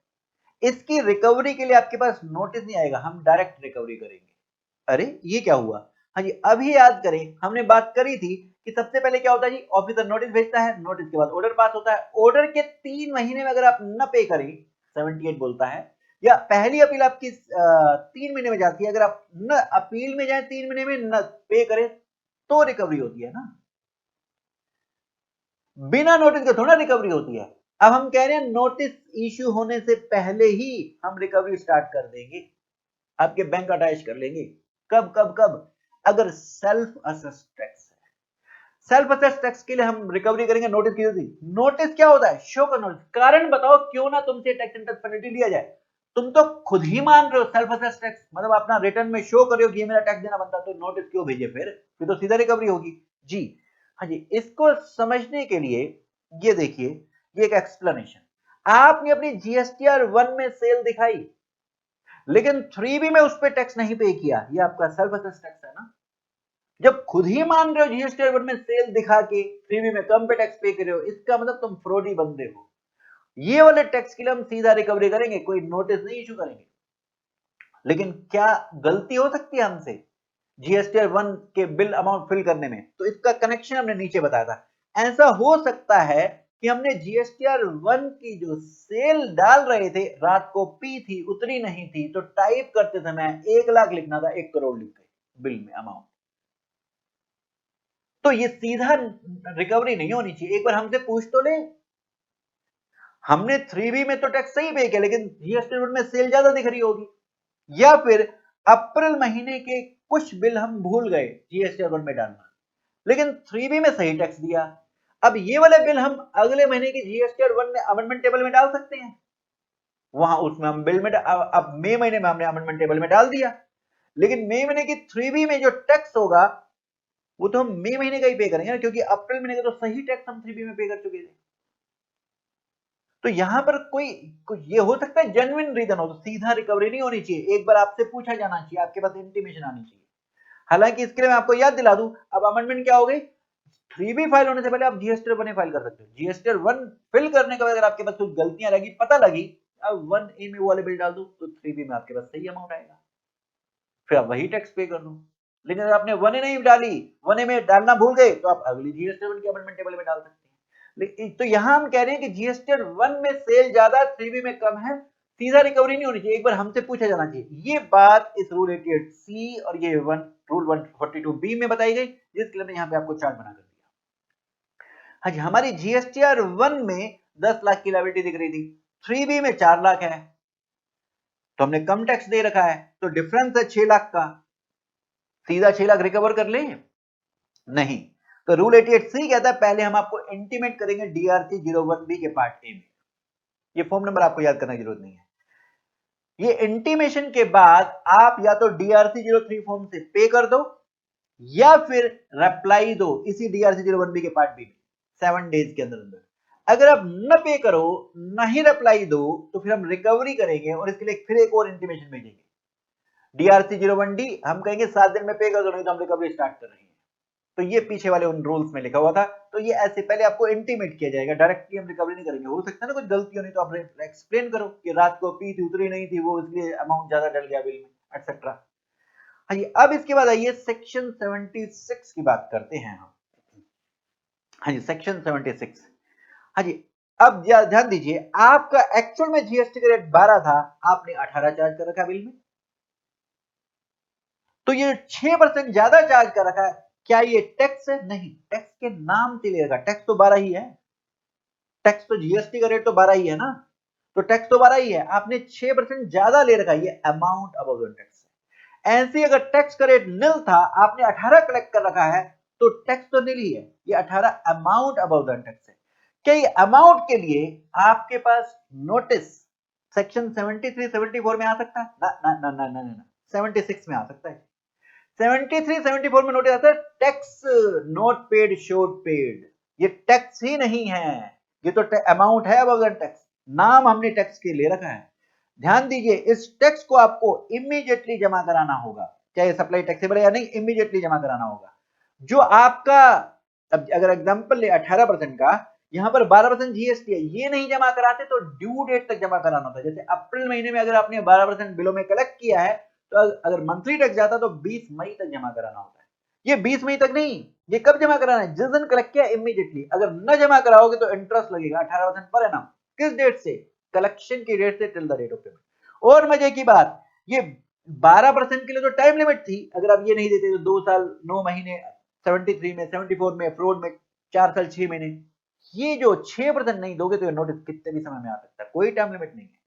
इसकी रिकवरी के लिए आपके पास नोटिस नहीं आएगा, हम डायरेक्ट रिकवरी करेंगे। अरे ये क्या हुआ? हाँ जी, अभी याद करें, हमने बात करी थी कि सबसे पहले क्या होता है जी, ऑफिसर नोटिस भेजता है, नोटिस के बाद ऑर्डर पास होता है, ऑर्डर के 3 महीने में अगर आप न पे करें, 78 बोलता है, या पहली अपील आपकी 3 महीने में जाती है, अगर आप न अपील में जाए 3 महीने में न पे करें तो रिकवरी होती है ना, बिना नोटिस के थोड़ा रिकवरी होती है। अब हम कह रहे हैं नोटिस इश्यू होने से पहले ही हम रिकवरी स्टार्ट कर देंगे, आपके बैंक अटैच कर लेंगे। कब कब कब? अगर सेल्फ असेस टैक्स है, सेल्फ असेस टैक्स के लिए हम रिकवरी करेंगे नोटिस की जरूरत नहीं। नोटिस क्या होता है? शो का नोटिस, कारण बताओ क्यों ना तुमसे टैक्स इंटरेस्ट पेनल्टी लिया जाए। तुम तो खुद ही मान रहे हो सेल्फ असेस टैक्स, मतलब अपना रिटर्न में शो कर रहे हो कि ये मेरा टैक्स देना बनता है, तो नोटिस क्यों भेजे? फिर तो सीधा रिकवरी होगी जी। हाँ जी, इसको समझने के लिए ये देखिए, ये एक एक्सप्लेनेशन। आपने अपनी जीएसटीआर 1 में सेल दिखाई, लेकिन 3B में उस पर टैक्स नहीं पे किया, ये आपका सेल्फ असेस टैक्स है ना। जब खुद ही मान रहे हो जीएसटी 1 में सेल दिखा के 3B में कम पे टैक्स पे कर रहे हो, इसका मतलब तुम फ्रॉडी बंदे हो। ये वाले टैक्स के लिए हम सीधा रिकवरी करेंगे, कोई नोटिस नहीं इशू करेंगे। लेकिन क्या गलती हो सकती है हमसे जीएसटीआर 1 के बिल अमाउंट फिल करने में? तो इसका कनेक्शन हमने नीचे बताया था। ऐसा हो सकता है कि हमने जीएसटीआर 1 की जो सेल डाल रहे थे, रात को पी थी, उतरी नहीं थी, तो टाइप करते समय 1 लाख लिखना था, 1 करोड़ लिख गए बिल में अमाउंट। तो ये सीधा रिकवरी नहीं होनी चाहिए, एक बार हमसे पूछ तो ले। हमने 3B में तो टैक्स सही पे किया, लेकिन जीएसटी में सेल ज्यादा दिख रही होगी, या फिर अप्रैल महीने के कुछ बिल हम भूल गए जीएसटी में डालना, लेकिन 3B में सही टैक्स दिया। अब ये वाले बिल हम अगले महीने की जीएसटी में अमेंडमेंट टेबल में डाल सकते हैं, वहां उसमें हम बिल में अब मई महीने में हमने अमेंडमेंट टेबल में डाल दिया, लेकिन मई महीने की 3B में जो टैक्स होगा वो तो हम मई महीने का ही पे करेंगे, क्योंकि अप्रैल महीने का तो सही टैक्स हम 3B में पे कर चुके थे। तो यहां पर कोई ये हो सकता है जेन्युइन रीजन हो, तो सीधा रिकवरी नहीं होनी चाहिए, एक बार आपसे पूछा जाना चाहिए, आपके पास इंटीमेशन आनी चाहिए। हालांकि इसके लिए मैं आपको याद दिला दूं, अब अमेंडमेंट क्या हो गई, 3B फाइल होने से पहले आप जीएसटी 1 फाइल कर सकते हो। जीएसटी 1 फिल करने के बाद अगर आपके पास कुछ गलतियां लगी, पता लगी, अब 1A में वो वाले बिल डाल दो, तो 3B में आपके पास सही अमाउंट आएगा, फिर आप वही टैक्स पे कर दो। लेकिन अगर आपने 1A नहीं डाली, 1A में डालना भूल गए, तो आप अगली जीएसटी 1 की अमेंडमेंट टेबल में डाल सकते हैं। तो यहां हम कह रहे हैं कि जीएसटी 1 में सेल ज्यादा, 3B में कम है, सीधा रिकवरी नहीं होनी चाहिए, एक बार हमसे पूछा जाना चाहिए। ये बात इस रूल 88C और ये रूल 142B में बताई गई, जिसके लिए यहाँ पे आपको चार्ट बना कर दिया। हाँ जी, हमारी जीएसटीआर 1 में 10 लाख की लायबिलिटी दिख रही थी, 3B में 4 लाख है, तो हमने कम टैक्स दे रखा है, तो डिफरेंस है 6 लाख का, सीधा 6 लाख रिकवर कर ले नहीं। तो रूल 88C कहता है पहले हम आपको इंटीमेट करेंगे डीआरसी 01B के पार्ट ए में, ये फॉर्म नंबर आपको याद करने की जरूरत नहीं है। ये इंटीमेशन के बाद आप या तो डीआरसी 03 फॉर्म से पे कर दो, या फिर रिप्लाई दो इसी डीआरसी 01B के पार्ट बी में 7 डेज के अंदर अंदर। अगर आप न पे करो, नहीं रिप्लाई दो, तो फिर हम रिकवरी करेंगे और इसके लिए फिर एक और इंटीमेशन भेजेंगे डीआरसी 01D, हम कहेंगे 7 दिन में पे कर दो, नहीं तो हम रिकवरी स्टार्ट कर रहे हैं। तो ये पीछे वाले उन रूल्स में लिखा हुआ था, तो ये ऐसे पहले आपको इंटीमेट किया जाएगा, डायरेक्टली हम रिकवरी नहीं करेंगे। हो सकता है ना कुछ गलती होनी, तो आप एक्सप्लेन करो कि रात को पी थी, उतरी नहीं थी, वो इसलिए अमाउंट ज्यादा डल गया बिल में, एटसेट्रा। हाँ जी, अब इसके बाद आइए सेक्शन 76 की बात करते हैं हम। हाँ जी, सेक्शन 76। हाँ जी, अब ध्यान दीजिए, आपका एक्चुअल में जीएसटी का रेट 12 था, आपने 18 चार्ज कर रखा बिल में, तो ये 6% ज्यादा चार्ज कर रखा है। क्या ये टैक्स है? नहीं, टैक्स के नाम से ले रखा, टैक्स तो 12 ही है, टैक्स तो जीएसटी का रेट तो 12 ही है ना, तो टैक्स तो 12 ही है, आपने 6% ज्यादा ले रखा है, ये अमाउंट अबव द टैक्स है। ऐसे अगर टैक्स का रेट निल था, आपने 18 कलेक्ट कर रखा है, तो टैक्स तो निल ही है, ये 18 अमाउंट अबव द टैक्स है। क्या ये अमाउंट के लिए आपके पास नोटिस सेक्शन 73 74 में आ सकता है? ना ना ना ना ना ना, 76 में आ सकता है। 73 74 में नोटिस आता है tax note paid showed paid, ये टैक्स ही नहीं है, ये तो अमाउंट है अबव द टैक्स, नाम हमने टैक्स के ले रखा है। ध्यान दीजिए, इस टैक्स को आपको इमीडिएटली जमा कराना होगा, चाहे सप्लाई टैक्सेबल है या नहीं, इमीडिएटली जमा कराना होगा। जो आपका, अब अगर एग्जांपल ले 18% का, यहाँ पर 12% जीएसटी है, ये नहीं जमा कराते तो ड्यू डेट तक जमा कराना होता है। जैसे अप्रैल महीने में अगर आपने 12% बिलों में कलेक्ट किया है, तो अगर मंथली टैक्स जाता तो 20 मई तक जमा कराना होता है। ये 20 मई तक नहीं, ये कब जमा कराना है, जिस दिन कलेक्ट किया इमीडिएटली। अगर न जमा कराओगे तो इंटरेस्ट लगेगा 18% पर एनम। किस डेट से, कलेक्शन की डेट से till the date of payment. और मजे की बात, ये 12% के लिए तो टाइम लिमिट थी, अगर आप ये नहीं देते तो 2 साल 9 महीने, 73 में, 74 में, फ्रॉड में 4 साल 6 महीने। ये जो 6% नहीं दोगे तो ये नोटिस कितने भी समय में आ सकता है, कोई टाइम लिमिट नहीं है।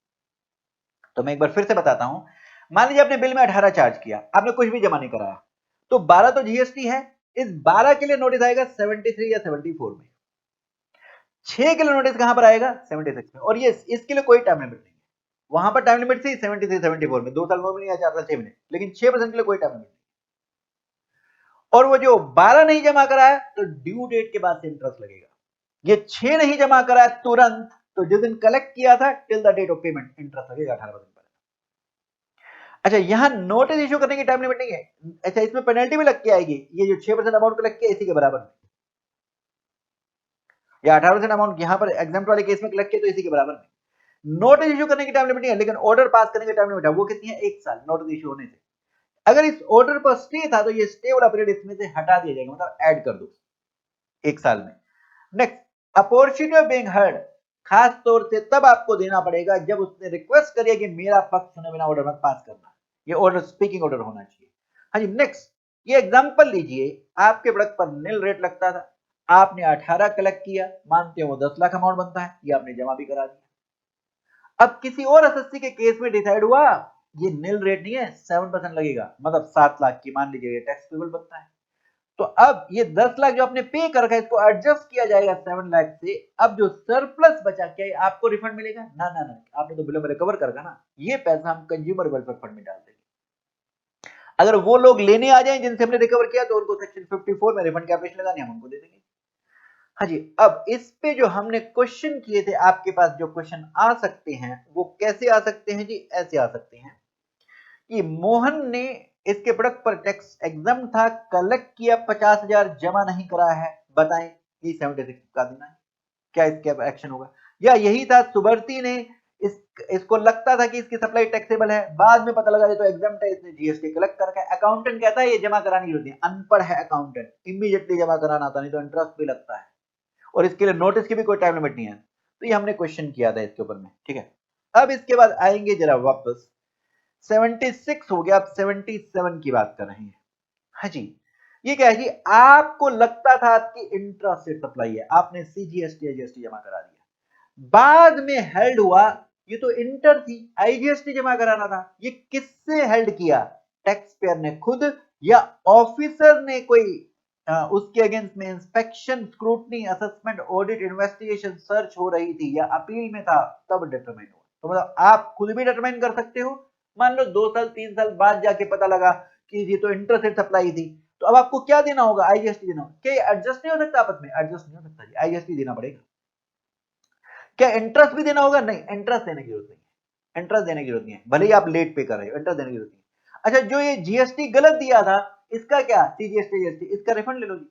तो मैं एक बार फिर से बताता हूं, मान लीजिए आपने बिल में 18 चार्ज किया, आपने कुछ भी जमा नहीं कराया, तो 12 तो जीएसटी है, इस 12 के लिए नोटिस आएगा 73 या 74 में। 6 के लिए नोटिस कहां पर आएगा, 76 में। और ये इसके लिए कोई टाइम लिमिट नहीं है। वहां पर टाइम लिमिट थी 73 74 में, 2 साल 9 महीने या 4 साल 6 महीने, लेकिन 6% के लिए कोई टाइम लिमिट नहीं। और वो जो 12 नहीं जमा कराया तो ड्यू डेट के बाद से इंटरेस्ट लगेगा। ये 6 नहीं जमा कराया तुरंत, तो जिस दिन कलेक्ट किया था till the date of payment interest लगेगा 18%। अच्छा, यहां नोटिस इश्यू करने की टाइम लिमिट नहीं है। अच्छा, इसमें पेनल्टी भी लग के आएगी, ये जो 6% अमाउंट कलेक्ट किया इसी के बराबर में, या 18% अमाउंट यहां पर एग्जाम्प्ट वाले केस में कलेक्ट किया तो इसी के बराबर में। नोटिस इश्यू करने की टाइम लिमिट नहीं है, लेकिन ऑर्डर पास करने की टाइम लिमिट है। वो कितनी है, 1 साल नोटिस इश्यू होने से। अगर इस ऑर्डर पर स्टे था तो ये स्टे वाला पीरियड इसमें से हटा दिया जाएगा, मतलब ऐड कर दो 1 साल में। Next, opportunity of being heard, खास तौर से तब आपको देना पड़ेगा जब उसने रिक्वेस्ट करी है कि मेरा पक्ष सुने बिना ऑर्डर मत पास करना। ये ऑर्डर स्पीकिंग ऑर्डर होना चाहिए। हाँ जी, नेक्स्ट, ये एग्जांपल लीजिए, आपके प्रोडक्ट पर नील रेट लगता था, आपने 18 कलेक्ट किया, मानते हो वो 10 लाख अमाउंट बनता है, ये आपने जमा भी करा दिया। अब किसी और एसएससी के केस में डिसाइड हुआ ये नील रेट नहीं है, 7% लगेगा, मतलब 7 लाख की मान लीजिए टैक्स पेबल बनता है। तो अब ये 10 लाख जो आपने पे कर रखा है इसको एडजस्ट किया जाएगा 7 लाख से। अब जो सरप्लस बचा, क्या आपको रिफंड मिलेगा, ना ना ना, आपने तो बिलों में रिकवर कर रखा ना, ये पैसा हम कंज्यूमर वेलफेयर फंड में डाल देंगे। अगर वो लोग लेने आ जाएं जिनसे हमने रिकवर किया, तो उनको सेक्शन 54 में रिफंड कैपिटेशन लगानी, हम उनको दे देंगे। हाँ जी, अब इस पे जो हमने क्वेश्चन किए थे, आपके पास जो क्वेश्चन आ सकते हैं वो कैसे आ सकते हैं जी, ऐसे आ सकते हैं कि मोहन ने इसके प्रोडक्ट पर टैक्स एग्जाम था, कलेक्ट किया 50,000, जमा नहीं करा है, बताएं कि 76 का देना है, क्या इसका एक्शन होगा। या यही था, सुबर्ती ने इसको लगता था कि इसकी सप्लाई टैक्सेबल है, बाद में पता लगा ये तो एग्जाम्प्ट है, इसने जीएसटी कलेक्ट करके, अकाउंटेंट कहता है ये जमा करानी होती है, अनपढ़ है अकाउंटेंट, इमीडिएटली जमा कराना आता, नहीं तो इंटरेस्ट भी लगता है, और इसके लिए नोटिस की भी कोई टाइम लिमिट नहीं है। तो ये हमने क्वेश्चन किया था इसके ऊपर में, ठीक है। अब इसके बाद आएंगे जरा वापस, 76 हो गया, अब 77 की बात कर रहे हैं। हाँ जी, ये क्या है जी, आपको लगता था आपकी इंट्रास्टेट सप्लाई है, आपने सीजीएसटी जीएसटी जमा करा दिया, बाद में हेल्ड हुआ, ये तो इंटर थी, आईजीएसटी जमा कराना था, ये किससे हेल्ड किया, टैक्स पेयर ने खुद, या ऑफिसर ने कोई उसके अगेंस्ट में inspection, scrutiny, assessment, audit, investigation, search हो रही थी, या अपील में था, तब डिटरमाइन हुआ। तो मतलब आप खुद भी डिटरमाइन कर सकते हो। मान लो 2 साल 3 साल बाद जाके पता लगा कि ये तो इंटरसेट सप्लाई थी, तो अब आपको क्या देना होगा, आईजीएसटी देना होगा। क्या एडजस्ट नहीं हो सकता आपस में, एडजस्ट नहीं हो सकता जी, आईजीएसटी देना पड़ेगा। क्या इंटरेस्ट भी देना होगा, नहीं, इंटरेस्ट देने की जरूरत नहीं है, इंटरेस्ट देने की जरूरत नहीं है, भले ही आप लेट पे कर रहे हो, इंटरेस्ट देने की जरूरत नहीं है। अच्छा, जो ये जीएसटी गलत दिया था, इसका क्या, सीजीएसटी जीएसटी, इसका रिफंड ले लो जी।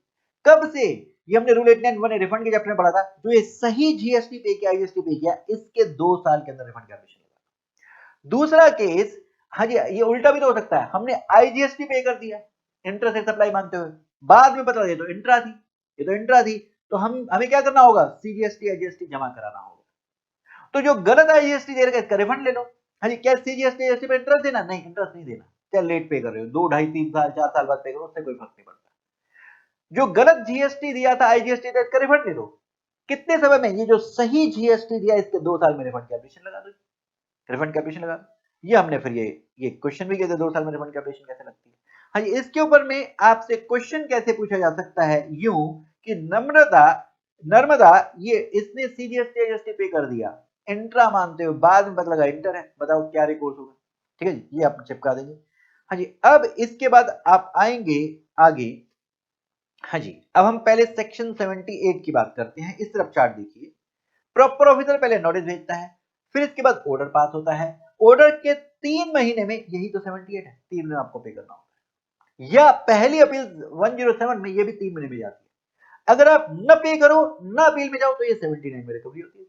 कब से, ये हमने रूल 891 रिफंड के चैप्टर में पढ़ा था, जो ये सही जीएसटी पे किया, आईजीएसटी पे किया, इसके 2 साल के अंदर रिफंड कैपिटेशन लगा। दूसरा केस, हाँ जी, ये उल्टा भी तो हो सकता है, हमने आईजीएसटी पे कर दिया इंटरेस्ट सप्लाई मानते हुए, बाद में पता लगा ये तो इंट्रा थी, ये तो इंट्रा थी, तो हमें क्या करना होगा, सीजीएसटी आईजीएसटी जमा कराना होगा। तो जो गलत आईजीएसटी दे रखा है इसका रिफंड ले लो। हाँ जी, क्या सीजीएसटी आईजीएसटी पे इंटरेस्ट देना, नहीं, इंटरेस्ट नहीं देना, क्या लेट पे कर रहे हो, 2 ढाई 3 साल 4 साल बाद पे करो, उससे कोई फर्क नहीं पड़ता। जो गलत जीएसटी दिया था आईजीएसटी का, इसका रिफंड ले लो। कितने समय में, ये जो सही जीएसटी दिया इसके 2 साल में रिफंड कैपिटेशन लगा दो, रिफंड कैपिटेशन लगा दो। ये हमने फिर ये क्वेश्चन भी किया था, 2 साल में रिफंड कैपिटेशन कैसे लगती है। हाँ जी, इसके ऊपर में आपसे क्वेश्चन कैसे पूछा जा सकता है, यूं कि नर्मदा ये इसने सीजीएसटी आईजीएसटी पे कर दिया, इंट्रा मानते हो, बाद में पता लगा इंटर है, बताओ क्या रिकॉर्ड होगा। ठीक है जी, ये आप चिपका देंगे। हाँ जी, अब इसके बाद आप आएंगे आगे। हाँ जी, अब हम पहले सेक्शन 78 की बात करते हैं। इस तरफ चार्ट देखिए, प्रॉपर ऑफिसर पहले नोटिस भेजता है, फिर इसके बाद ऑर्डर पास होता है, ऑर्डर के 3 महीने में, यही तो 78 है, 3 में आपको पे करना होता है। या पहली अपील 107 में ये भी 3 महीने में जाती है। अगर आप न पे करो न अपील में जाओ तो ये 79 में रिकवरी होती है,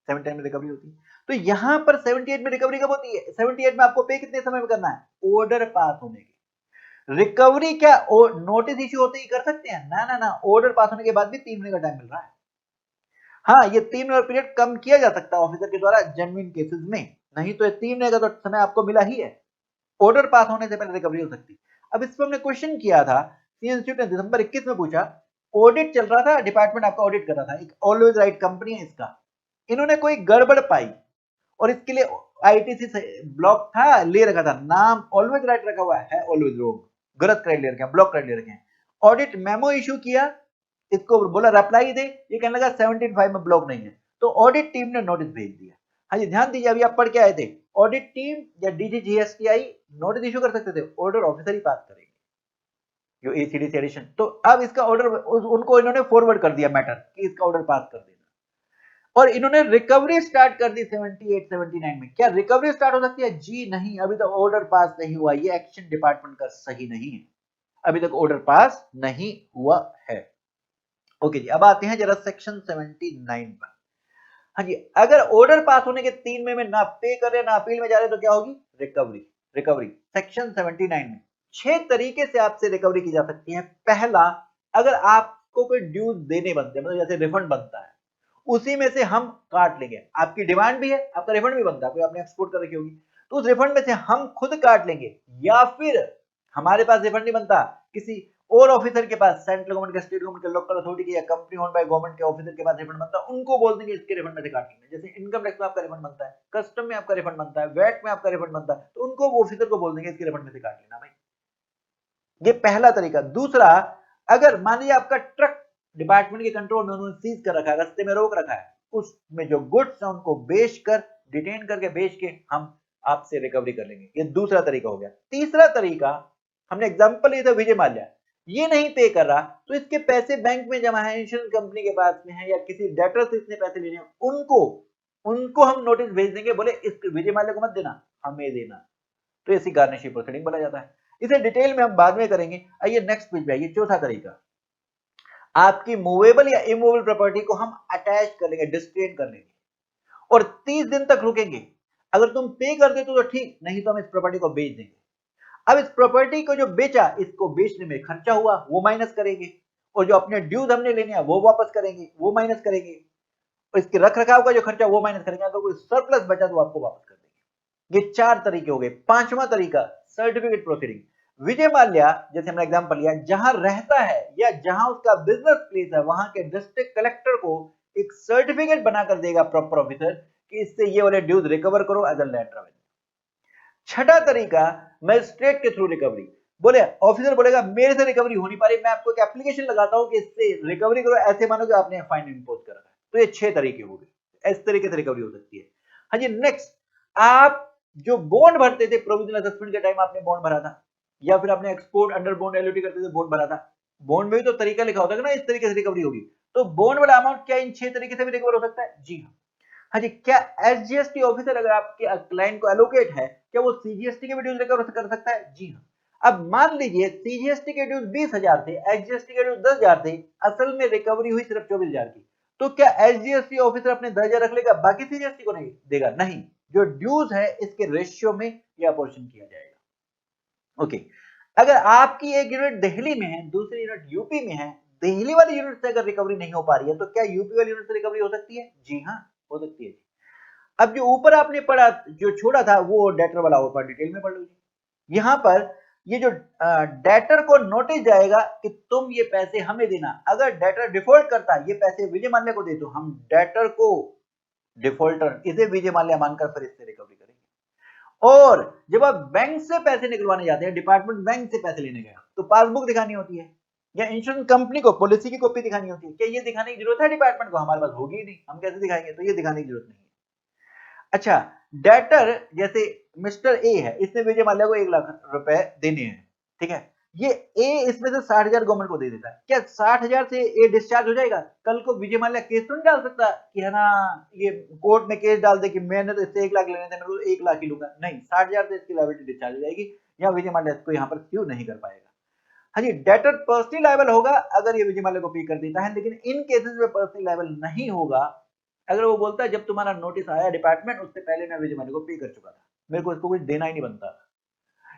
79 में रिकवरी होती है। तो यहां पर 78 में रिकवरी कब होती है? 78 में आपको पे कितने समय में करना है? ऑर्डर पास होने के। रिकवरी क्या नोटिस इश्यू होते ही कर सकते हैं? ना ना ना, ऑर्डर पास होने के बाद भी 3 महीने का टाइम मिल रहा है। हाँ, ये 3 महीने पीरियड कम किया जा सकता है ऑफिसर के द्वारा जेन्युइन केसेस में, नहीं तो 3 महीने का तो समय आपको मिला ही है। ऑर्डर पास होने से पहले रिकवरी हो सकती। अब इस पर हमने क्वेश्चन किया था, सी इंस्टीट्यूट ने दिसंबर 21 में पूछा, ऑडिट चल रहा था, डिपार्टमेंट आपका ऑडिट कर रहा था, एक ऑलवेज राइट कंपनी है इसका, इन्होंने कोई गड़बड़ पाई और इसके लिए आईटीसी से ब्लॉक था, ले रखा था, नाम ऑलवेज राइट रखा हुआ है ऑलवेज रॉन्ग, गलत क्रेडिट ले रखे हैं, ब्लॉक क्रेडिट ले रखे हैं। ऑडिट मेमो इशू किया, इसको बोला रिप्लाई दे, ये कहने लगा 75 में ब्लॉक नहीं है, तो ऑडिट टीम ने नोटिस भेज दिया। हाँ जी, ध्यान दीजिए, अभी आप पढ़ के आए थे, ऑडिट टीम या डीजीजीएसटीआई नोटिस इशू कर सकते थे, ऑर्डर ऑफिसर ही पास करेंगे, जो एसीडीसी एडिशन। तो अब इसका ऑर्डर उनको इन्होंने फॉरवर्ड कर दिया मैटर कि इसका ऑर्डर पास कर देना, और इन्होंने रिकवरी स्टार्ट कर दी 78 79 में। क्या रिकवरी स्टार्ट हो सकती है? जी नहीं, अभी तक ऑर्डर पास नहीं हुआ, ये एक्शन डिपार्टमेंट का सही नहीं है, अभी तक ऑर्डर पास नहीं हुआ है। ओके जी, अब आते हैं जरा सेक्शन 79 पर। हाँ जी, अगर ऑर्डर पास होने के 3 महीने में ना पे कर रहे ना अपील में जा रहे तो क्या होगी? रिकवरी। रिकवरी सेक्शन 79 में 6 तरीके से आपसे रिकवरी की जा सकती है। पहला, अगर आपको कोई ड्यूज देने बनते हैं, मतलब जैसे रिफंड बनता है, उसी में से हम काट लेंगे। आपकी डिमांड भी है, आपका रिफंड भी बनता है, कोई आपने एक्सपोर्ट कर रखी होगी, तो उस रिफंड में से हम खुद काट लेंगे, या फिर हमारे पास रिफंड नहीं बनता, किसी और ऑफिसर के पास, सेंट्रल गवर्नमेंट के, स्टेट गवर्नमेंट के, लोकल अथॉरिटी के या कंपनी ओन बाय गवर्नमेंट के ऑफिसर के पास रिफंड बनता है, उनको बोल देंगे इसके रिफंड में से काट लेंगे। जैसे इनकम टैक्स में आपका रिफंड बनता है, कस्टम में आपका रिफंड बनता है, वैट में आपका रिफंड बनता है, तो उनको ऑफिसर को बोल देंगे इसके रिफंड में से काट लेना भाई। ये पहला तरीका। दूसरा, अगर मान लीजिए आपका ट्रक डिपार्टमेंट के कंट्रोल में, उन्होंने सीज कर रखा है, रास्ते में रोक रखा है, उसमें जो गुड्स है उनको बेच कर, डिटेन करके बेच के हम आपसे रिकवरी कर लेंगे। ये दूसरा तरीका हो गया। तीसरा तरीका, हमने एग्जांपल लिया था विजय माल्या, ये नहीं पे कर रहा तो इसके पैसे बैंक में जमा है, इंश्योरेंस कंपनी के पास में है, या किसी डेटर से इसने पैसे लेने हैं, उनको उनको हम नोटिस भेज देंगे, बोले इस विजय माल्या को मत देना, हमें देना। तो ऐसी गार्निशिंग प्रोसीडिंग बोला जाता है। इसे डिटेल में हम बाद में करेंगे। आइए नेक्स्ट पेज पे आइए। चौथा तरीका, आपकी मूवेबल या इमूवेबल प्रॉपर्टी को हम अटैच कर लेंगे, डिस्क्लेम कर लेंगे, और 30 दिन तक रुकेंगे। अगर तुम पे कर देते तो ठीक, नहीं तो हम इस प्रॉपर्टी को बेच देंगे। अब इस प्रॉपर्टी को जो बेचा, इसको बेचने में खर्चा हुआ वो माइनस करेंगे, और जो अपने ड्यूज हमने लेने हैं वो वापस करेंगे, वो माइनस करेंगे, और इसके रख रखाव का जो खर्चा वो माइनस करेंगे, तो कोई सरप्लस बचा तो आपको वापस कर देंगे। ये 4 तरीके हो गए। पांचवा तरीका, सर्टिफिकेट प्रोसीडिंग। विजय माल्या, जैसे हमने एग्जांपल लिया, जहां रहता है या जहां उसका बिजनेस प्लेस है, वहां के डिस्ट्रिक्ट कलेक्टर को एक सर्टिफिकेट बनाकर देगा प्रॉपर ऑफिसर कि इससे ये वाले ड्यूज रिकवर करो एज अ लैंड रेवेन्यू। छठा तरीका, मजिस्ट्रेट के थ्रू रिकवरी। बोले ऑफिसर बोलेगा मेरे से रिकवरी हो नहीं पा रही, मैं आपको एक एप्लीकेशन लगाता हूं कि इससे रिकवरी करो, ऐसे मानो कि आपने फाइन इंपोज कर रखा है। तो ये 6 तरीके हो गए, इस तरीके से रिकवरी हो सकती है। हाँ जी, नेक्स्ट, आप जो बॉन्ड भरते थे प्रोविजनल असेसमेंट के टाइम, आपने बॉन्ड भरा था, या फिर आपने एक्सपोर्ट अंडर बॉन्ड एलओटी करते थे बॉन्ड भरा था, बॉन्ड में भी तो तरीका लिखा होता है ना, इस तरीके से रिकवरी होगी। तो बॉन्ड वाला अमाउंट क्या इन 6 तरीके से भी रिकवर हो सकता है? जी हाँ। हाँ जी, क्या एसजीएसटी ऑफिसर अगर आपके क्लाइंट को एलोकेट है, क्या वो सीजीएसटी के भी ड्यूज रिकवर कर सकता है? जी हाँ। अब मान लीजिए सीजीएसटी के ड्यूज 20,000 थे, एसजीएसटी के ड्यूज 10,000 थे, असल में रिकवरी हुई सिर्फ 24,000 की, तो क्या एसजीएसटी ऑफिसर अपने 10,000 रख लेगा, बाकी सीजीएसटी को नहीं देगा? नहीं, जो ड्यूज है इसके रेशियो में यह अपोर्शन किया जाएगा। ओके, अगर आपकी एक यूनिट दिल्ली में है, दूसरी यूनिट यूपी में है, दिल्ली वाली यूनिट से अगर रिकवरी नहीं हो पा रही है, तो क्या यूपी वाली यूनिट से रिकवरी हो सकती है? जी हाँ, हो सकती है। अब जो ऊपर आपने पढ़ा, जो छोड़ा था, वो डेटर वाला और डिटेल में पढ़ लीजिए। यहां पर ये जो डेटर को नोटिस जाएगा कि तुम ये पैसे हमें देना, अगर डेटर डिफॉल्ट करता है, ये पैसे विजय माल्या को दे, तो हम डेटर को डिफॉल्टर, इसे विजय माल्या मानकर फिर इससे रिकवरी करेंगे। और जब आप बैंक से पैसे निकलवाने जाते हैं, डिपार्टमेंट बैंक से पैसे लेने गया, तो पासबुक दिखानी होती है, या इंश्योरेंस कंपनी को पॉलिसी की कॉपी दिखानी होती है। क्या ये दिखाने की जरूरत है डिपार्टमेंट को? हमारे पास होगी ही नहीं, हम कैसे दिखाएंगे? तो ये दिखाने की जरूरत नहीं है। अच्छा, डेटर जैसे मिस्टर ए है, इसने विजय माल्या को 1,00,000 रुपए देने हैं, ठीक है, ये ए इसमें से 60,000 गवर्नमेंट को दे देता है, क्या 60,000 से ए डिस्चार्ज हो जाएगा? कल को विजय माल्या केस तो नहीं डाल सकता कि है ना, ये कोर्ट में केस डाल दे कि मैंने तो इससे 1,00,000 लेने थे, मेरे को 1,00,000 ही लूंगा। नहीं, 60,000 से इसकी लायबिलिटी डिस्चार्ज हो जाएगी, या विजय माल्या इसको यहाँ पर क्यों नहीं कर पाएगा। हाँ जी, डेटर पर्सनली लायबल होगा अगर ये विजय माल्या को पे कर देता है, लेकिन इन केसेस में पर्सनली लायबल नहीं होगा अगर वो बोलता है जब तुम्हारा नोटिस आया डिपार्टमेंट उससे पहले मैं विजय माल्या को पे कर चुका था, मेरे को इसको कुछ देना ही नहीं बनता था,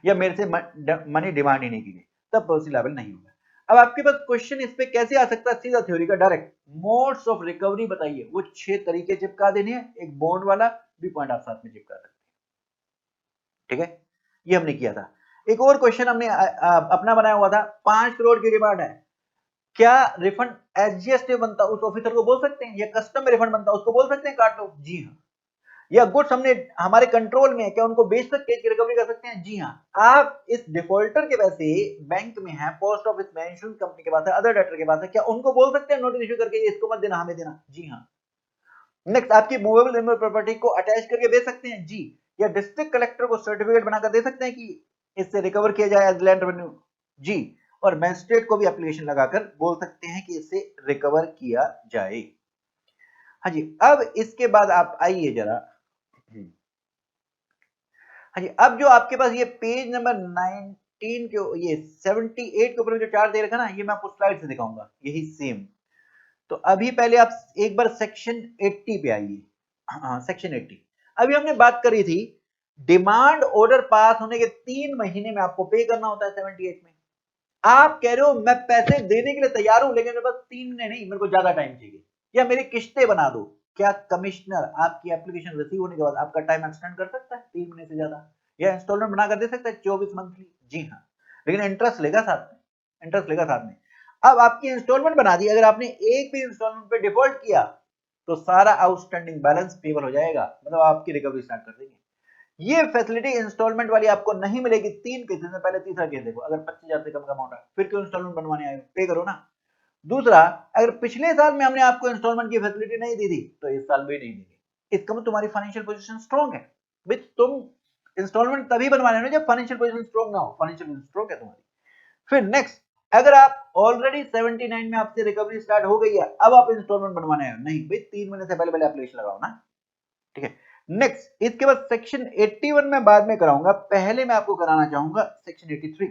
या मेरे से मनी डिमांड ही नहीं की गई, तब पर्सनली लायबल नहीं होगा। अब आपके पास क्वेश्चन इस पे कैसे आ सकता है, सीधा थ्योरी का डायरेक्ट, मोड्स ऑफ रिकवरी बताइए, वो 6 तरीके चिपका देने हैं, एक बॉन्ड वाला भी पॉइंट आप साथ में चिपका सकते हैं, ठीक है, ये हमने किया था। एक और क्वेश्चन हमने अपना बनाया हुआ था, 5 करोड़ की डिमांड है, क्या रिफंड एसजीएसटी बनता उस ऑफिसर को बोल सकते हैं, या कस्टम में रिफंड बनता उसको बोल सकते हैं काट लो, जी हाँ। या गुड्स हमने हमारे कंट्रोल में है, क्या उनको बेच सकते हैं, रिकवरी कर सकते हैं, जी हाँ। आप इस डिफॉल्टर के पैसे बैंक में है, पोस्ट ऑफिस में, इंश्योरेंस कंपनी के पास है, अदर डेटर के पास है, क्या उनको बोल सकते हैं नोटिस इशू करके इसको मत देना हमें देना, जी हाँ। नेक्स्ट, आपकी मूवेबल इनमूवेबल प्रॉपर्टी को अटैच करके दे सकते हैं, जी। या डिस्ट्रिक्ट कलेक्टर को सर्टिफिकेट बनाकर दे सकते हैं कि इससे रिकवर किया जाए एज लैंड रेवेन्यू, जी। और मैजिस्ट्रेट को भी एप्लीकेशन लगाकर बोल सकते हैं कि इससे रिकवर किया जाए। हाँ जी, अब इसके बाद आप आइए जरा, हाँ जी, अब जो आपके पास ये पेज नंबर 19 के ये 78 के ऊपर जो चार्ट दे रखा ना, ये मैं आपको स्लाइड से दिखाऊंगा, यही सेम। तो अभी पहले आप एक बार सेक्शन 80 पे आइए, हाँ सेक्शन 80। अभी हमने बात करी थी डिमांड ऑर्डर पास होने के 3 महीने में आपको पे करना होता है 78 में। आप कह रहे हो मैं पैसे देने के लिए तैयार हूं, लेकिन मेरे पास 3 महीने नहीं, मेरे को ज्यादा टाइम चाहिए, या मेरी किस्तें बना दो। क्या कमिश्नर आपकी एप्लीकेशन रिसीव होने के बाद आपका टाइम एक्सटेंड कर सकता है 3 महीने से ज्यादा, या इंस्टॉलमेंट बनाकर दे सकता है 24 मंथली, जी हाँ। लेकिन इंटरेस्ट लेगा साथ में, इंटरेस्ट लेगा साथ में। अब आपकी इंस्टॉलमेंट बना दी, अगर आपने एक भी इंस्टॉलमेंट पे डिफॉल्ट किया तो सारा आउटस्टैंडिंग बैलेंस पेबल हो जाएगा, मतलब आपकी रिकवरी स्टार्ट कर देंगे। ये फैसिलिटी इंस्टॉलमेंट वाली आपको नहीं मिलेगी 3 केसेस में। पहले तीसरा केस देखो, अगर 25,000 से कम का अमाउंट है फिर क्यों इंस्टॉलमेंट बनवाने आए हो, पे करो ना। दूसरा, अगर पिछले साल में हमने आपको इंस्टॉलमेंट की फैसिलिटी नहीं दी थी तो इस साल भी नहीं देंगे, इसका मतलब तुम्हारी फाइनेंशियल पोजीशन स्ट्रांग है। विच तुम इंस्टॉलमेंट तभी बनवाने हो जब फाइनेंशियल पोजीशन स्ट्रांग ना हो, फाइनेंशियल पोजीशन स्ट्रांग है तुम्हारी। फिर नेक्स्ट, अगर आप ऑलरेडी 79 में आपसे रिकवरी स्टार्ट हो गई है, अब आप इंस्टॉलमेंट बनवाने आए हो, नहीं भाई 3 महीने से पहले पहले एप्लीकेशन लगाओ ना, ठीक है। नेक्स्ट, इसके बाद सेक्शन 81 में बाद में कराऊंगा, पहले मैं आपको कराना चाहूंगा सेक्शन 83।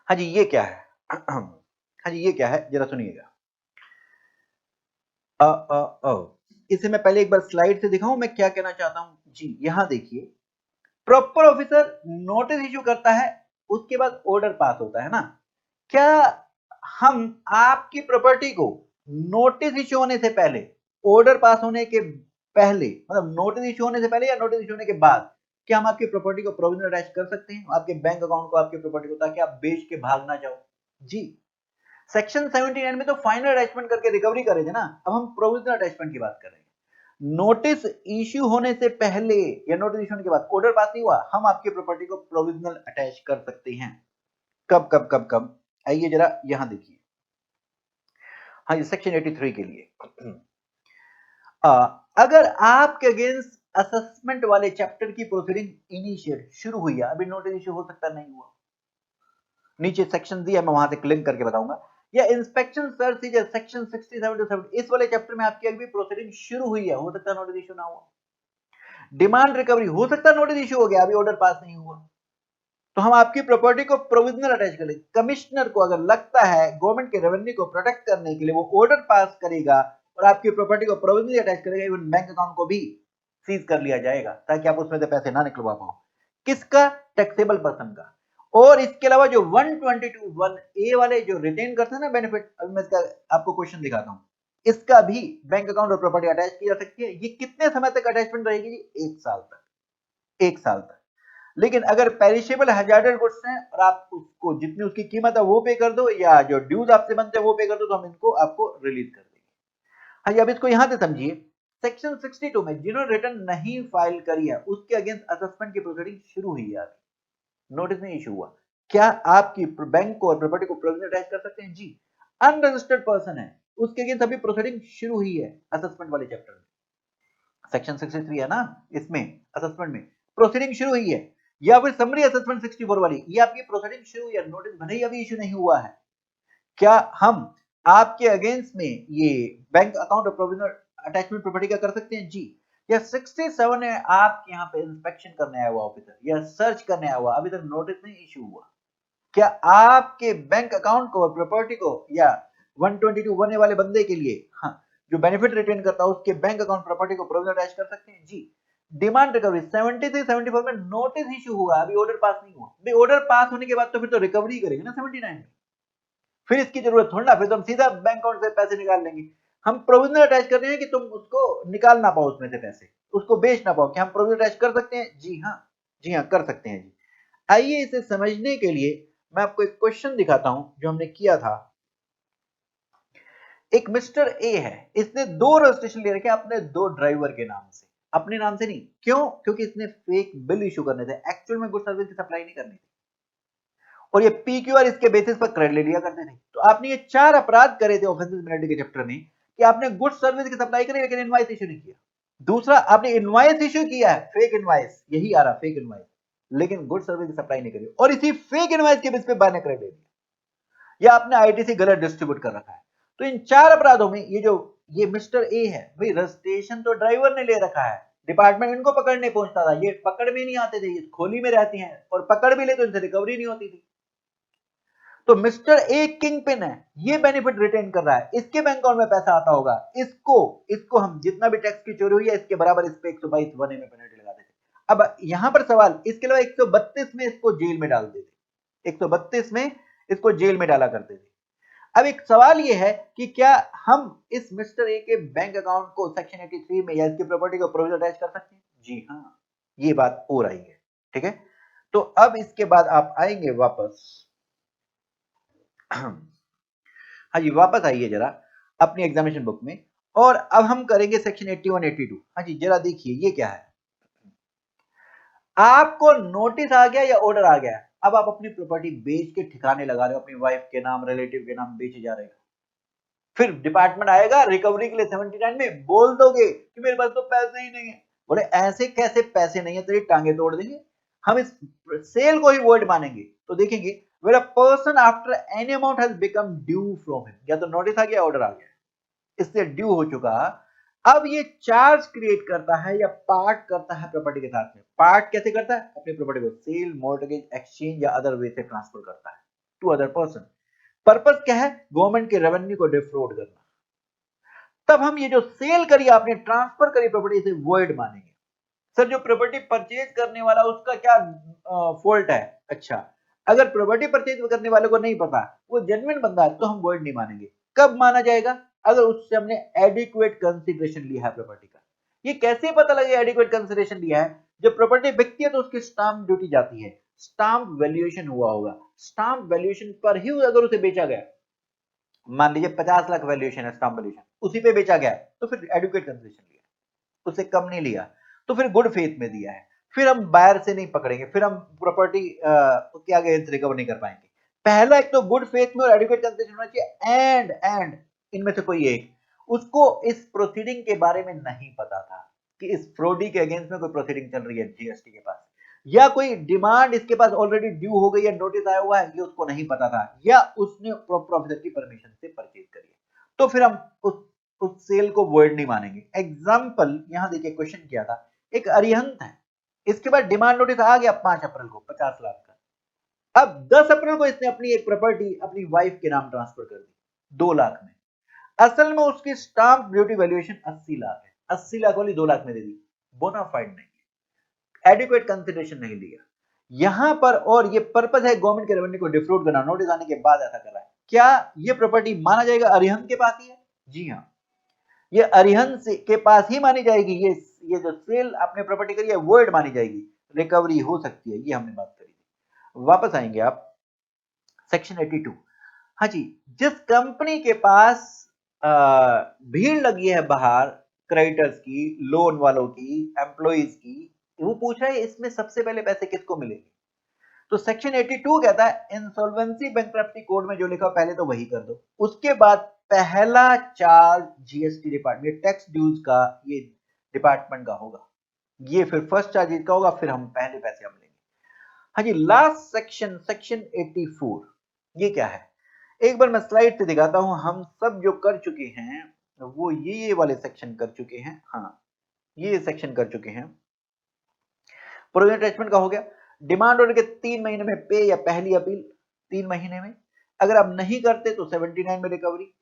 हाँ जी, ये क्या है हाँ जी, ये क्या है जरा सुनिएगा। इसे मैं पहले एक बार स्लाइड से दिखाऊं मैं क्या कहना चाहता हूं जी। यहां देखिए, प्रॉपर ऑफिसर नोटिस इशू करता है, उसके बाद ऑर्डर पास होता है ना। क्या हम आपकी प्रॉपर्टी को नोटिस इशू होने से पहले, ऑर्डर पास होने के पहले, मतलब नोटिस इशू होने से पहले या नोटिस इशू होने के बाद, क्या हम आपकी प्रॉपर्टी को प्रोविजनल अटैच कर सकते हैं आपके बैंक अकाउंट को, आपकी प्रॉपर्टी को, ताकि आप बेच के भाग ना जाओ, जी। सेक्शन 79 में तो फाइनल अटैचमेंट करके रिकवरी करे थे ना, अब हम प्रोविजनल अटैचमेंट की बात कर रहे हैं। नोटिस इश्यू होने से पहले या नोटिस इश्यू होने के बाद, ऑर्डर पास नहीं हुआ, हम आपकी प्रॉपर्टी को प्रोविजनल अटैच कर सकते हैं। कब कब कब कब, आइए जरा यहां देखिए। हाँ ये सेक्शन 83 के लिए अगर आपके अगेंस्ट असेसमेंट वाले चैप्टर की प्रोसीडिंग इनिशिएट शुरू हुई है, अभी नोटिस इश्यू हो सकता नहीं हुआ, नीचे सेक्शन दिया मैं वहां से क्लिक करके बताऊंगा, या इंस्पेक्शन सर्च है सेक्शन 67 टू 70, इस वाले चैप्टर में आपकी अभी प्रोसीडिंग शुरू हुई है, हो सकता है नोटिस इशू ना हुआ। डिमांड रिकवरी, हो सकता है नोटिस इशू हो गया, अभी ऑर्डर पास नहीं हुआ, तो हम आपकी प्रॉपर्टी को प्रोविजनल अटैच कर लेंगे। कमिश्नर को अगर लगता है गवर्नमेंट के रेवेन्यू को प्रोटेक्ट करने के लिए वो ऑर्डर पास करेगा और आपकी प्रॉपर्टी को प्रोविजनली अटैच करेगा, इवन बैंक अकाउंट को भी सीज कर लिया जाएगा ताकि आप उसमें से पैसे ना निकलवा पाओ। किसका, टैक्सेबल पर्सन का। और इसके अलावा जो 122(1)(a) वाले जो रिटेन करते हैं ना बेनिफिट, अभी मैं इसका आपको क्वेश्चन दिखाता हूं, इसका भी बैंक अकाउंट और प्रॉपर्टी अटैच की जा सकती है। ये कितने समय तक अटैचमेंट रहेगी जी, 1 साल तक, 1 साल तक। लेकिन अगर पेरिशेबल हैजार्डेड गुड्स हैं और आप उसको जितनी उसकी कीमत है वो पे कर दो, या जो ड्यूज आपसे बनते हैं वो पे कर दो, तो हम इनको आपको रिलीज कर देंगे। हाँ जी, अब इसको यहां से समझिए, सेक्शन 62 में जिन्होंने रिटर्न नहीं फाइल करी है उसके अगेंस्ट असेसमेंट की प्रोसीडिंग शुरू हुई है, नोटिस नहीं इशू हुआ, क्या आपकी बैंक को और प्रॉपर्टी को प्रोविजनल अटैच कर सकते हैं, जी। अनरजिस्टर्ड पर्सन है, उसके अगेंस्ट अभी प्रोसीडिंग शुरू हुई है असेसमेंट वाले चैप्टर में, सेक्शन 63 है ना, इसमें असेसमेंट में प्रोसीडिंग शुरू हुई है, या फिर समरी असेसमेंट 64 वाली, ये आपकी प्रोसीडिंग शुरू हुई है, नोटिस भले ही अभी इशू नहीं हुआ है। क्या हम आपके अगेंस्ट में ये बैंक अकाउंट और प्रोविजनल अटैचमेंट प्रॉपर्टी का कर सकते हैं, जी। या 67 है, आपके यहाँ पे इंस्पेक्शन करने आया हुआ ऑफिसर या सर्च करने आया हुआ, अभी तक नोटिस नहीं इशू हुआ, क्या आपके बैंक अकाउंट को और प्रॉपर्टी को या 122 बनने वाले बंदे के लिए, हाँ, जो बेनिफिट रिटेन करता है उसके बैंक अकाउंट प्रॉपर्टी को प्रोविजन अटैच कर सकते हैं? जी। डिमांड रिकवरी 73 74 में नोटिस इशू हुआ, अभी ऑर्डर पास नहीं हुआ। भाई ऑर्डर पास होने के बाद तो फिर तो रिकवरी करेंगे ना 79 में, फिर इसकी जरूरत थोड़ी ना, फिर तो हम सीधा बैंक अकाउंट से पैसे निकाल लेंगे। हम प्रोविजनल अटैच कर रहे हैं कि तुम उसको निकाल ना पाओ उसमें से पैसे, उसको बेच ना पाओ। क्या हम प्रोविजनल अटैच कर सकते हैं? जी हाँ, जी हाँ, कर सकते हैं जी। आइए इसे समझने के लिए मैं आपको एक क्वेश्चन दिखाता हूं जो हमने किया था। एक मिस्टर ए है, इसने 2 रजिस्ट्रेशन ले रखे अपने 2 ड्राइवर के नाम से, अपने नाम से नहीं। क्यों? क्योंकि इसने फेक बिल इशू करने थे, एक्चुअल में गुड सर्विस की सप्लाई नहीं करनी थी, और ये पीक्यूआर इसके बेसिस पर क्रेडिट ले लिया करते थे। तो आपने ये 4 अपराध करे थे ऑफेंसेस मिनिटी के चैप्टर में, कि आपने गुड सर्विस की सप्लाई करी लेकिन इनवॉइस इशू नहीं किया। दूसरा, आपने इनवॉइस इशू किया है, फेक इनवॉइस, यही आ रहा फेक इनवॉइस, लेकिन गुड सर्विस की सप्लाई नहीं करी, और इसी फेक इनवॉइस के बेस पे बाय ने क्रेडिट ले लिया, या आपने आईटीसी गलत डिस्ट्रीब्यूट कर रखा है। तो इन 4 अपराधों में ये मिस्टर ए है, भाई रजिस्ट्रेशन तो ड्राइवर ने ले रखा है, डिपार्टमेंट इनको पकड़ने पहुंचता था, ये पकड़ में नहीं आते थे, ये खोली में रहती हैं, और पकड़ भी ले तो इनसे रिकवरी नहीं होती थी। तो मिस्टर ए किंग पिन है, ये बेनिफिट रिटेन कर रहा है, इसके बैंक अकाउंट में पैसा आता होगा, इसको हम जितना भी टैक्स की चोरी हुई है इसके बराबर इस पे 122 बने में पेनल्टी लगा देते। अब यहां पर सवाल, इसके अलावा 132 में इसको जेल में डाल देते, 132 में इसको जेल में डाला करते थे। अब एक सवाल ये है कि क्या हम इस मिस्टर ए के बैंक अकाउंट को सेक्शन 83 में या इसकी प्रॉपर्टी को प्रोविजन अटैच कर सकते हैं? जी हाँ, ये बात हो रही है, ठीक है। तो अब इसके बाद आप आएंगे वापस, हाँ जी, वापस आइए जरा अपनी एग्जामिनेशन बुक में, और अब हम करेंगे सेक्शन 81 82। हाँ जी, जरा देखिए ये क्या है। आपको नोटिस आ गया या ऑर्डर आ गया, अब आप अपनी प्रॉपर्टी बेच के ठिकाने लगा रहे हो, अपनी वाइफ के नाम, रिलेटिव के नाम बेचे जा रहे हो। फिर डिपार्टमेंट आएगा रिकवरी के लिए 79 में, बोल दोगे कि मेरे पास तो पैसे ही नहीं है। बोले ऐसे कैसे पैसे नहीं है, तेरी टांगे तोड़ देंगे, हम इस सेल को ही वॉइड मानेंगे। तो देखेंगे, where a person after any amount has become due from him, या तो नोटिस आ गया, ऑर्डर आ गया, इससे ड्यू हो चुका, अब ये चार्ज क्रिएट करता है या पार्ट करता है प्रॉपर्टी के साथ में। पार्ट कैसे करता है? अपनी प्रॉपर्टी को सेल, मॉर्गेज, एक्सचेंज या अदर वे से ट्रांसफर करता है टू अदर पर्सन। पर्पस क्या है? गवर्नमेंट के रेवेन्यू को डिफ्रॉड करना। तब हम ये जो सेल करी, आपने ट्रांसफर करी प्रॉपर्टी, इसे वॉइड मानेंगे। सर जो प्रॉपर्टी परचेज करने वाला उसका क्या फॉल्ट है? अच्छा, अगर प्रॉपर्टी परचेज करने वाले को नहीं पता, वो जेन्युइन बंदा है, तो हम वॉइड नहीं मानेंगे। कब माना जाएगा? अगर उससे हमने एडिक्वेट कंसिडरेशन लिया है प्रॉपर्टी का। ये कैसे पता लगे एडिक्वेट कंसिडरेशन लिया है? जब प्रॉपर्टी बिकती है तो उसकी स्टाम्प ड्यूटी जाती है, स्टाम्प वैल्यूएशन हुआ होगा, स्टाम्प वैल्यूएशन पर ही अगर उसे बेचा गया, मान लीजिए 50 लाख वैल्यूएशन है, स्टाम्प वैल्यूएशन, उसी पे बेचा गया तो फिर एडुकेट कंसिडरेशन लिया, उससे कम नहीं लिया, तो फिर गुड फेथ में दिया है। फिर हम बायर से नहीं पकड़ेंगे, फिर हम प्रॉपर्टी के आगे रिकवर नहीं कर पाएंगे। पहला एक तो गुड फेथ में और एडुकेट कंसिडरेशन होना चाहिए, एंड इनमें से कोई एक, उसको इस प्रोसीडिंग के बारे में नहीं पता था कि इस फ्रॉडी के अगेंस्ट में कोई प्रोसीडिंग चल रही है जीएसटी के पास, या कोई डिमांड इसके पास ऑलरेडी ड्यू हो गई है, नोटिस आया हुआ है, ये उसको नहीं पता था, या उसने प्रॉपर ऑफिसर की परमिशन से परचेज करी है, तो फिर हम उस सेल को वॉइड नहीं मानेंगे। एग्जाम्पल यहां देखिए, क्वेश्चन किया था, एक अरिहंत है, इसके बाद डिमांड नोटिस आ गया 5 अप्रैल को 50 लाख का। अब 10 अप्रैल को इसने अपनी एक प्रॉपर्टी अपनी वाइफ के नाम ट्रांसफर कर दी 2 लाख में। असल में उसकी स्टाम्प ड्यूटी वैल्यूएशन 80 लाख है, 80 लाख वाली 2 लाख में दे दी, बोनाफाइड नहीं, एडिक्वेट कंसिडरेशन नहीं लिया यहां पर, और ये पर्पस है गवर्नमेंट के रेवेन्यू को डिफ्रॉड करना, नोटिस आने के बाद ऐसा कर रहा है। क्या ये प्रॉपर्टी माना जाएगा अरिहंत के पास ही है? जी हाँ, ये अरिहंत के पास ही मानी जाएगी, ये जो सेल आपने प्रॉपर्टी करी है वॉइड मानी जाएगी, रिकवरी हो सकती है, ये हमने बात करी थी। वापस आएंगे आप सेक्शन 82। हाँ जी, जिस कंपनी के पास भीड़ लगी है बाहर, क्रेडिटर्स की, लोन वालों की, एम्प्लॉइज की, वो पूछ रहा है इसमें सबसे पहले पैसे किसको मिलेंगे? तो सेक्शन 82 कहता है इंसॉल्वेंसी बैंक्रप्सी कोड में जो लिखा पहले तो वही कर दो, उसके बाद पहला charge GST department, tax dues का, ये डिपार्टमेंट का होगा, ये फिर फर्स्ट चार्ज इसका होगा, फिर हम पहले पैसे हम लेंगे। हाँ जी, लास्ट सेक्शन, सेक्शन 84, ये क्या है? एक बार मैं स्लाइड से दिखाता हूं, हम सब जो कर चुके हैं वो ये वाले सेक्शन कर चुके हैं, हाँ ये सेक्शन कर चुके हैं। प्रोविजन अटैचमेंट का हो गया, डिमांड ऑर्डर के 3 महीने में पे या पहली अपील, 3 महीने में, अगर आप नहीं करते तो 79 में रिकवरी।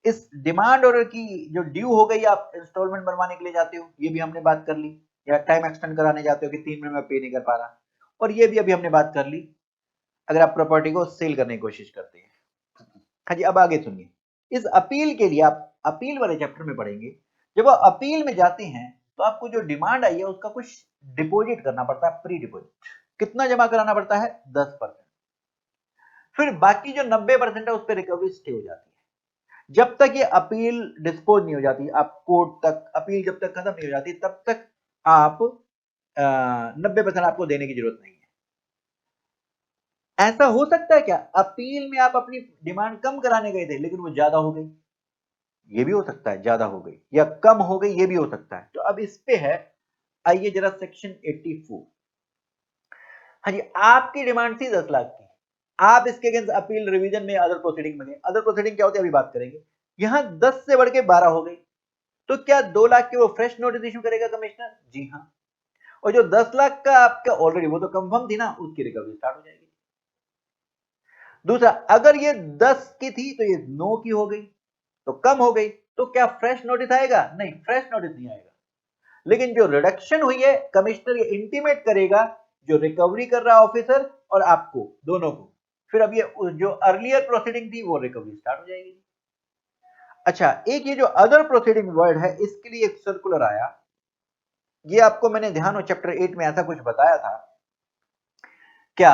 इस डिमांड ऑर्डर की जो ड्यू हो गई, आप इंस्टॉलमेंट बनवाने के लिए जाते हो, ये भी हमने बात कर ली, या टाइम एक्सटेंड कराने जाते हो कि 3 महीने में पे नहीं कर पा रहा, और ये भी अभी हमने बात कर ली अगर आप प्रॉपर्टी को सेल करने की कोशिश करते हैं। हाँ जी, अब आगे सुनिए। इस अपील के लिए आप अपील वाले चैप्टर में पढ़ेंगे, जब आप अपील में जाते हैं तो आपको जो डिमांड आई है उसका कुछ डिपॉजिट करना पड़ता है, प्री डिपॉजिट। कितना जमा कराना पड़ता है? 10%। फिर बाकी जो 90% है उस पर रिकवरी स्टे हो जाती है। जब तक ये अपील डिस्पोज नहीं हो जाती, आप कोर्ट तक अपील जब तक खत्म नहीं हो जाती, तब तक आप 90% आपको देने की जरूरत नहीं है। ऐसा हो सकता है क्या, अपील में आप अपनी डिमांड कम कराने गए थे लेकिन वो ज्यादा हो गई? ये भी हो सकता है, ज्यादा हो गई या कम हो गई, ये भी हो सकता है। तो अब इस पे है, आइए जरा सेक्शन 84। हाँ जी, आपकी डिमांड थी 10 लाख की, आप इसके अगेंस्ट अपील रिवीजन में अदर प्रोसीडिंग में गए। अदर प्रोसीडिंग क्या होती है अभी बात करेंगे। यहां 10 से बढ़ के 12 हो गई, तो क्या 2 लाख की वो फ्रेश नोटिस इशू करेगा कमिश्नर? जी हाँ। और जो 10 लाख का आपका ऑलरेडी वो तो कंफर्म थी ना, उसकी रिकवरी स्टार्ट हो जाएगी। दूसरा, अगर ये 10 की थी तो ये 9 की हो गई, तो कम हो गई, तो क्या फ्रेश नोटिस आएगा? नहीं, फ्रेश नोटिस नहीं आएगा। लेकिन जो रिडक्शन हुई है, कमिश्नर ये इंटीमेट करेगा जो रिकवरी कर रहा ऑफिसर और आपको, दोनों को। फिर अब ये जो अर्लियर प्रोसीडिंग थी वो रिकवरी स्टार्ट हो जाएगी। अच्छा, एक ये जो अदर प्रोसीडिंग वर्ड है, इसके लिए एक सर्कुलर आया, ये आपको मैंने ध्यान हो चैप्टर 8 में ऐसा कुछ बताया था क्या?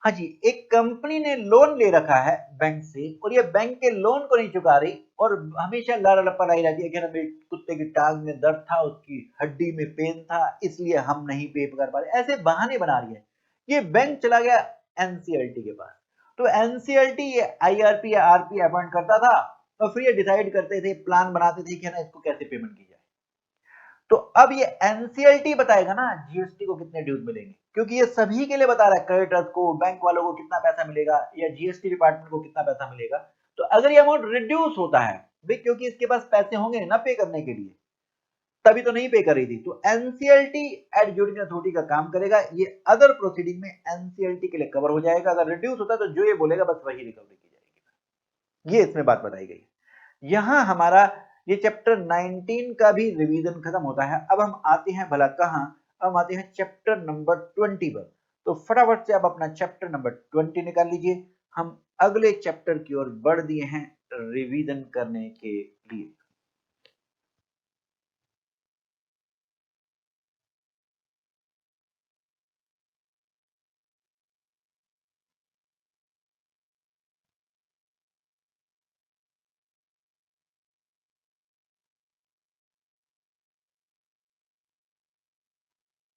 हाँ जी, एक कंपनी ने लोन ले रखा है बैंक से, और ये बैंक के लोन को नहीं चुका रही, और हमेशा लारा लपलाई रहती है कि ना मेरे कुत्ते की टांग में दर्द था, उसकी हड्डी में पेन था, इसलिए हम नहीं पे कर पा रहे, ऐसे बहाने बना रही है। ये बैंक चला गया एनसीएलटी के पास, तो एनसीएलटी ये आईआरपी या आरपी अपॉइंट करता था, और फिर ये डिसाइड करते थे, प्लान बनाते थे कि ना इसको कैसे पेमेंट की जाए। तो अब ये एनसीएलटी बताएगा ना जीएसटी को कितने ड्यूज मिलेंगे, क्योंकि ये सभी के लिए बता रहा है, क्रेडिटर्स को, बैंक वालों को कितना पैसा मिलेगा, या जीएसटी डिपार्टमेंट को कितना पैसा मिलेगा। तो अगर ये अमाउंट रिड्यूस होता है भाई, क्योंकि इसके पास पैसे होंगे ना पे करने के लिए, तभी तो नहीं पे कर रही थी, तो एनसीएलटी एडजुडिशियल अथॉरिटी का काम करेगा, ये अदर प्रोसीडिंग में एनसीएलटी के लिए कवर हो जाएगा। अगर रिड्यूस होता है तो जो ये बोलेगा बस वही रिकवरी की जाएगी। ये इसमें बात बताई गई। यहां हमारा ये चैप्टर 19 का भी रिवीजन खत्म होता है। अब हम आते हैं भला कहां, हम आते हैं चैप्टर नंबर 20 पर। तो फटाफट से आप अपना चैप्टर नंबर 20 निकाल लीजिए, हम अगले चैप्टर की ओर बढ़ दिए हैं रिवीजन करने के लिए।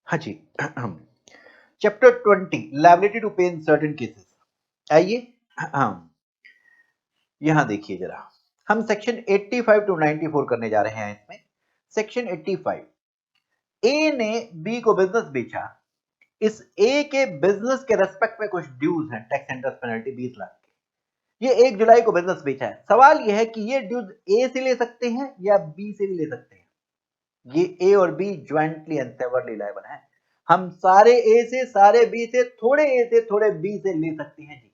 हाँ जी, चैप्टर 20 लायबिलिटी टू पे इन सर्टेन केसेस। आइए यहां देखिए जरा, हम सेक्शन 85 टू 94 करने जा रहे हैं। इसमें सेक्शन 85, ए ने बी को बिजनेस बेचा, इस ए के बिजनेस के रेस्पेक्ट में कुछ ड्यूज हैं, टैक्स इंटरेस्ट पेनल्टी 20 लाख के। ये 1 जुलाई को बिजनेस बेचा है। सवाल ये है कि ये ड्यूज ए से ले सकते हैं या बी से भी ले सकते हैं। ये ए और B jointly and severally liable हैं। हम सारे ए से, सारे बी से, थोड़े ए से, थोड़े बी से ले सकते हैं जी।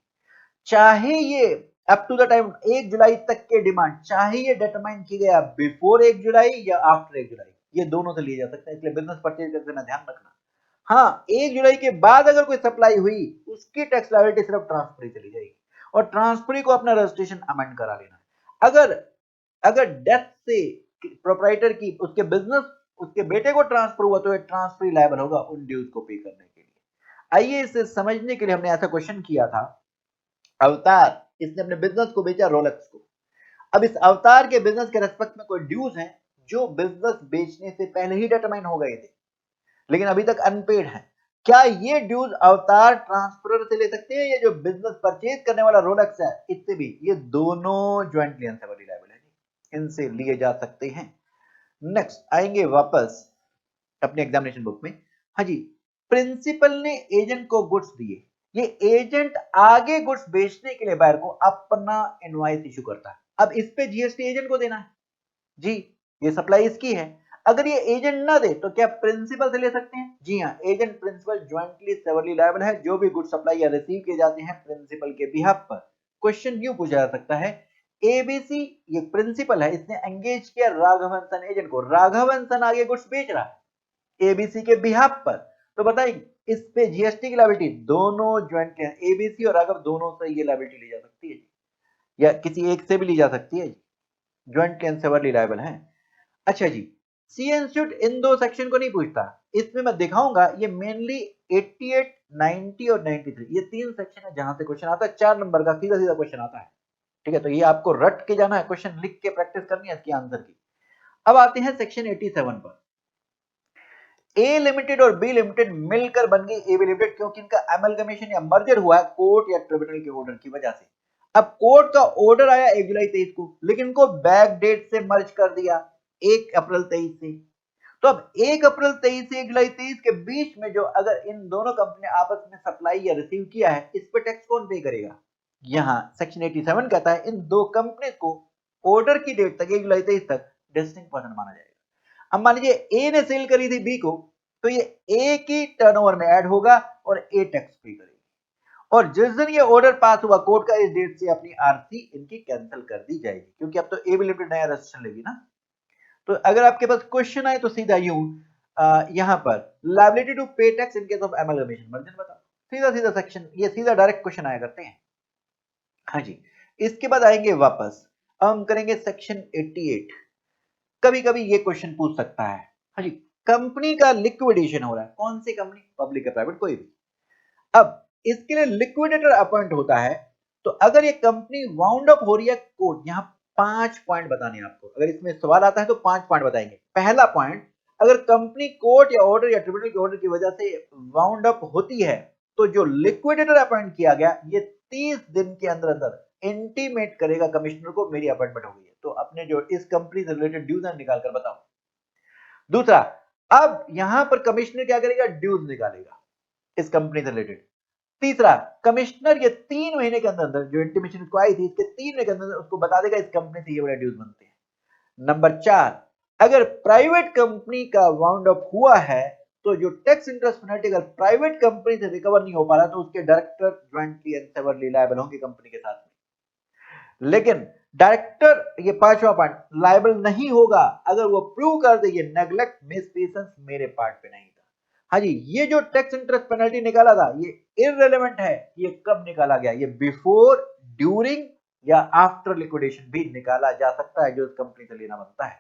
चाहे ये अप टू द टाइम 1 जुलाई तक के डिमांड, चाहे ये डिटरमाइन की गया बिफोर 1 जुलाई या आफ्टर 1 जुलाई, ये दोनों से लिए जा सकते हैं। इसलिए बिजनेस परचेज करते समय ध्यान रखना। हाँ, 1 जुलाई के बाद अगर कोई सप्लाई हुई, उसकी टैक्स लायबिलिटी सिर्फ ट्रांसफरी चली जाएगी, और ट्रांसफरी को अपना रजिस्ट्रेशन अमेंड करा लेना। अगर अगर डेथ से प्रोप्राइटर की, उसके बिजनेस, उसके बेटे को ट्रांसफर हुआ, तो ये ट्रांसफरी लायबल होगा उन ड्यूज को पे करने के लिए। आइए इसे समझने के लिए हमने ऐसा क्वेश्चन किया था। अवतार, इसने अपने बिजनेस को बेचा रोलेक्स को। अब इस अवतार के बिजनेस के रेस्पेक्ट में कोई ड्यूज हैं जो बिजनेस बेचने से पहले ही डिटरमाइन हो गए थे, लेकिन अभी तक अनपेड है। क्या ये ड्यूज अवतार ट्रांसफरर से ले सकते हैं, या जो बिजनेस परचेज करने वाला रोलेक्स है इससे भी? ये दोनों ज्वाइंटली एंड सेवरली लायबल है, इनसे लिए जा सकते हैं। नेक्स्ट आएंगे वापस अपने एग्जामिनेशन बुक में। हाँ जी, प्रिंसिपल ने एजेंट को गुड्स दिए, ये एजेंट आगे गुड्स बेचने के लिए बायर को अपना इनवॉइस इशू करता है। अब इस पे जीएसटी एजेंट को देना है जी, ये सप्लाई इसकी है। अगर ये एजेंट ना दे तो क्या प्रिंसिपल से ले सकते हैं? जी हाँ, agent principal jointly severally liable है, जो भी गुड सप्लाई या रिसीव किए जाते हैं प्रिंसिपल के बिहाफ पर। क्वेश्चन यूं पूछा जा सकता है, एबीसी ये प्रिंसिपल है, इसने एंगेज किया राघवंशन एजेंट को, राघवंशन आगे गुड्स बेच रहा है एबीसी के बिहाफ पर, तो बताइए इस पे जीएसटी की लायबिलिटी दोनों ज्वाइंट है, एबीसी और राघव दोनों से ये लायबिलिटी ली जा सकती है या किसी एक से भी ली जा सकती है, ज्वाइंट एंड सेवरली लायबल है। अच्छा जी, सी इंस्टीट्यूट इन दो सेक्शन को नहीं पूछता, इसमें मैं दिखाऊंगा ये मेनली 88, 90 और 93 ये तीन सेक्शन है जहां से क्वेश्चन आता है, 4 नंबर का सीधा सीधा क्वेश्चन आता है। ठीक है, तो ये आपको रट के जाना है, क्वेश्चन लिख के प्रैक्टिस करनी है इसके आंसर की। अब आते हैं सेक्शन 87 पर। ए लिमिटेड और बी लिमिटेड मिलकर बन गई एबी लिमिटेड, क्योंकि इनका अमलगमेशन या मर्जर हुआ है कोर्ट या ट्रिब्यूनल के ऑर्डर की वजह से। अब कोर्ट का ऑर्डर आया 1 जुलाई 23 को, लेकिन इनको बैक डेट से मर्ज कर दिया 1 अप्रैल 23 से। तो अब 1 अप्रैल 23 से 1 जुलाई 23 के बीच में जो अगर इन दोनों कंपनी आपस में सप्लाई या रिसीव किया है, इस पे टैक्स कौन पे करेगा? यहाँ सेक्शन 87 कहता है इन दो कंपनी को ऑर्डर की डेट तक 1 जुलाई 23 तक डिस्टिंक्ट पर्सन माना जाएगा। अब मान लीजिए ए ने सेल करी थी बी को, तो ये ए की टर्नओवर में ऐड होगा और ए टैक्स पे करेगी, और जिस दिन ये ऑर्डर पास हुआ कोर्ट का, इस डेट से अपनी आरसी इनकी कैंसिल कर दी जाएगी, क्योंकि अब तो ए बी लिमिटेड नया रजिस्ट्रेशन लेगी ना। तो अगर आपके पास क्वेश्चन आए तो सीधा यूं यहां पर liability to pay tax in case of amalgamation merger बताओ, सीधा सीधा सेक्शन, ये सीधा डायरेक्ट क्वेश्चन आया करते हैं। हाँ जी, इसके बाद आएंगे वापस, हम करेंगे सेक्शन 88। कभी कभी ये क्वेश्चन पूछ सकता है, हाँ जी, कंपनी का लिक्विडेशन हो रहा है, कौन सी कंपनी, पब्लिक या प्राइवेट कोई भी। अब इसके लिए लिक्विडेटर अपॉइंट होता है, तो अगर ये कंपनी वाउंड अप हो रही है कोर्ट, यहां 5 पॉइंट बताने हैं आपको, अगर इसमें सवाल आता है तो 5 पॉइंट बताएंगे। पहला पॉइंट, अगर कंपनी कोर्ट या ऑर्डर या ट्रिब्यूनल के ऑर्डर की वजह से वाउंड अप होती है, तो जो लिक्विडेटर अपॉइंट किया गया ये 30 दिन के अंदर अंदर इंटीमेट करेगा कमिश्नर को मेरी अपॉइंटमेंट हो गई है, तो अपने जो इस कंपनी से रिलेटेड ड्यूज है निकाल कर बताओ। दूसरा, अब यहां पर कमिश्नर क्या करेगा, ड्यूज निकालेगा इस कंपनी से रिलेटेड। तीसरा, कमिश्नर ये 3 महीने के अंदर अंदर जो इंटीमेशन उसको आई थी, इसके 3 महीने के अंदर उसको बता देगा इस कंपनी से ये वाले ड्यूज बनते हैं। नंबर 4, अगर प्राइवेट कंपनी का वाउंड अप हुआ है, तो जो टैक्स इंटरेस्ट पेनल्टी अगर प्राइवेट कंपनी से रिकवर नहीं हो पा रहा, तो उसके director jointly and severally liable होंगे कंपनी के साथ में। लेकिन डायरेक्टर, ये 5वां पॉइंट, लायबल नहीं होगा अगर वो प्रूव कर दे ये नेग्लेक्ट मिसफीसेंस मेरे पार्ट पे नहीं था। हाँ जी, ये जो टैक्स इंटरेस्ट पेनल्टी निकाला था ये इररिलेवेंट है, ये कब निकाला गया, ये बिफोर, ड्यूरिंग या आफ्टर लिक्विडेशन भी निकाला जा सकता है, जो इस कंपनी से लेना बनता है।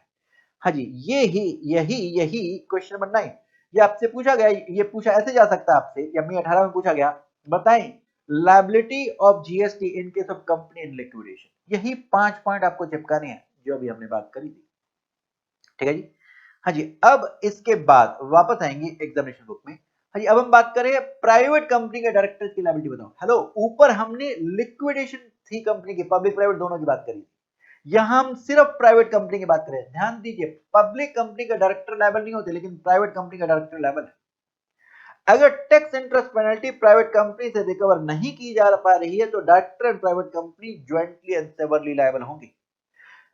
हाँ जी, यही क्वेश्चन नंबर 9, ये आपसे पूछा गया, ये पूछा ऐसे जा सकता है आपसे, या मई 18 में पूछा गया, बताएं liability of GST in case of company in liquidation. यही 5 पॉइंट आपको चिपकाने हैं जो अभी हमने बात करी थी। ठीक है जी। हाँ जी, अब इसके बाद वापस आएंगे एग्जामिनेशन बुक में। हाँ जी, अब हम बात करें प्राइवेट कंपनी के डायरेक्टर की लायबिलिटी बताओ। हेलो, ऊपर हमने लिक्विडेशन थी कंपनी की, पब्लिक प्राइवेट दोनों की बात करी, यहां हम सिर्फ प्राइवेट कंपनी की बात करें। ध्यान दीजिए, पब्लिक कंपनी का डायरेक्टर लायबल नहीं होते, लेकिन प्राइवेट कंपनी का डायरेक्टर लायबल है। अगर tax interest penalty private company से रिकवर नहीं की जा पा रही है, तो director and private company jointly and severally liable होंगे।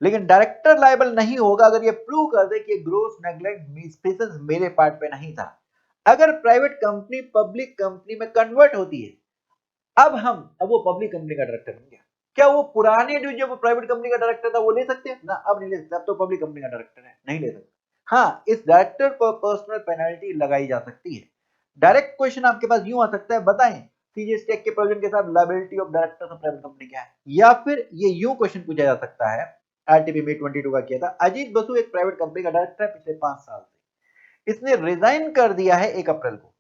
लेकिन डायरेक्टर लायबल नहीं होगा अगर ये प्रूव कर दे कि ग्रोस नेग्लेक्ट मिसफीसेंस मेरे पार्ट पे नहीं था। अगर प्राइवेट कंपनी पब्लिक कंपनी में कन्वर्ट होती है, अब वो पब्लिक कंपनी का डायरेक्टर बन गया, क्या वो पुराने जो जब प्राइवेट कंपनी का डायरेक्टर था वो ले सकते हैं ना? अब नहीं ले सकते, अब तो पब्लिक कंपनी का डायरेक्टर है, नहीं ले सकते। हाँ, इस डायरेक्टर पर पर्सनल पेनल्टी लगाई जा सकती है। डायरेक्ट क्वेश्चन आपके पास यूं आ सकता है, बताएं सीजीएसटी एक्ट के प्रोविजन के साथ liability of directors of private company क्या है? या फिर ये यूं क्वेश्चन पूछा जा सकता है, आरटीपी में 22 का किया था, अजीत बसु एक प्राइवेट कंपनी का डायरेक्टर है पिछले 5 साल से, इसने रिजाइन कर दिया है 1 अप्रैल को,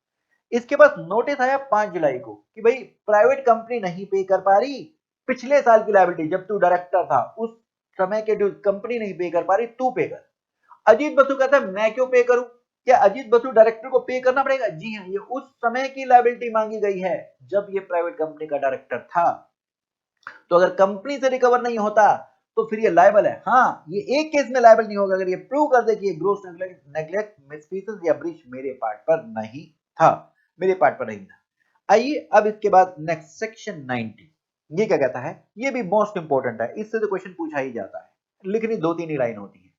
इसके पास नोटिस आया 5 जुलाई को कि भाई प्राइवेट कंपनी नहीं पे कर पा रही, पिछले साल की लायबिलिटी जब तू डायरेक्टर था उस समय के ड्यूज कंपनी नहीं पे कर पा रही, तू पे कर। अजीत बसु कहता है मैं क्यों पे करूं, क्या अजीत बसु डायरेक्टर को पे करना पड़ेगा? जी हाँ, ये उस समय की लायबिलिटी मांगी गई है जब ये प्राइवेट कंपनी का डायरेक्टर था, तो अगर कंपनी से रिकवर नहीं होता तो फिर ये लायबल है। हाँ, ये एक केस में लायबल नहीं होगा अगर ये प्रूव कर दे कि ये ग्रोस नेग्लेक्ट मिसफीसेंस या ब्रीच मेरे पार्ट पर नहीं था, मेरे पार्ट पर नहीं था। आइए अब इसके बाद नेक्स्ट सेक्शन 90, ये क्या कहता है, ये भी मोस्ट इंपोर्टेंट है, इससे तो क्वेश्चन पूछा ही जाता है, लिखनी 2-3 ही लाइन होती है।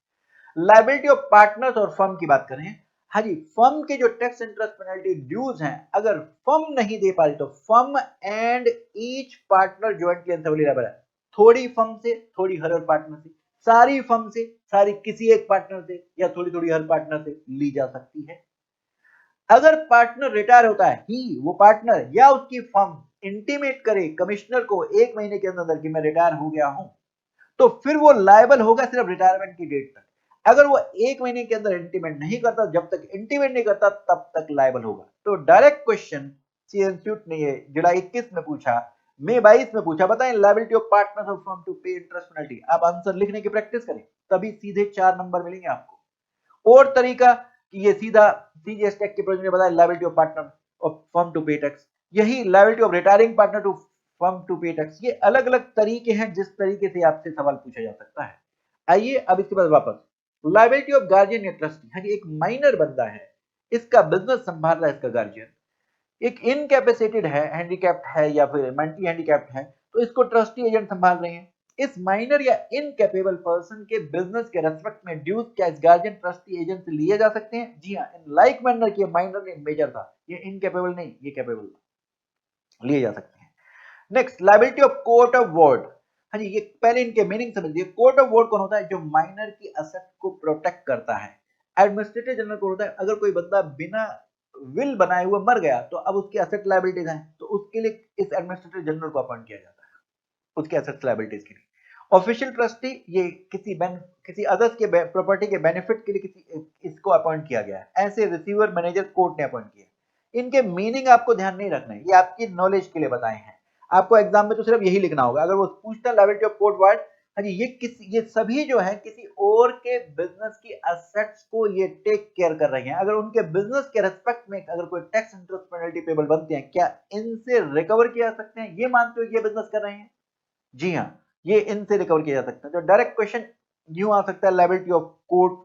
लायबिलिटी ऑफ पार्टनर्स और फर्म की बात करें, हाँ जी, फर्म के जो टैक्स इंटरेस्ट पेनल्टी ड्यूज हैं, अगर फर्म नहीं दे पा रही तो firm and each partner jointly and severally liable है। थोड़ी फर्म से, थोड़ी हर पार्टनर से, सारी फर्म से, सारी किसी एक पार्टनर से, या थोड़ी थोड़ी हर पार्टनर से ली जा सकती है। अगर पार्टनर रिटायर होता है, ही वो पार्टनर या उसकी फर्म इंटीमेट करे कमिश्नर को 1 महीने के अंदर कि मैं रिटायर हो गया हूं, तो फिर वो लायबल होगा सिर्फ रिटायरमेंट की डेट तक। अगर वो 1 महीने के अंदर इंटीमेट नहीं करता, जब तक इंटीमेट नहीं करता तब तक लायबल होगा। तो डायरेक्ट क्वेश्चन सी इंस्टीट्यूट ने ये जुलाई 21 में पूछा, मई 22 में पूछा, बताएं liability of partners of firm to pay interest penalty. आप आंसर लिखने की प्रैक्टिस करें, तभी सीधे 4 नंबर मिलेंगे आपको। और तरीका कि ये सीधा सीजीएस टेक के प्रोविजन में बताया liability of partner of firm to pay tax, यही liability of retiring partner to firm to pay tax. ये अलग अलग तरीके हैं जिस तरीके से आपसे सवाल पूछा जा सकता है। आइए अब इसके बाद वापस लायबिलिटी ऑफ गार्जियन या ट्रस्टी। हाँ जी, एक माइनर बंदा है, इसका बिजनेस संभाल रहा है इसका गार्जियन, एक इनकैपेसिटेड है, हैंडीकैप्ड है या फिर मेंटली हैंडीकैप्ड है, तो इसको ट्रस्टी एजेंट संभाल रहे हैं। इस माइनर या इनकैपेबल पर्सन के बिजनेस के रेस्पेक्ट में ड्यूज क्या इस गार्जियन ट्रस्टी एजेंट से लिए जा सकते हैं? जी हाँ, इन लाइक मैनर कि माइनर नहीं मेजर था, ये इनकैपेबल नहीं, ये कैपेबल था, लिए जा सकते हैं। Next, liability of court of ward. हाँ जी, ये पहले इनके मीनिंग समझिए। कोर्ट ऑफ वार्ड कौन होता है? जो माइनर की असेट को प्रोटेक्ट करता है। एडमिनिस्ट्रेटिव जनरल कौन होता है? अगर कोई बंदा बिना विल बनाए हुए मर गया तो अब उसकी असेट लायबिलिटीज हैं, तो उसके लिए इस एडमिनिस्ट्रेटिव जनरल को अपॉइंट किया जाता है उसके एसेट्स लायबिलिटीज के लिए। ऑफिशियल ट्रस्टी, ये किसी अदर्स के प्रॉपर्टी के बेनिफिट के लिए किसी इसको अपॉइंट किया गया है। ऐसे रिसीवर मैनेजर कोर्ट ने अपॉइंट किया। इनके मीनिंग आपको ध्यान नहीं रखना है, ये आपकी नॉलेज के लिए बताए हैं। आपको एग्जाम में तो सिर्फ यही लिखना होगा। अगर वो पूछता है लायबिलिटी ऑफ कोर्ट वार्ड, हाँ जी, ये सभी जो है किसी और के बिजनेस की असेट्स को ये टेक केयर कर रही हैं। अगर उनके बिजनेस के रेस्पेक्ट में अगर कोई टैक्स इंटरेस्ट पेनल्टी पेबल बनते हैं, क्या इनसे रिकवर किया जा सकते हैं? ये मानते हो कि ये बिजनेस कर रहे हैं? जी हाँ, ये इनसे रिकवर किया जा सकता है। तो डायरेक्ट क्वेश्चन यूं आ सकता है, liability of court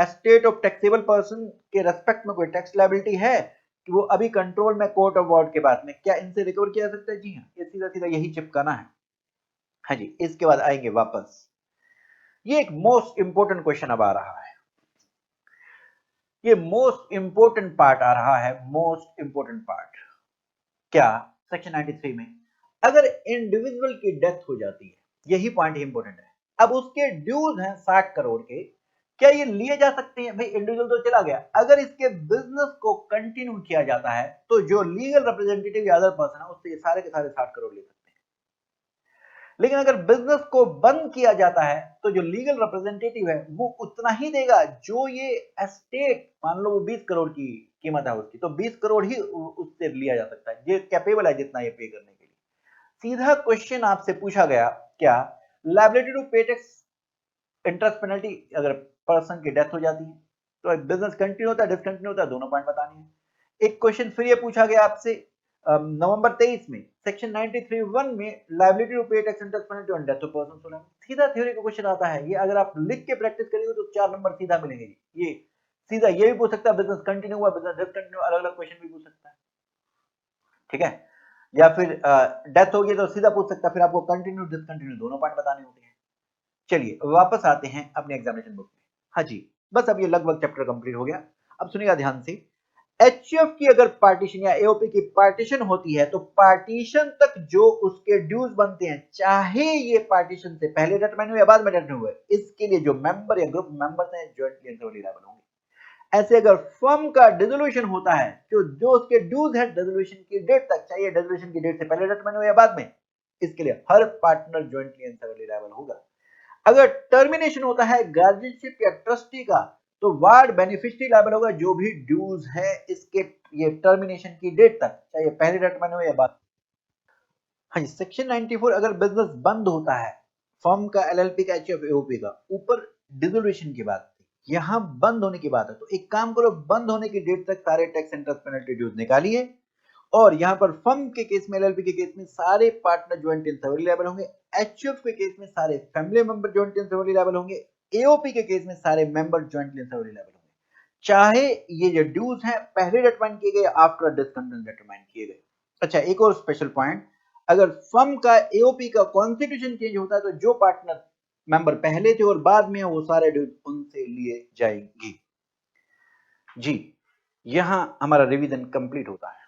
estate of taxable person के रेस्पेक्ट में कोई टैक्स लायबिलिटी है कि वो अभी कंट्रोल में कोर्ट ऑफ वार्ड के बाद में, क्या इनसे रिकवर किया जा सकता है? जी हाँ, ये सीधा सीधा यही चिपकाना है। हाँ जी, इसके बाद आएंगे वापस, ये एक मोस्ट इंपोर्टेंट क्वेश्चन अब आ रहा है। ये मोस्ट इंपोर्टेंट पार्ट आ रहा है, मोस्ट इंपोर्टेंट पार्ट। क्या? सेक्शन 93 में अगर इंडिविजुअल की डेथ हो जाती है, यही पॉइंट इंपोर्टेंट है, अब उसके ड्यूज हैं 60 करोड़ के, क्या ये लिए जा सकते हैं? भाई इंडिविजुअल तो चला गया, अगर इसके बिजनेस को कंटिन्यू किया जाता है तो जो लीगल रिप्रेजेंटेटिव या अदर पर्सन है उससे ये सारे के सारे 60 करोड़ ले सकते हैं। लेकिन अगर बिजनेस को बंद किया जाता है तो जो लीगल रिप्रेजेंटेटिव है वो उतना ही देगा जो ये एस्टेट, मान लो वो 20 करोड़ की कीमत है उसकी, तो 20 करोड़ ही उससे लिया जा सकता है, ये कैपेबल है जितना ये पे करने के लिए। सीधा क्वेश्चन आपसे पूछा गया, क्या liability to pay tax interest penalty अगर पर्सन की डेथ हो जाती है तो बिजनेस कंटिन्यू होता है, डिसकंटिन्यू होता है, दोनों पॉइंट बताने हैं। एक क्वेश्चन फिर ये पूछा गया आपसे नवंबर 23 में सेक्शन 93(1) में liability to pay tax interest penalty on death of person सुना। सीधा थ्योरी का क्वेश्चन आता है, ये अगर आप लिख के प्रैक्टिस करेंगे तो 4 नंबर सीधा मिलेंगे। ये सीधा ये भी पूछ सकता है, बिजनेस कंटिन्यू हुआ, बिजनेस डिसकंटिन्यू, अलग अलग क्वेश्चन भी पूछ सकता है, ठीक है। या फिर डेथ हो गई तो सीधा पूछ सकता है, फिर आपको कंटिन्यू डिसकंटिन्यू दोनों पॉइंट बताने होते हैं। चलिए वापस आते हैं अपने एग्जामिनेशन बुक में। हाँ जी, बस अब ये लगभग चैप्टर कंप्लीट हो गया। अब सुनिएगा ध्यान से, एचयूएफ की अगर पार्टीशन या एओपी की पार्टीशन होती है तो पार्टीशन तक जो उसके ड्यूज बनते हैं, चाहे ये पार्टीशन से पहले डेटर्माइन हुए या बाद में डेटर्माइन हुए, इसके लिए जो मेंबर या ग्रुप मेंबर्स हैं जॉइंटली एंड सेवरली लायबल होंगे। ऐसे अगर फर्म का डिसोल्यूशन होता है तो जो उसके ड्यूज है डिसोल्यूशन की डेट तक, चाहे डिसोल्यूशन की डेट से पहले डेटर्माइन हुए या बाद में, इसके लिए हर partner jointly and severally liable होगा। अगर टर्मिनेशन होता है गार्जियनशिप या ट्रस्टी का तो वार्ड बेनिफिशियरी लायबल होगा, जो भी ड्यूज है इसके ये टर्मिनेशन की डेट तक, चाहे पहले डेटर्माइन हो या बाद। हाँ जी, सेक्शन 94 अगर बिजनेस बंद होता है, फर्म का, एलएलपी का, एचयूएफ, एओपी का, ऊपर डिसोल्यूशन की बात थी, यहां बंद होने की बात है, तो एक काम करो, बंद होने की डेट तक सारे टैक्स इंटरेस्ट पेनल्टी ड्यूज निकालिए, और यहां पर फर्म के केस में, एलएलपी के केस में सारे partner joint and severally liable होंगे, एचयूएफ के केस में सारे family member joint and severally liable होंगे, एओपी के केस में सारे member jointly and severally liable होंगे, चाहे ये जो ड्यूज हैं पहले डिटरमाइन किए गए, आफ्टर डिसकंटिन्यू डिटरमाइन किए गए। अच्छा, एक और स्पेशल पॉइंट, अगर फर्म का, एओपी का कॉन्स्टिट्यूशन चेंज होता है तो जो पार्टनर मेंबर पहले थे और बाद में वो सारे ड्यूज उनसे लिए जाएंगे। जी, यहाँ हमारा रिवीजन कंप्लीट होता है।